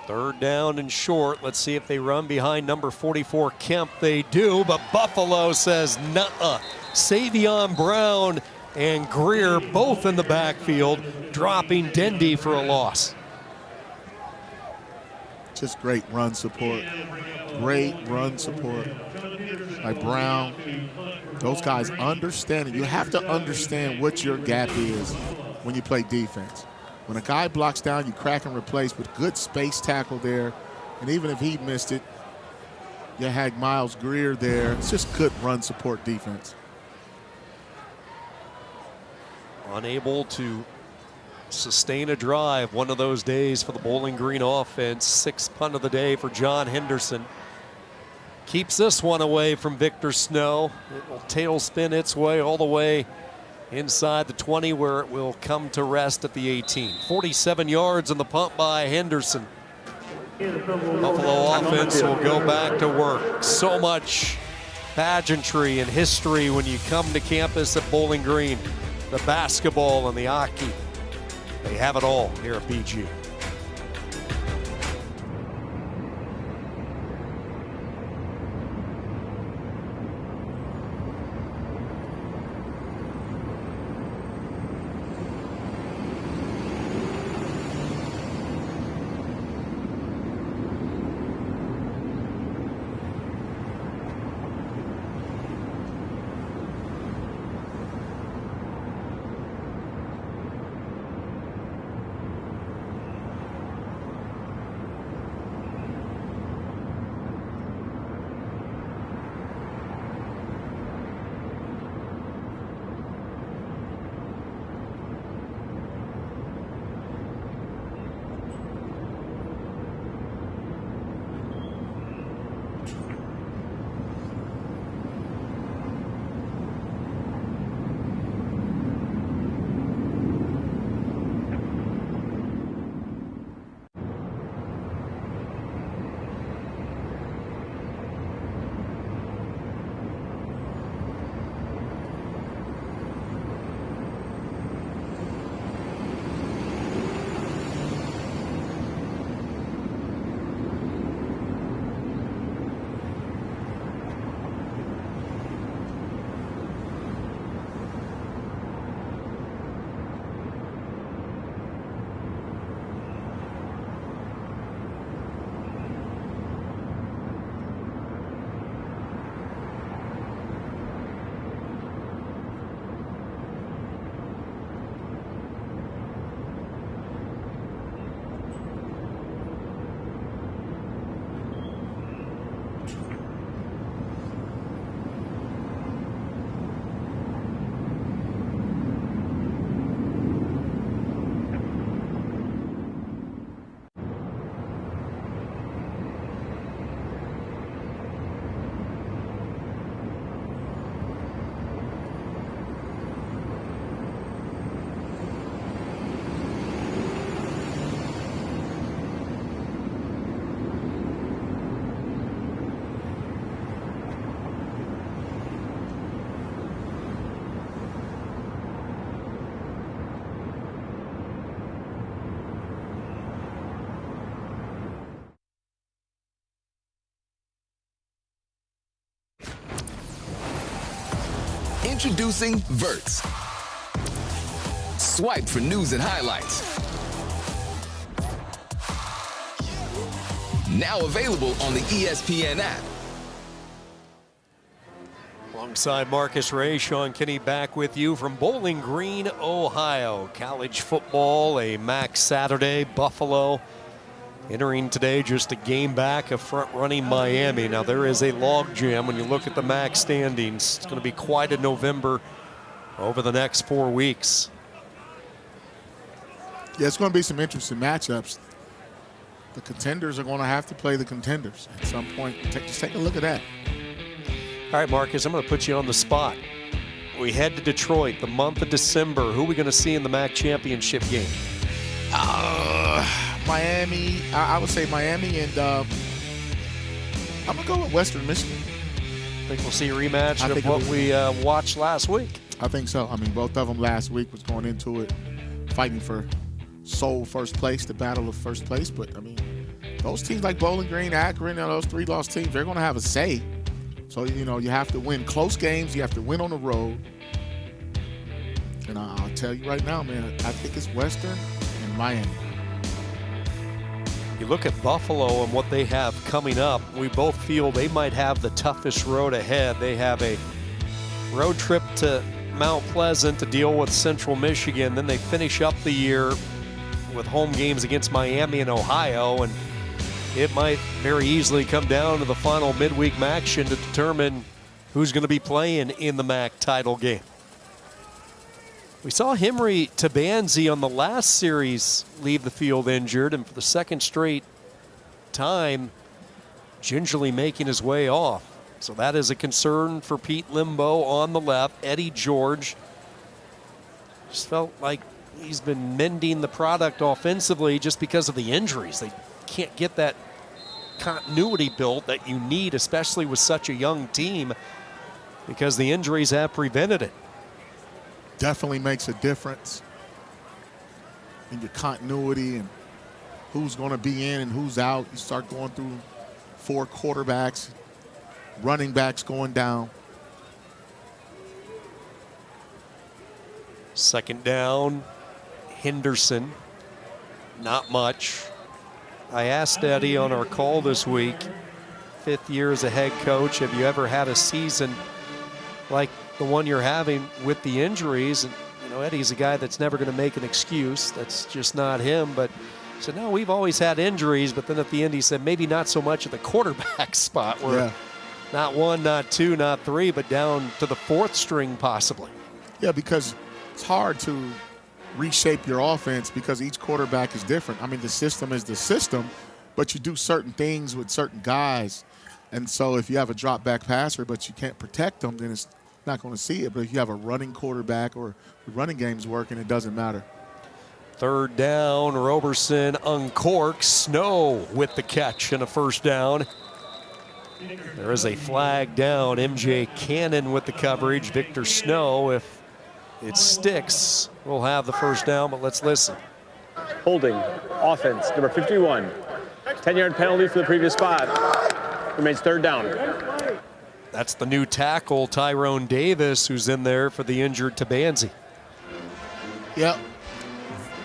3rd down and short. Let's see if they run behind number 44, Kemp. They do, but Buffalo says nuh-uh. Savion Brown and Greer both in the backfield, dropping Dindy for a loss. Just great run support. Great run support by Brown. Those guys understand it. You have to understand what your gap is when you play defense. When a guy blocks down, you crack and replace with good space tackle there. And even if he missed it, you had Miles Greer there. It's just good run support defense. Unable to sustain a drive. One of those days for the Bowling Green offense. 6th punt of the day for John Henderson. Keeps this one away from Victor Snow. It will tail spin its way all the way inside the 20, where it will come to rest at the 18. 47 yards on the punt by Henderson. Buffalo offense will go back to work. So much pageantry and history when you come to campus at Bowling Green. The basketball and the hockey. They have it all here at BG. Introducing Verts. Swipe for news and highlights. Now available on the ESPN app. Alongside Marcus Ray, Sean Kinney back with you from Bowling Green, Ohio. College football, a MAC Saturday. Buffalo entering today just a game back of front-running Miami. Now, there is a logjam when you look at the MAC standings. It's going to be quite a November over the next 4 weeks. Yeah, it's going to be some interesting matchups. The contenders are going to have to play the contenders at some point. Just take a look at that. All right, Marcus, I'm going to put you on the spot. We head to Detroit the month of December. Who are we going to see in the MAC championship game? Miami. I would say Miami, and I'm going to go with Western Michigan. I think we'll see a rematch of what we watched last week. I think so. I mean, both of them last week was going into it fighting for sole first place, the battle of first place. But, I mean, those teams like Bowling Green, Akron, those 3-loss teams, they're going to have a say. So, you know, you have to win close games. You have to win on the road. And I'll tell you right now, man, I think it's Western and Miami. You look at Buffalo and what they have coming up, we both feel they might have the toughest road ahead. They have a road trip to Mount Pleasant to deal with Central Michigan. Then they finish up the year with home games against Miami and Ohio, and it might very easily come down to the final midweek action to determine who's going to be playing in the MAC title game. We saw Henry Tabanzi on the last series leave the field injured, and for the second straight time, gingerly making his way off. So that is a concern for Pete Limbo on the left. Eddie George just felt like he's been mending the product offensively just because of the injuries. They can't get that continuity built that you need, especially with such a young team, because the injuries have prevented it. Definitely makes a difference in your continuity and who's going to be in and who's out. You start going through 4 quarterbacks, running backs going down. Second down, Henderson, not much. I asked Eddie on our call this week, 5th year as a head coach, have you ever had a season like the one you're having with the injuries? And you know, Eddie's a guy that's never going to make an excuse. That's just not him. But he said, no, we've always had injuries. But then at the end he said, maybe not so much at the quarterback spot where not 1, not 2, not 3, but down to the 4th string possibly. Yeah, because it's hard to reshape your offense because each quarterback is different. I mean, the system is the system, but you do certain things with certain guys. And so if you have a drop back passer, but you can't protect them, then it's not going to see it. But if you have a running quarterback or the running game's working, it doesn't matter. 3rd down, Roberson uncorks. Snow with the catch and a 1st down. There is a flag down. MJ Cannon with the coverage. Victor Snow, if it sticks, we'll have the 1st down, but let's listen. Holding, offense, number 51. 10-yard penalty for the previous spot. Remains 3rd down. That's the new tackle, Tyrone Davis, who's in there for the injured Tabanzi. Yep.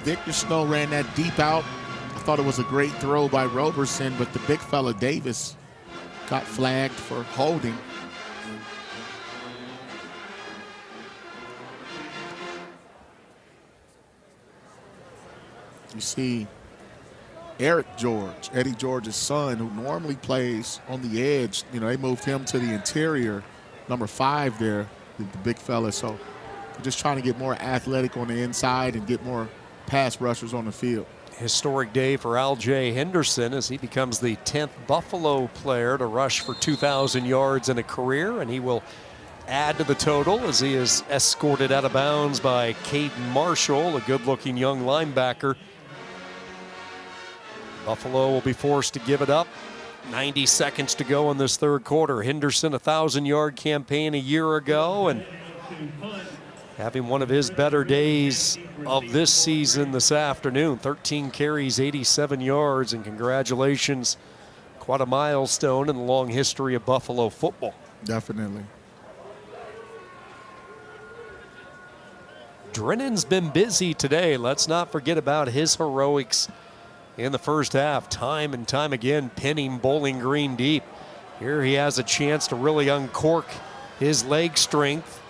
Victor Snow ran that deep out. I thought it was a great throw by Roberson, but the big fella Davis got flagged for holding. You see Eric George, Eddie George's son, who normally plays on the edge. You know, they moved him to the interior, number 5 there, the big fella. So they're just trying to get more athletic on the inside and get more pass rushers on the field. Historic day for Al-Jay Henderson as he becomes the 10th Buffalo player to rush for 2,000 yards in a career, and he will add to the total as he is escorted out of bounds by Caden Marshall, a good-looking young linebacker. Buffalo will be forced to give it up. 90 seconds to go in this 3rd quarter. Henderson, a 1,000-yard campaign a year ago, and having one of his better days of this season this afternoon. 13 carries, 87 yards, and congratulations. Quite a milestone in the long history of Buffalo football. Definitely. Drennan's been busy today. Let's not forget about his heroics in the first half. Time and time again, pinning Bowling Green deep. Here he has a chance to really uncork his leg strength.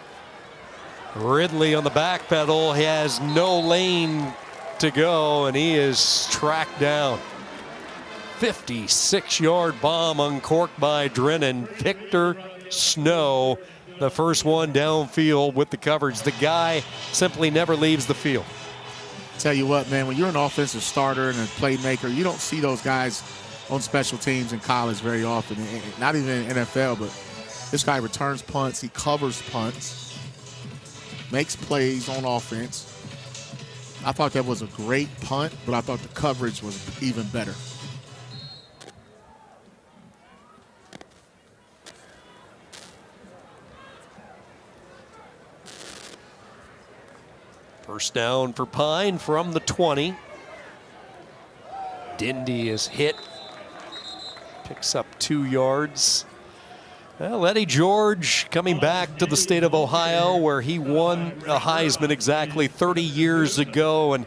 Ridley on the back pedal. He has no lane to go, and he is tracked down. 56-yard bomb uncorked by Drennan. Victor Snow, the first one downfield with the coverage. The guy simply never leaves the field. Tell you what, man, when you're an offensive starter and a playmaker, you don't see those guys on special teams in college very often. Not even in NFL, but this guy returns punts. He covers punts, makes plays on offense. I thought that was a great punt, but I thought the coverage was even better. First down for Pine from the 20. Dindy is hit. Picks up 2 yards. Well, Eddie George coming back to the state of Ohio, where he won a Heisman exactly 30 years ago. And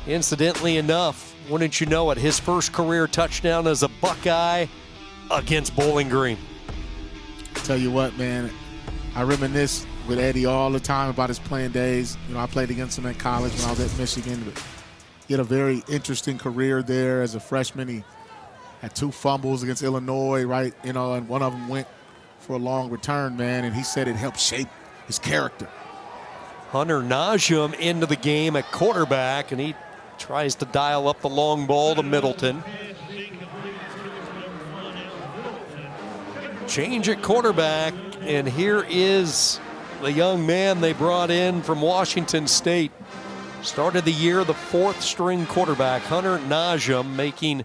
incidentally enough, wouldn't you know it, his first career touchdown as a Buckeye against Bowling Green. Tell you what, man, I reminisce with Eddie all the time about his playing days. You know, I played against him at college when I was at Michigan. But he had a very interesting career there as a freshman. He had 2 fumbles against Illinois, right? You know, and one of them went for a long return, man, and he said it helped shape his character. Hunter Najum into the game at quarterback, and he tries to dial up the long ball to Middleton. Change at quarterback, and here is the young man they brought in from Washington State. Started the year the 4th string quarterback, Hunter Najum, making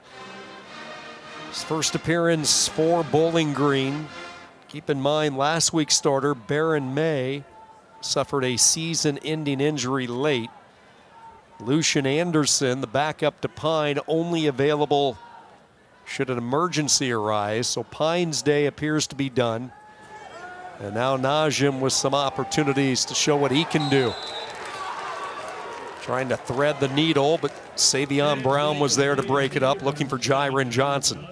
his first appearance for Bowling Green. Keep in mind, last week's starter, Baron May, suffered a season-ending injury late. Lucian Anderson, the backup to Pine, only available should an emergency arise. So Pine's day appears to be done. And now Najum with some opportunities to show what he can do. Trying to thread the needle, but Savion Brown was there to break it up, looking for Jyron Johnson.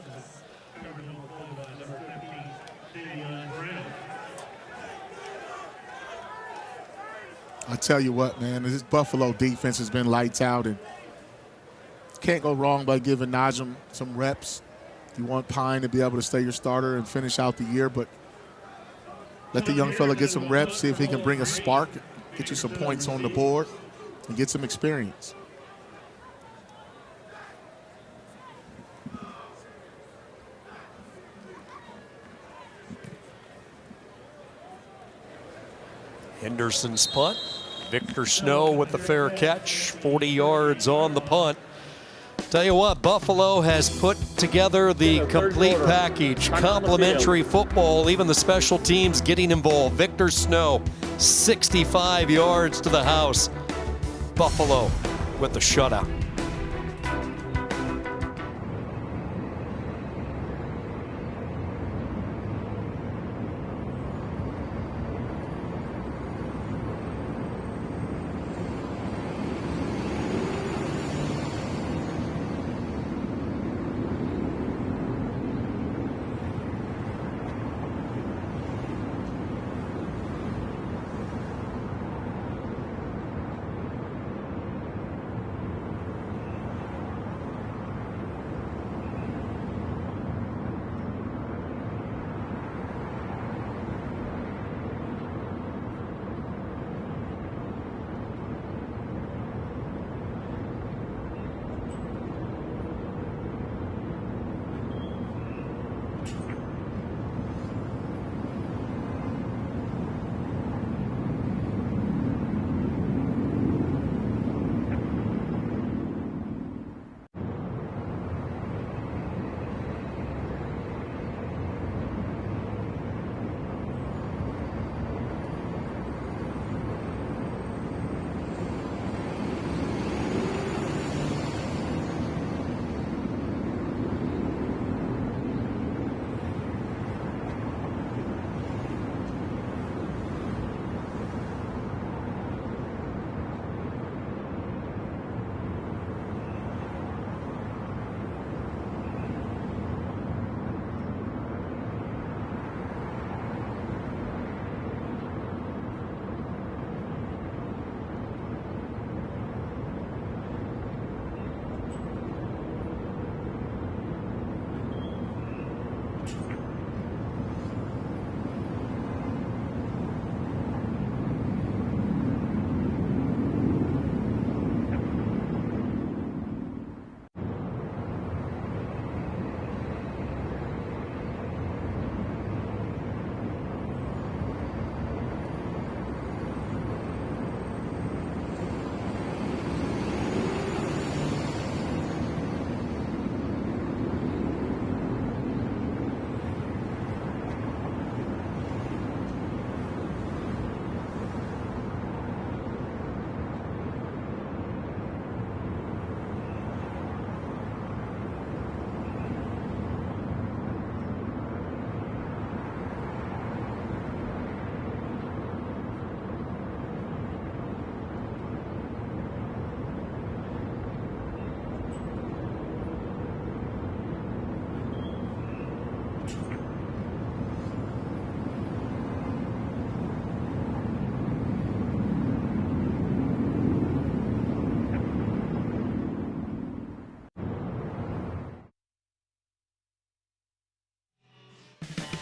I tell you what, man, this Buffalo defense has been lights out, and can't go wrong by giving Najum some reps. You want Pine to be able to stay your starter and finish out the year, but let the young fella get some reps, see if he can bring a spark, get you some points on the board, and get some experience. Henderson's punt. Victor Snow with the fair catch, 40 yards on the punt. Tell you what, Buffalo has put together the complete package. Complimentary football, even the special teams getting involved. Victor Snow, 65 yards to the house. Buffalo with the shutout.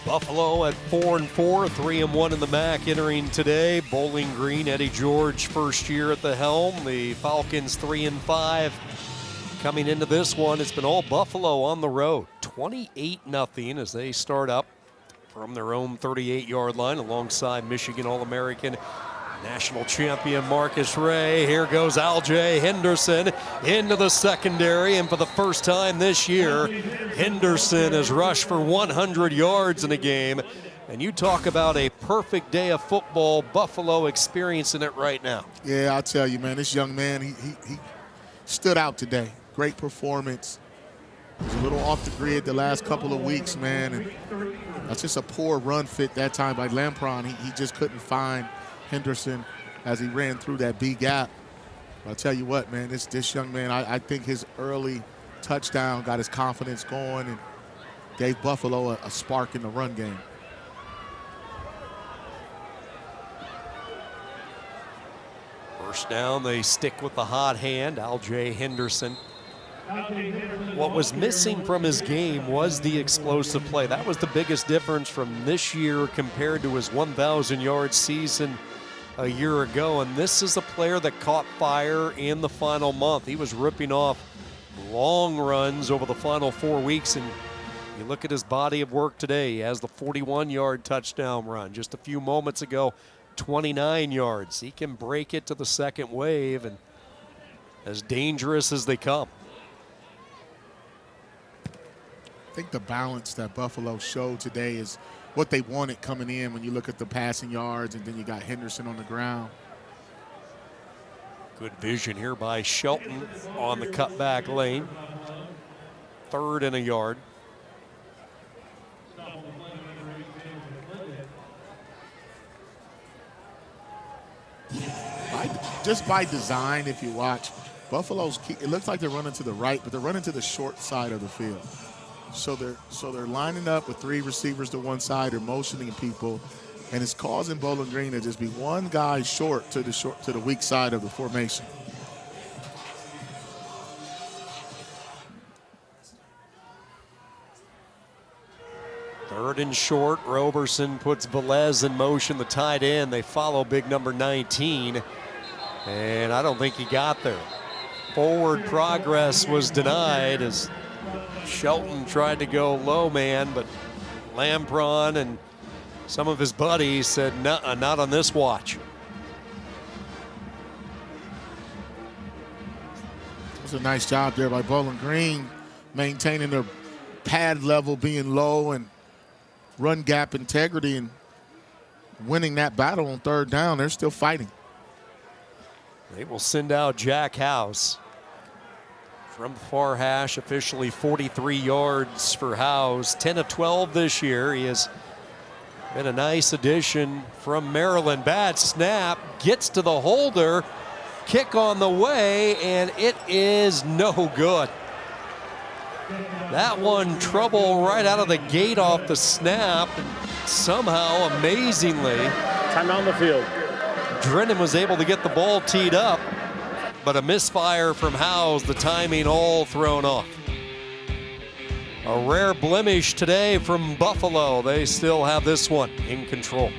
Buffalo at 4-4, 3-1 in the MAC entering today. Bowling Green, Eddie George, first year at the helm. The Falcons 3-5 coming into this one. It's been all Buffalo on the road. 28-0 as they start up from their own 38-yard line alongside Michigan All-American national champion Marcus Ray. Here goes Aljay Henderson into the secondary, and for the first time this year, Henderson has rushed for 100 yards in a game. And you talk about a perfect day of football, Buffalo experiencing it right now. Yeah, I'll tell you, man, this young man, he stood out today. Great performance. He was a little off the grid the last couple of weeks, man, and that's just a poor run fit that time by Lampron. He just couldn't find Henderson as he ran through that B gap. But I'll tell you what, man, this young man, I think his early touchdown got his confidence going and gave Buffalo a spark in the run game. First down, they stick with the hot hand, Aljay Henderson. What was missing from his game was the explosive play. That was the biggest difference from this year compared to his 1,000-yard season a year ago. And this is a player that caught fire in the final month. He was ripping off long runs over the final 4 weeks. And you look at his body of work today. He has the 41-yard touchdown run. Just a few moments ago, 29 yards. He can break it to the second wave, and as dangerous as they come. I think the balance that Buffalo showed today is what they wanted coming in when you look at the passing yards, and then you got Henderson on the ground. Good vision here by Shelton on the cutback lane. 3rd and a yard. Just by design, if you watch, Buffalo's it looks like they're running to the right, but they're running to the short side of the field. So they're lining up with 3 receivers to one side, they're motioning people, and it's causing Bowling Green to just be one guy short to the weak side of the formation. Third and short. Roberson puts Velez in motion, the tight end. They follow big number 19, and I don't think he got there. Forward progress was denied as Shelton tried to go low man, but Lampron and some of his buddies said, "Nuh-uh, not on this watch." It was a nice job there by Bowling Green, maintaining their pad level being low and run gap integrity and winning that battle on 3rd down. They're still fighting. They will send out Jack House from the far hash, officially 43 yards for House. 10 of 12 this year. He has been a nice addition from Maryland. Bad snap, gets to the holder, kick on the way, and it is no good. That one trouble right out of the gate off the snap, and somehow, amazingly, time on the field. Drennan was able to get the ball teed up, but a misfire from Howes, the timing all thrown off. A rare blemish today from Buffalo. They still have this one in control.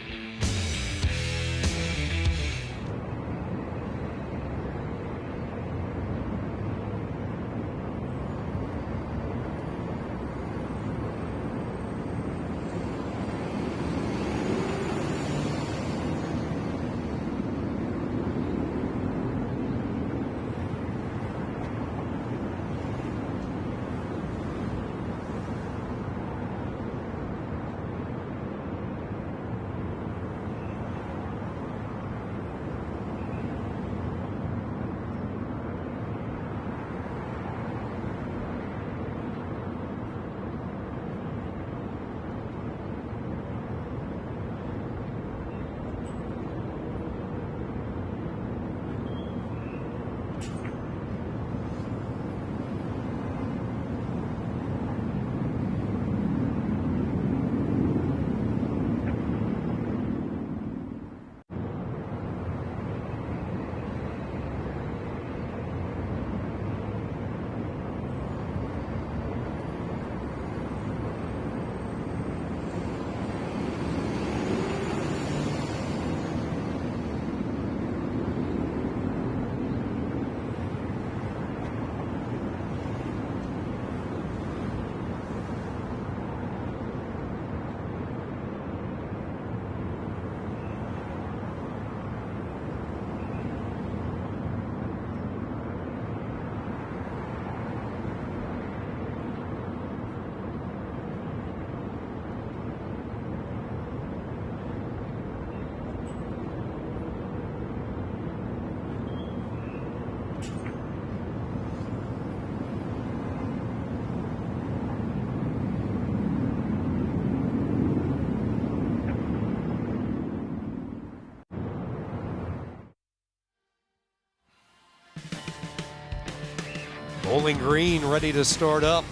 Bowling Green ready to start up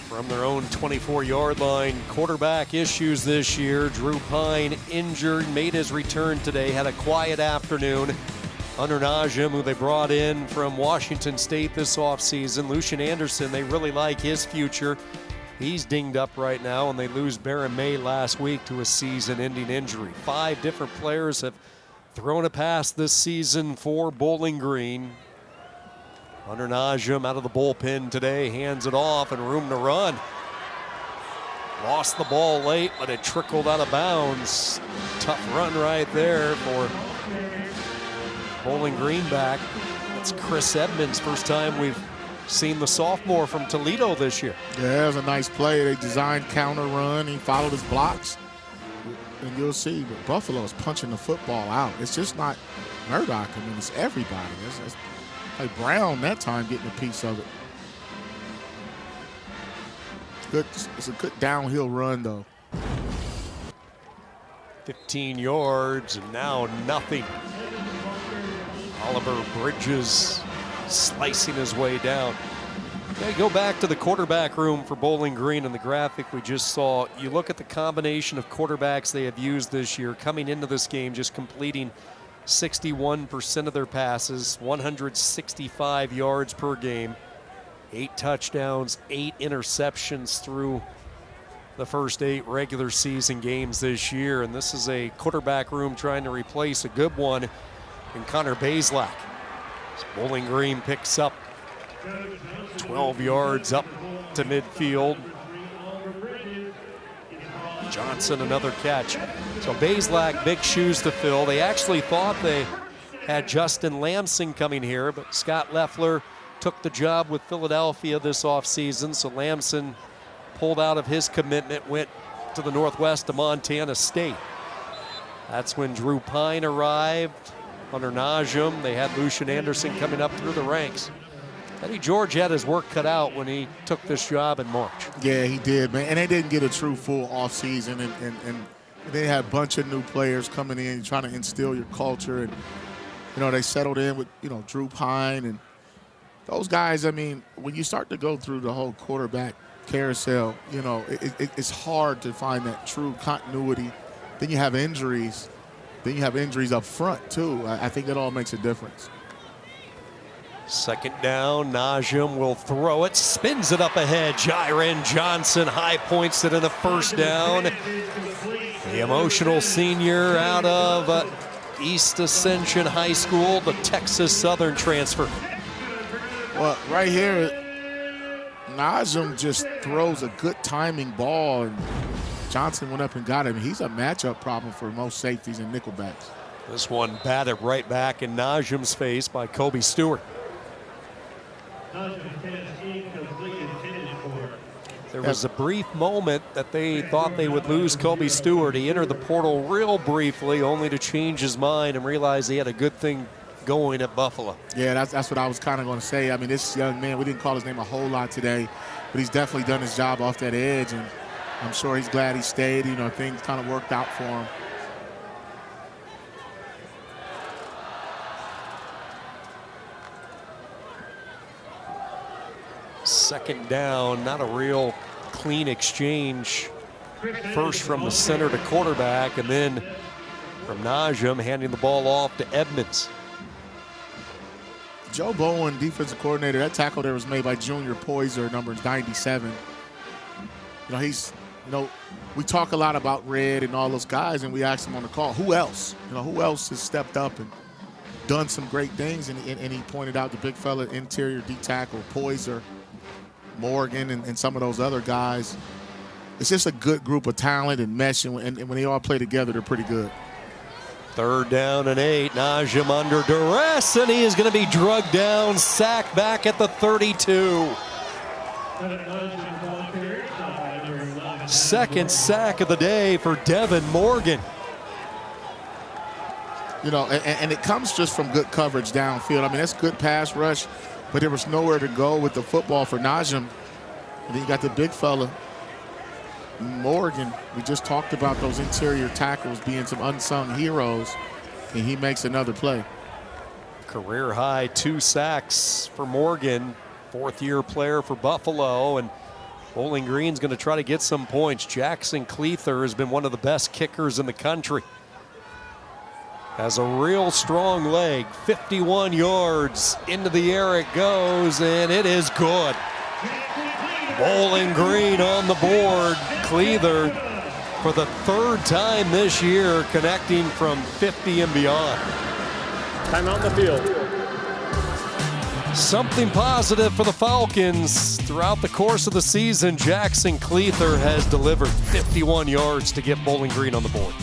from their own 24-yard line. Quarterback issues this year. Drew Pine injured, made his return today, had a quiet afternoon. Hunter Najim, who they brought in from Washington State this offseason. Lucian Anderson, they really like his future. He's dinged up right now, and they lose Baron May last week to a season-ending injury. 5 different players have thrown a pass this season for Bowling Green. Hunter Najim out of the bullpen today, hands it off and room to run. Lost the ball late, but it trickled out of bounds. Tough run right there for Bowling Green back. That's Chris Edmonds, first time we've seen the sophomore from Toledo this year. Yeah, it was a nice play. They designed counter run. He followed his blocks. And you'll see, but Buffalo is punching the football out. It's just not Murdoch. I mean, it's everybody. It's like Brown that time getting a piece of it. Good. It's a good downhill run, though. 15 yards, and now nothing. Oliver Bridges slicing his way down. Okay, go back to the quarterback room for Bowling Green and the graphic we just saw. You look at the combination of quarterbacks they have used this year, coming into this game, just completing 61% of their passes, 165 yards per game, 8 touchdowns, 8 interceptions through the first 8 regular season games this year. And this is a quarterback room trying to replace a good one in Connor Bazelak. Bowling Green picks up 12 yards up to midfield. Johnson, another catch. So Bazelak, big shoes to fill. They actually thought they had Justin Lamson coming here, but Scott Loeffler took the job with Philadelphia this offseason. So Lamson pulled out of his commitment, went to the northwest to Montana State. That's when Drew Pine arrived. Hunter Najim, they had Lucian Anderson coming up through the ranks. Eddie George had his work cut out when he took this job in March. Yeah, he did, man. And they didn't get a true full offseason, and they had a bunch of new players coming in trying to instill your culture. And, you know, they settled in with, you know, Drew Pine and those guys. I mean, when you start to go through the whole quarterback carousel, you know, it's hard to find that true continuity. Then you have injuries. Then you have injuries up front, too. I think that all makes a difference. Second down, Najim will throw it, spins it up ahead. Jyron Johnson high points it in a first down. The emotional senior out of East Ascension High School, the Texas Southern transfer. Well, right here, Najim just throws a good timing ball, and Johnson went up and got him. He's a matchup problem for most safeties and nickelbacks. This one batted right back in Najim's face by Kobe Stewart. There was a brief moment that they thought they would lose Kobe Stewart. He entered the portal real briefly, only to change his mind and realize he had a good thing going at Buffalo. Yeah, that's what I was kind of going to say. I mean, this young man, we didn't call his name a whole lot today, but he's definitely done his job off that edge, and I'm sure he's glad he stayed. You know, things kind of worked out for him. Second down, not a real clean exchange. First from the center to quarterback, and then from Najim handing the ball off to Edmonds. Joe Bowen, defensive coordinator, that tackle there was made by Junior Poyser, number 97. You know, we talk a lot about Red and all those guys, and we asked him on the call, who else? You know, who else has stepped up and done some great things? And he pointed out the big fella, interior D tackle, Poyser, Morgan, and some of those other guys. It's just a good group of talent and mesh, and when they all play together, they're pretty good. Third down and 8. Najim under duress, and he is going to be drugged down, sacked back at the 32. Second sack of the day for Devin Morgan. You know, and it comes just from good coverage downfield. I mean, that's good pass rush, but there was nowhere to go with the football for Najim. And then you got the big fella, Morgan. We just talked about those interior tackles being some unsung heroes, and he makes another play. Career high 2 sacks for Morgan. fourth-year player for Buffalo, and Bowling Green's going to try to get some points. Jackson Cleather has been one of the best kickers in the country. Has a real strong leg, 51 yards. Into the air it goes, and it is good. Bowling Green on the board. Cleather, for the third time this year, connecting from 50 and beyond. Timeout on the field. Something positive for the Falcons. Throughout the course of the season, Jackson Cleather has delivered 51 yards to get Bowling Green on the board.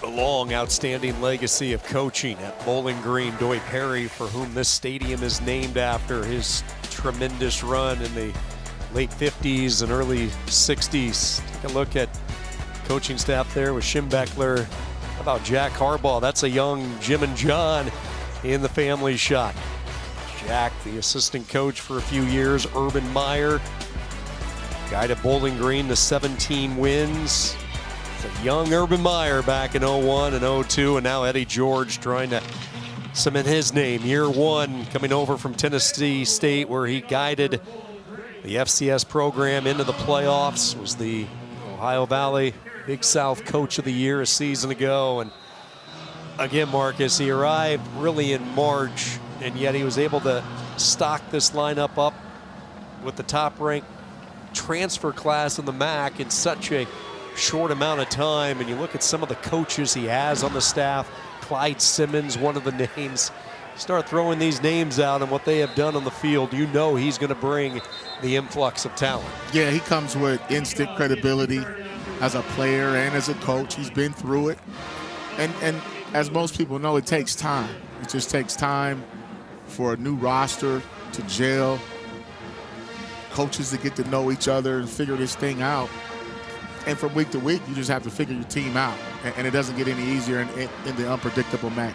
A long, outstanding legacy of coaching at Bowling Green. Doy Perry, for whom this stadium is named after, his tremendous run in the late 50s and early 60s. Take a look at coaching staff there with Schembechler. How about Jack Harbaugh? That's a young Jim and John in the family shot. Jack, the assistant coach for a few years. Urban Meyer, guided Bowling Green to 17 wins. A young Urban Meyer back in 01 and 02, and now Eddie George trying to cement his name. Year one, coming over from Tennessee State, where he guided the FCS program into the playoffs, was the Ohio Valley Big South Coach of the Year a season ago. And again, Marcus, he arrived really in March, and yet he was able to stock this lineup up with the top-ranked transfer class in the MAC in such a short amount of time. And you look at some of the coaches he has on the staff. Clyde Simmons, one of the names. Start throwing these names out and what they have done on the field, you know he's going to bring the influx of talent. Yeah, he comes with instant credibility as a player and as a coach. He's been through it. And as most people know, it takes time. It just takes time for a new roster to gel, coaches to get to know each other and figure this thing out. And from week to week, you just have to figure your team out. And it doesn't get any easier in the unpredictable MAC.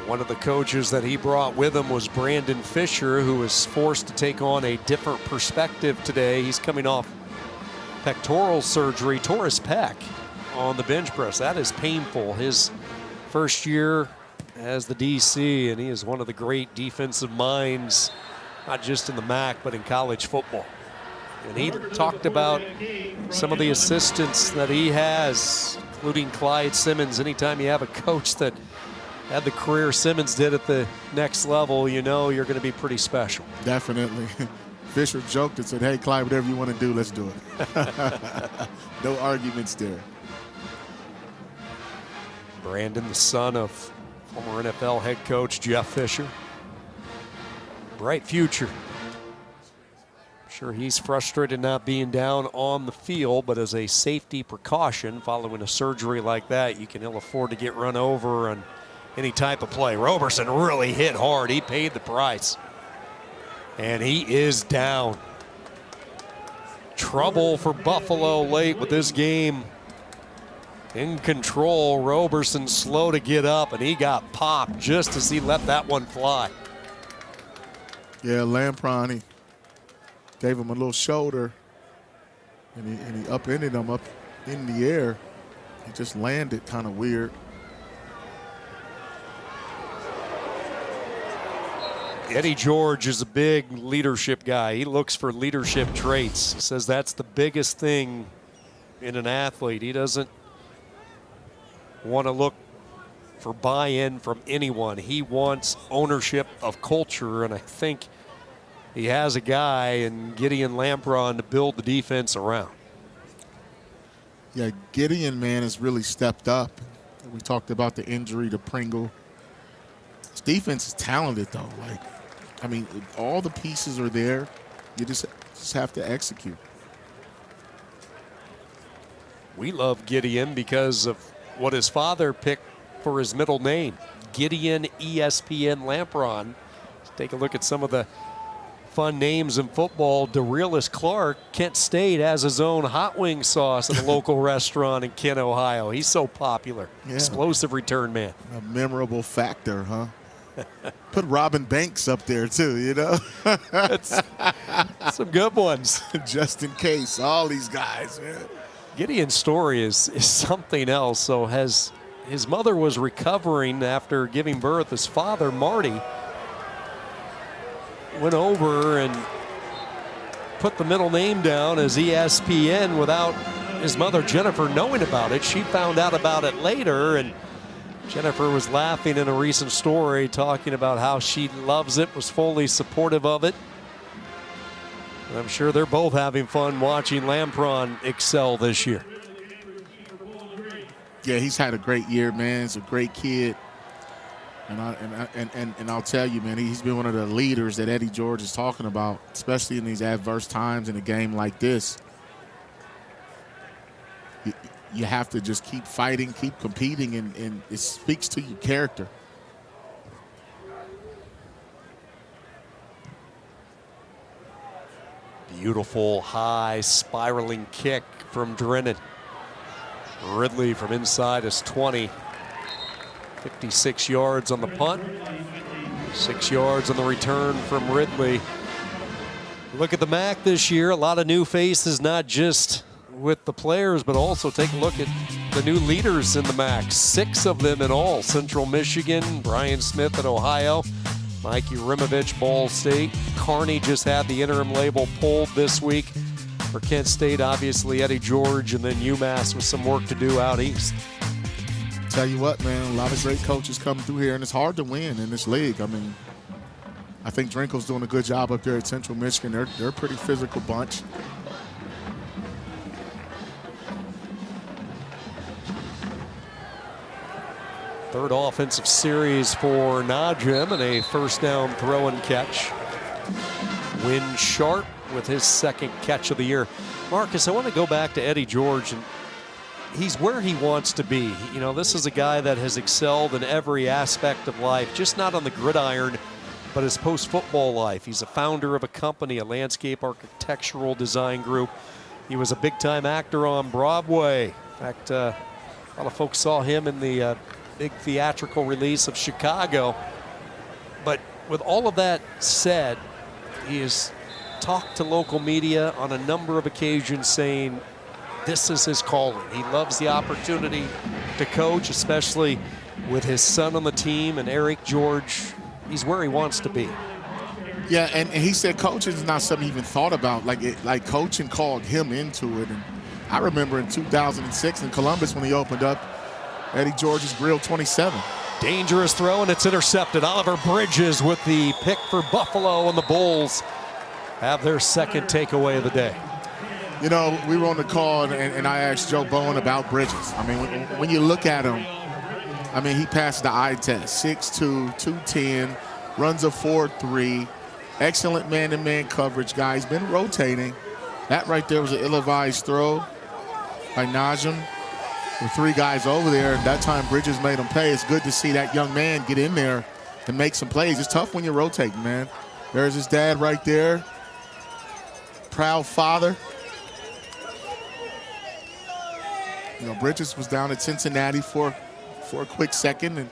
One of the coaches that he brought with him was Brandon Fisher, who was forced to take on a different perspective today. He's coming off pectoral surgery, tore his pec on the bench press. That is painful. His first year as the DC, and he is one of the great defensive minds, not just in the MAC, but in college football. And he talked about some of the assistants that he has, including Clyde Simmons. Anytime you have a coach that had the career Simmons did at the next level, you know you're going to be pretty special. Definitely. Fisher joked and said, hey, Clyde, whatever you want to do, let's do it. No arguments there. Brandon, the son of former NFL head coach Jeff Fisher. Bright future. Sure, he's frustrated not being down on the field, but as a safety precaution following a surgery like that, you can ill afford to get run over on any type of play. Roberson really hit hard. He paid the price. And he is down. Trouble for Buffalo late with this game. In control, Roberson slow to get up, and he got popped just as he let that one fly. Yeah, Lampron, he gave him a little shoulder, and he upended him up in the air. He just landed kind of weird. Eddie George is a big leadership guy. He looks for leadership traits. He says that's the biggest thing in an athlete. He doesn't want to look for buy-in from anyone. He wants ownership of culture, and I think he has a guy in Gideon Lampron to build the defense around. Yeah, Gideon, man, has really stepped up. We talked about the injury to Pringle. His defense is talented, though. Like, I mean, all the pieces are there. You just have to execute. We love Gideon because of what his father picked for his middle name, Gideon ESPN Lampron. Let's take a look at some of the fun names in football. DeRealis Clark, Kent State, has his own hot wing sauce at a local restaurant in Kent, Ohio. He's so popular. Yeah. Explosive return man. A memorable factor, huh? Put Robin Banks up there too, you know? That's some good ones. Just in case, all these guys, man. Gideon's story is something else. So his mother was recovering after giving birth. His father, Marty, went over and put the middle name down as ESPN without his mother, Jennifer, knowing about it. She found out about it later, and Jennifer was laughing in a recent story, talking about how she loves it, was fully supportive of it. And I'm sure they're both having fun watching Lampron excel this year. Yeah, he's had a great year, man. He's a great kid. And I'll tell you, man, he's been one of the leaders that Eddie George is talking about, especially in these adverse times in a game like this. You have to just keep fighting, keep competing, and it speaks to your character. Beautiful high spiraling kick from Drennan. Ridley from inside his 20. 56 yards on the punt. 6 yards on the return from Ridley. Look at the MAC this year. A lot of new faces, not just with the players, but also take a look at the new leaders in the MAC. 6 of them in all. Central Michigan, Brian Smith at Ohio, Mikey Rimovich, Ball State. Kearney just had the interim label pulled this week. For Kent State, obviously Eddie George, and then UMass with some work to do out east. Tell you what, man, a lot of great coaches come through here, and it's hard to win in this league. I mean, I think Drinkel's doing a good job up there at Central Michigan. They're a pretty physical bunch. Third offensive series for Najim, and a first down throw and catch. Win Sharp with his second catch of the year. Marcus, I want to go back to Eddie George, and he's where he wants to be. You know, this is a guy that has excelled in every aspect of life, just not on the gridiron, but his post-football life. He's a founder of a company, a landscape architectural design group. He was a big-time actor on Broadway. In fact, a lot of folks saw him in the big theatrical release of Chicago. But with all of that said, he has talked to local media on a number of occasions saying this is his calling. He loves the opportunity to coach, especially with his son on the team and Eric George. He's where he wants to be. Yeah, and he said coaching is not something he even thought about. Like coaching called him into it. And I remember in 2006 in Columbus when he opened up Eddie George's Grill 27. Dangerous throw, and it's intercepted. Oliver Bridges with the pick for Buffalo, and the Bulls have their second takeaway of the day. You know, we were on the call, and I asked Joe Bowen about Bridges. I mean, when you look at him, I mean, he passed the eye test. 6'2", 210, runs a 4.3. Excellent man-to-man coverage, guys. Been rotating. That right there was an ill-advised throw by Najim. With 3 guys over there, and that time Bridges made him pay. It's good to see that young man get in there and make some plays. It's tough when you're rotating, man. There's his dad right there. Proud father. You know, Bridges was down at Cincinnati for a quick second, and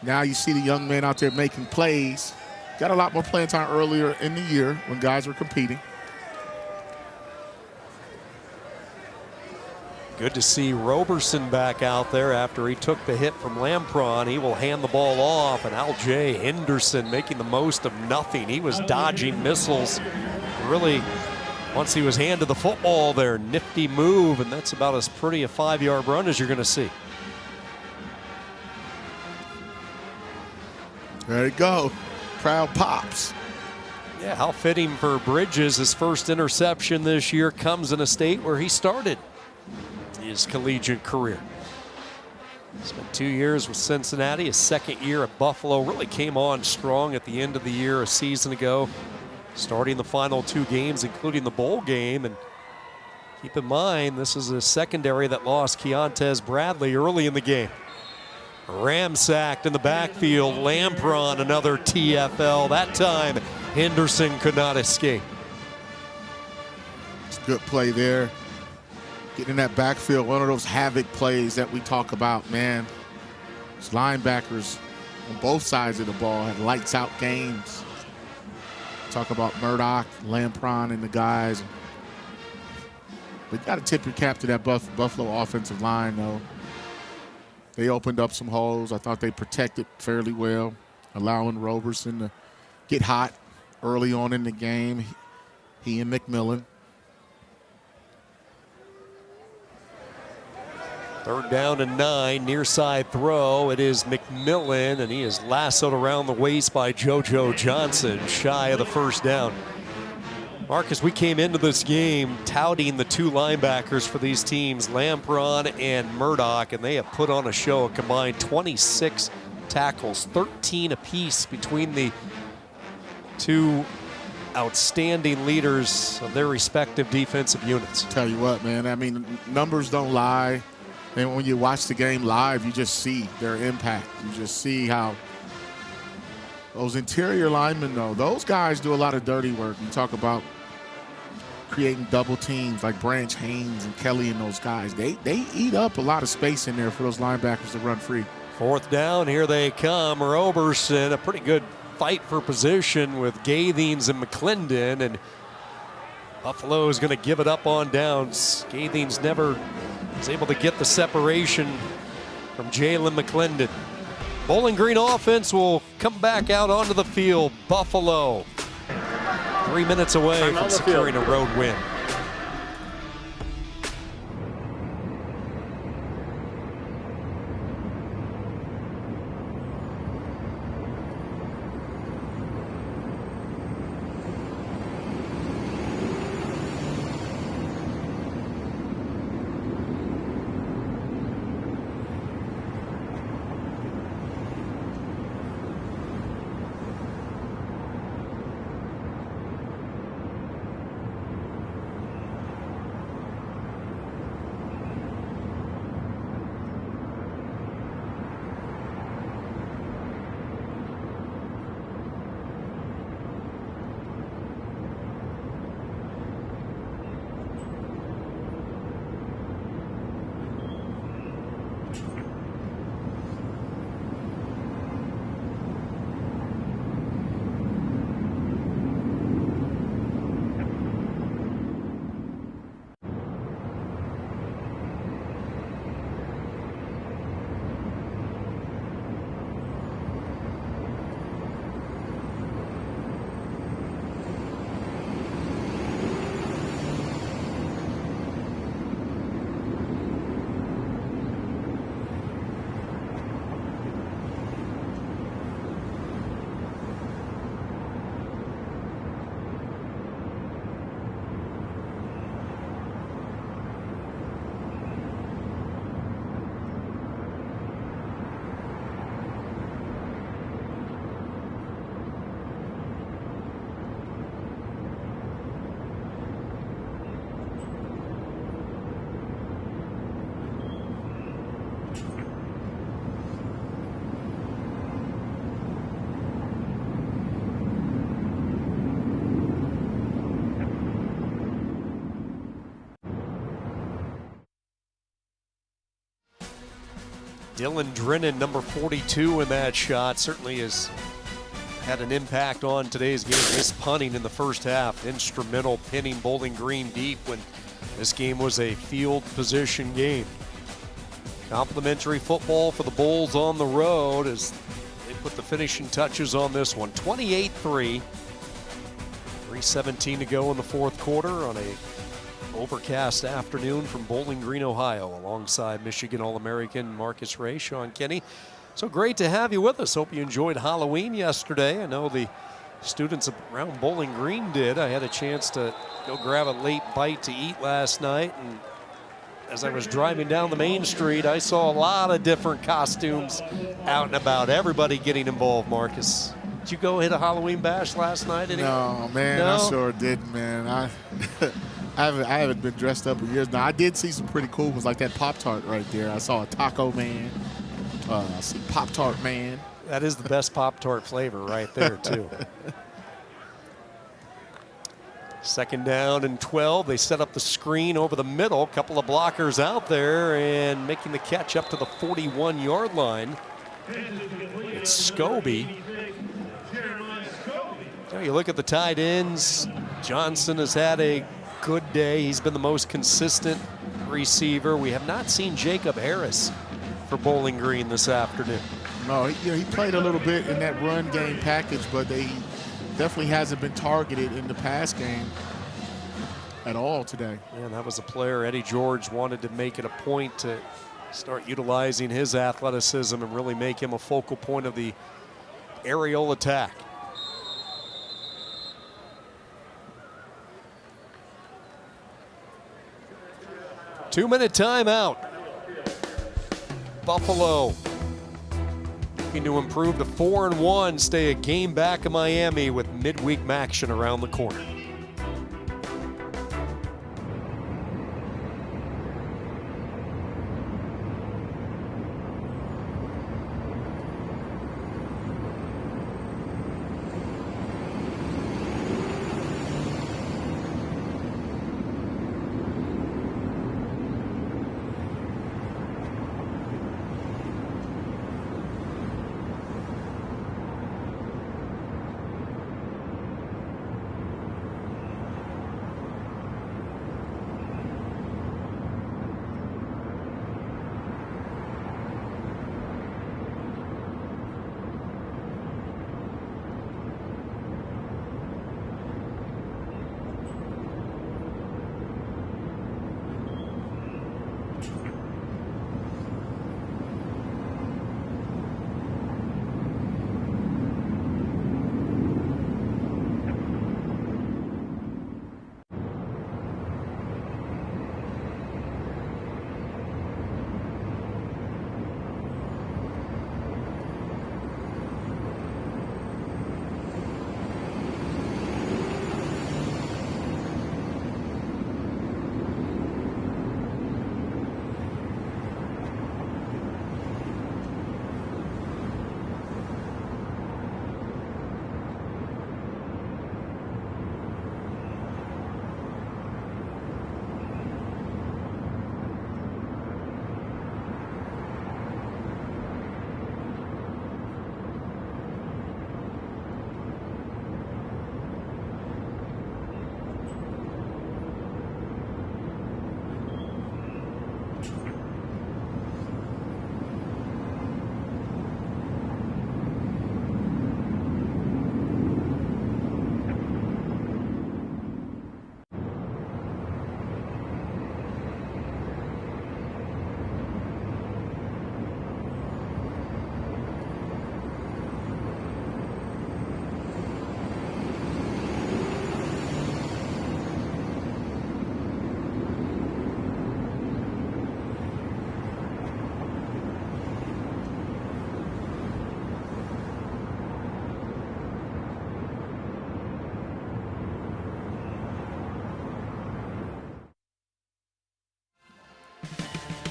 now you see the young man out there making plays. Got a lot more playing time earlier in the year when guys were competing. Good to see Roberson back out there after he took the hit from Lampron. He will hand the ball off, and Al-Jay Henderson making the most of nothing. He was dodging missiles. Really, once he was handed the football there, nifty move, and that's about as pretty a 5-yard run as you're going to see. There you go. Proud pops. Yeah, how fitting for Bridges. His first interception this year comes in a state where he started his collegiate career. Spent 2 years with Cincinnati, his second year at Buffalo. Really came on strong at the end of the year a season ago, starting the final 2 games, including the bowl game. And keep in mind, this is a secondary that lost Keontez Bradley early in the game. Ramsacked in the backfield. Lampron, another TFL. That time, Henderson could not escape. It's a good play there. Getting in that backfield, one of those havoc plays that we talk about, man. These linebackers on both sides of the ball had lights out games. Talk about Murdoch, Lampron, and the guys. But you got to tip your cap to that Buffalo offensive line, though. They opened up some holes. I thought they protected fairly well, allowing Roberson to get hot early on in the game. He and McMillan. 3rd down and 9, near side throw. It is McMillan, and he is lassoed around the waist by JoJo Johnson, shy of the 1st down. Marcus, we came into this game touting the 2 linebackers for these teams, Lampron and Murdoch, and they have put on a show, a combined 26 tackles, 13 apiece between the 2 outstanding leaders of their respective defensive units. Tell you what, man, I mean, numbers don't lie. And when you watch the game live, you just see their impact. You just see how those interior linemen, though, those guys do a lot of dirty work. You talk about creating double teams like Branch Haynes and Kelly and those guys. They eat up a lot of space in there for those linebackers to run free. 4th down, here they come. Roberson, a pretty good fight for position with Gathings and McClendon, and Buffalo is going to give it up on downs. Gathings never was able to get the separation from Jalen McClendon. Bowling Green offense will come back out onto the field. Buffalo 3 minutes away from securing a road win. Dylan Drennan, number 42 in that shot, certainly has had an impact on today's game. This punting in the first half, instrumental, pinning Bowling Green deep when this game was a field position game. Complimentary football for the Bulls on the road as they put the finishing touches on this one. 28-3. 3:17 to go in the fourth quarter on a overcast afternoon from Bowling Green, Ohio, alongside Michigan All-American Marcus Ray, Sean Kinney. So great to have you with us. Hope you enjoyed Halloween yesterday. I know the students around Bowling Green did. I had a chance to go grab a late bite to eat last night, and as I was driving down the main street, I saw a lot of different costumes out and about. Everybody getting involved, Marcus. Did you go hit a Halloween bash last night? No, man, No? I sure didn't, man. I haven't been dressed up in years now. I did see some pretty cool ones like that Pop-Tart right there. I saw a Taco Man. I see Pop-Tart Man. That is the best Pop-Tart flavor right there, too. Second down and 12. They set up the screen over the middle. Couple of blockers out there and making the catch up to the 41-yard line. It's Scobie. Now you look at the tight ends. Johnson has had a good day. He's been the most consistent receiver. We have not seen Jacob Harris for Bowling Green this afternoon. No, he played a little bit in that run game package, but he definitely hasn't been targeted in the pass game at all today. Yeah, that was a player Eddie George wanted to make it a point to start utilizing his athleticism and really make him a focal point of the aerial attack. Two-minute timeout. Buffalo looking to improve to 4-1, stay a game back in Miami with midweek action around the corner.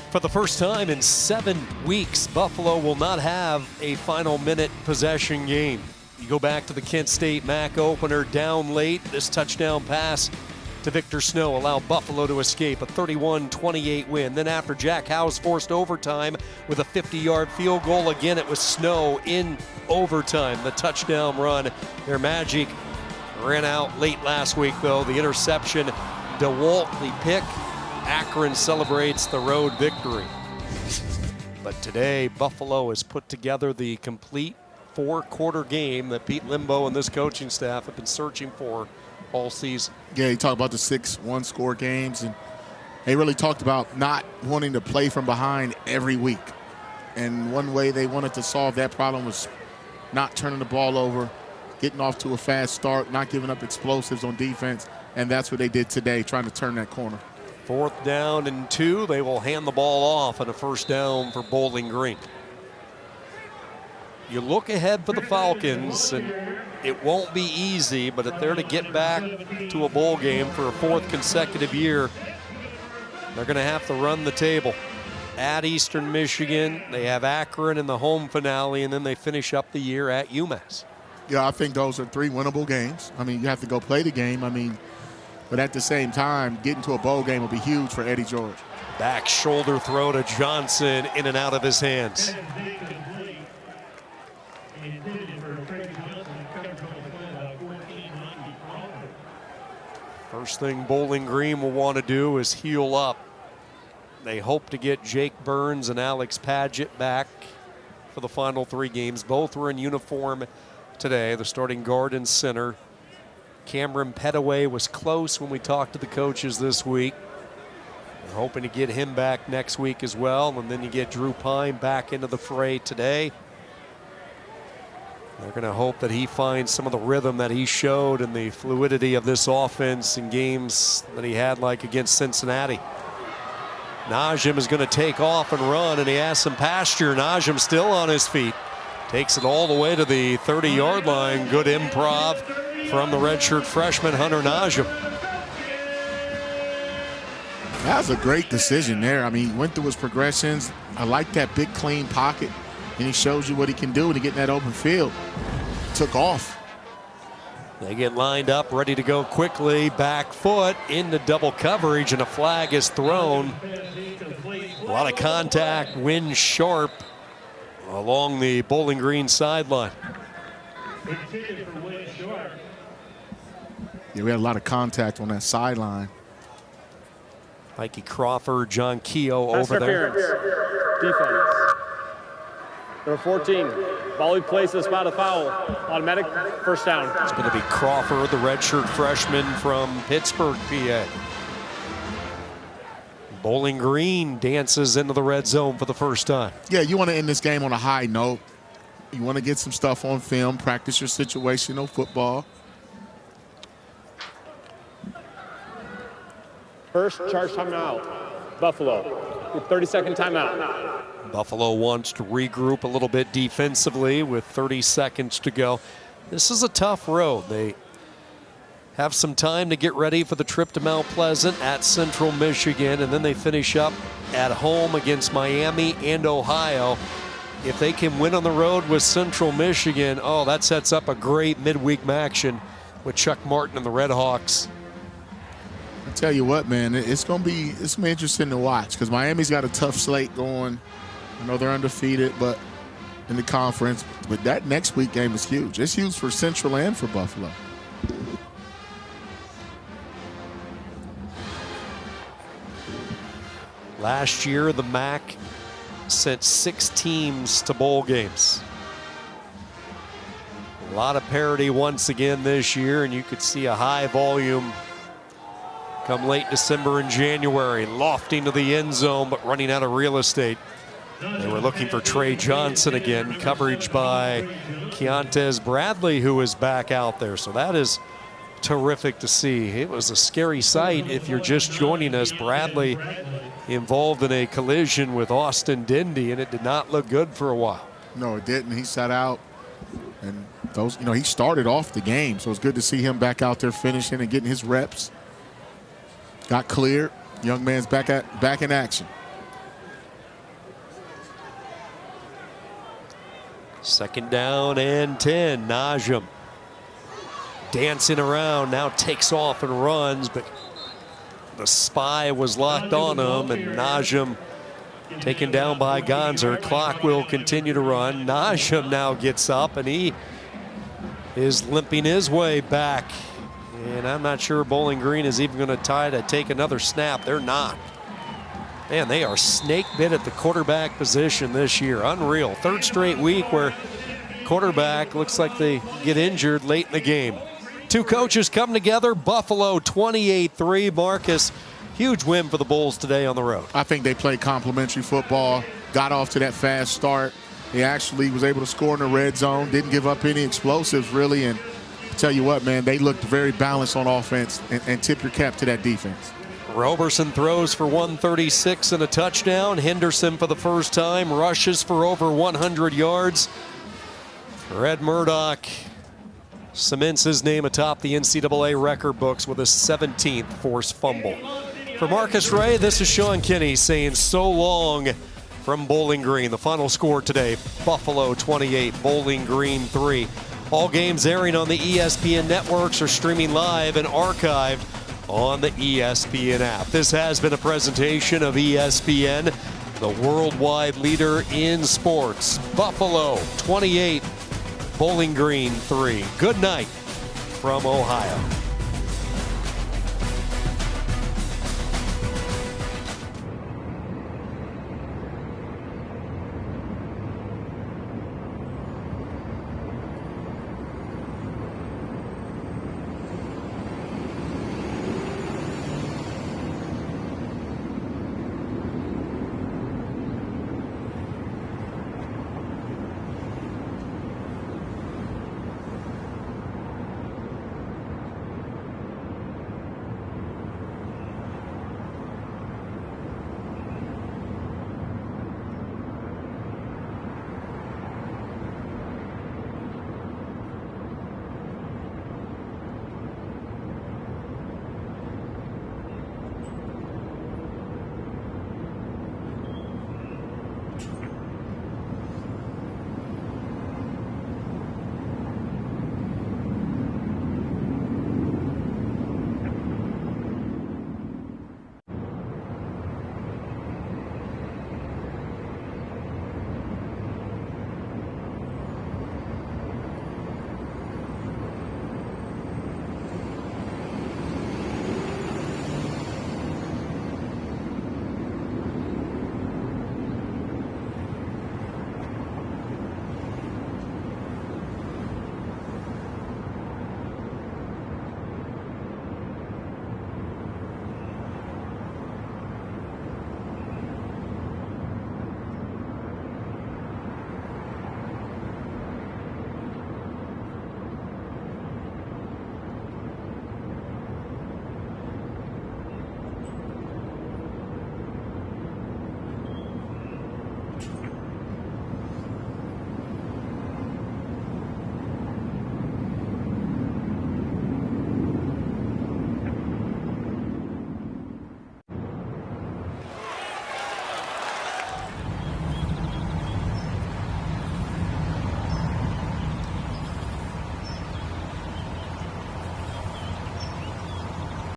For the first time in 7 weeks, Buffalo will not have a final minute possession game. You go back to the Kent State MAC opener, down late. This touchdown pass to Victor Snow allowed Buffalo to escape a 31-28 win. Then after Jack Howes forced overtime with a 50-yard field goal, again it was Snow in overtime, the touchdown run. Their magic ran out late last week though. The interception, DeWalt the pick. Akron celebrates the road victory. But today Buffalo has put together the complete 4-quarter game that Pete Limbo and this coaching staff have been searching for all season. Yeah, he talked about the 6 one-score games, and they really talked about not wanting to play from behind every week. And one way they wanted to solve that problem was not turning the ball over, getting off to a fast start, not giving up explosives on defense, and that's what they did today, trying to turn that corner. 4th down and 2. They will hand the ball off on a 1st down for Bowling Green. You look ahead for the Falcons, and it won't be easy, but if they're to get back to a bowl game for a 4th consecutive year, they're going to have to run the table. At Eastern Michigan, they have Akron in the home finale, and then they finish up the year at UMass. Yeah, I think those are 3 winnable games. I mean, you have to go play the game. But at the same time, getting to a bowl game will be huge for Eddie George. Back shoulder throw to Johnson, in and out of his hands. First thing Bowling Green will want to do is heal up. They hope to get Jake Burns and Alex Padgett back for the final 3 games. Both were in uniform today, the starting guard and center. Cameron Petaway was close when we talked to the coaches this week. They're hoping to get him back next week as well. And then you get Drew Pine back into the fray today. They're going to hope that he finds some of the rhythm that he showed and the fluidity of this offense in games that he had, like against Cincinnati. Najim is going to take off and run, and he has some pasture. Najim still on his feet. Takes it all the way to the 30-yard line. Good improv from the redshirt freshman, Hunter Najim. That was a great decision there. I mean, he went through his progressions. I like that big, clean pocket. And he shows you what he can do to get in that open field. Took off. They get lined up, ready to go quickly. Back foot into double coverage, and a flag is thrown. A lot of contact, wind sharp along the Bowling Green sideline. Yeah, we had a lot of contact on that sideline. Mikey Crawford, John Keogh over there. Defense. Number 14, ball he places, spot a foul. Automatic 1st down. It's going to be Crawford, the redshirt freshman from Pittsburgh, PA. Bowling Green dances into the red zone for the first time. Yeah, you want to end this game on a high note. You want to get some stuff on film, practice your situational football. First charge timeout, Buffalo, with 30-second timeout. Buffalo wants to regroup a little bit defensively with 30 seconds to go. This is a tough road. They have some time to get ready for the trip to Mount Pleasant at Central Michigan, and then they finish up at home against Miami and Ohio. If they can win on the road with Central Michigan, oh, that sets up a great midweek action with Chuck Martin and the Red Hawks. I tell you what, man, it's gonna be interesting to watch because Miami's got a tough slate going. I know they're undefeated, but in the conference. But that next week game is huge. It's huge for Central and for Buffalo. Last year, the MAC sent 6 teams to bowl games. A lot of parity once again this year, and you could see a high volume come late December and January, lofting to the end zone, but running out of real estate. They were looking for Trey Johnson again, coverage by Keontae Bradley, who is back out there. So that is terrific to see. It was a scary sight if you're just joining us. Bradley involved in a collision with Austin Dindy, and it did not look good for a while. No, it didn't. He sat out, and those, he started off the game, so it's good to see him back out there finishing and getting his reps. Got cleared. Young man's back in action. Second down and 10. Najim dancing around, now takes off and runs, but The spy was locked on him, and Najim taken down by Gonzer. Clock will continue to run. Najim now gets up, and he is limping his way back. And I'm not sure Bowling Green is even going to try to take another snap. They're not. Man, they are snake bit at the quarterback position this year. Unreal. Third straight week where quarterback looks like they get injured late in the game. Two coaches come together. Buffalo 28-3. Marcus, huge win for the Bulls today on the road. I think they played complimentary football, got off to that fast start. He actually was able to score in the red zone, didn't give up any explosives really, and tell you what, man, they looked very balanced on offense, and tip your cap to that defense. Roberson throws for 136 and a touchdown. Henderson for the first time rushes for over 100 yards. Red Murdoch cements his name atop the NCAA record books with a 17th forced fumble. For Marcus Ray, this is Sean Kinney saying so long from Bowling Green. The final score today, Buffalo 28, Bowling Green 3. All games airing on the ESPN networks are streaming live and archived on the ESPN app. This has been a presentation of ESPN, the worldwide leader in sports. Buffalo 28, Bowling Green 3. Good night from Ohio.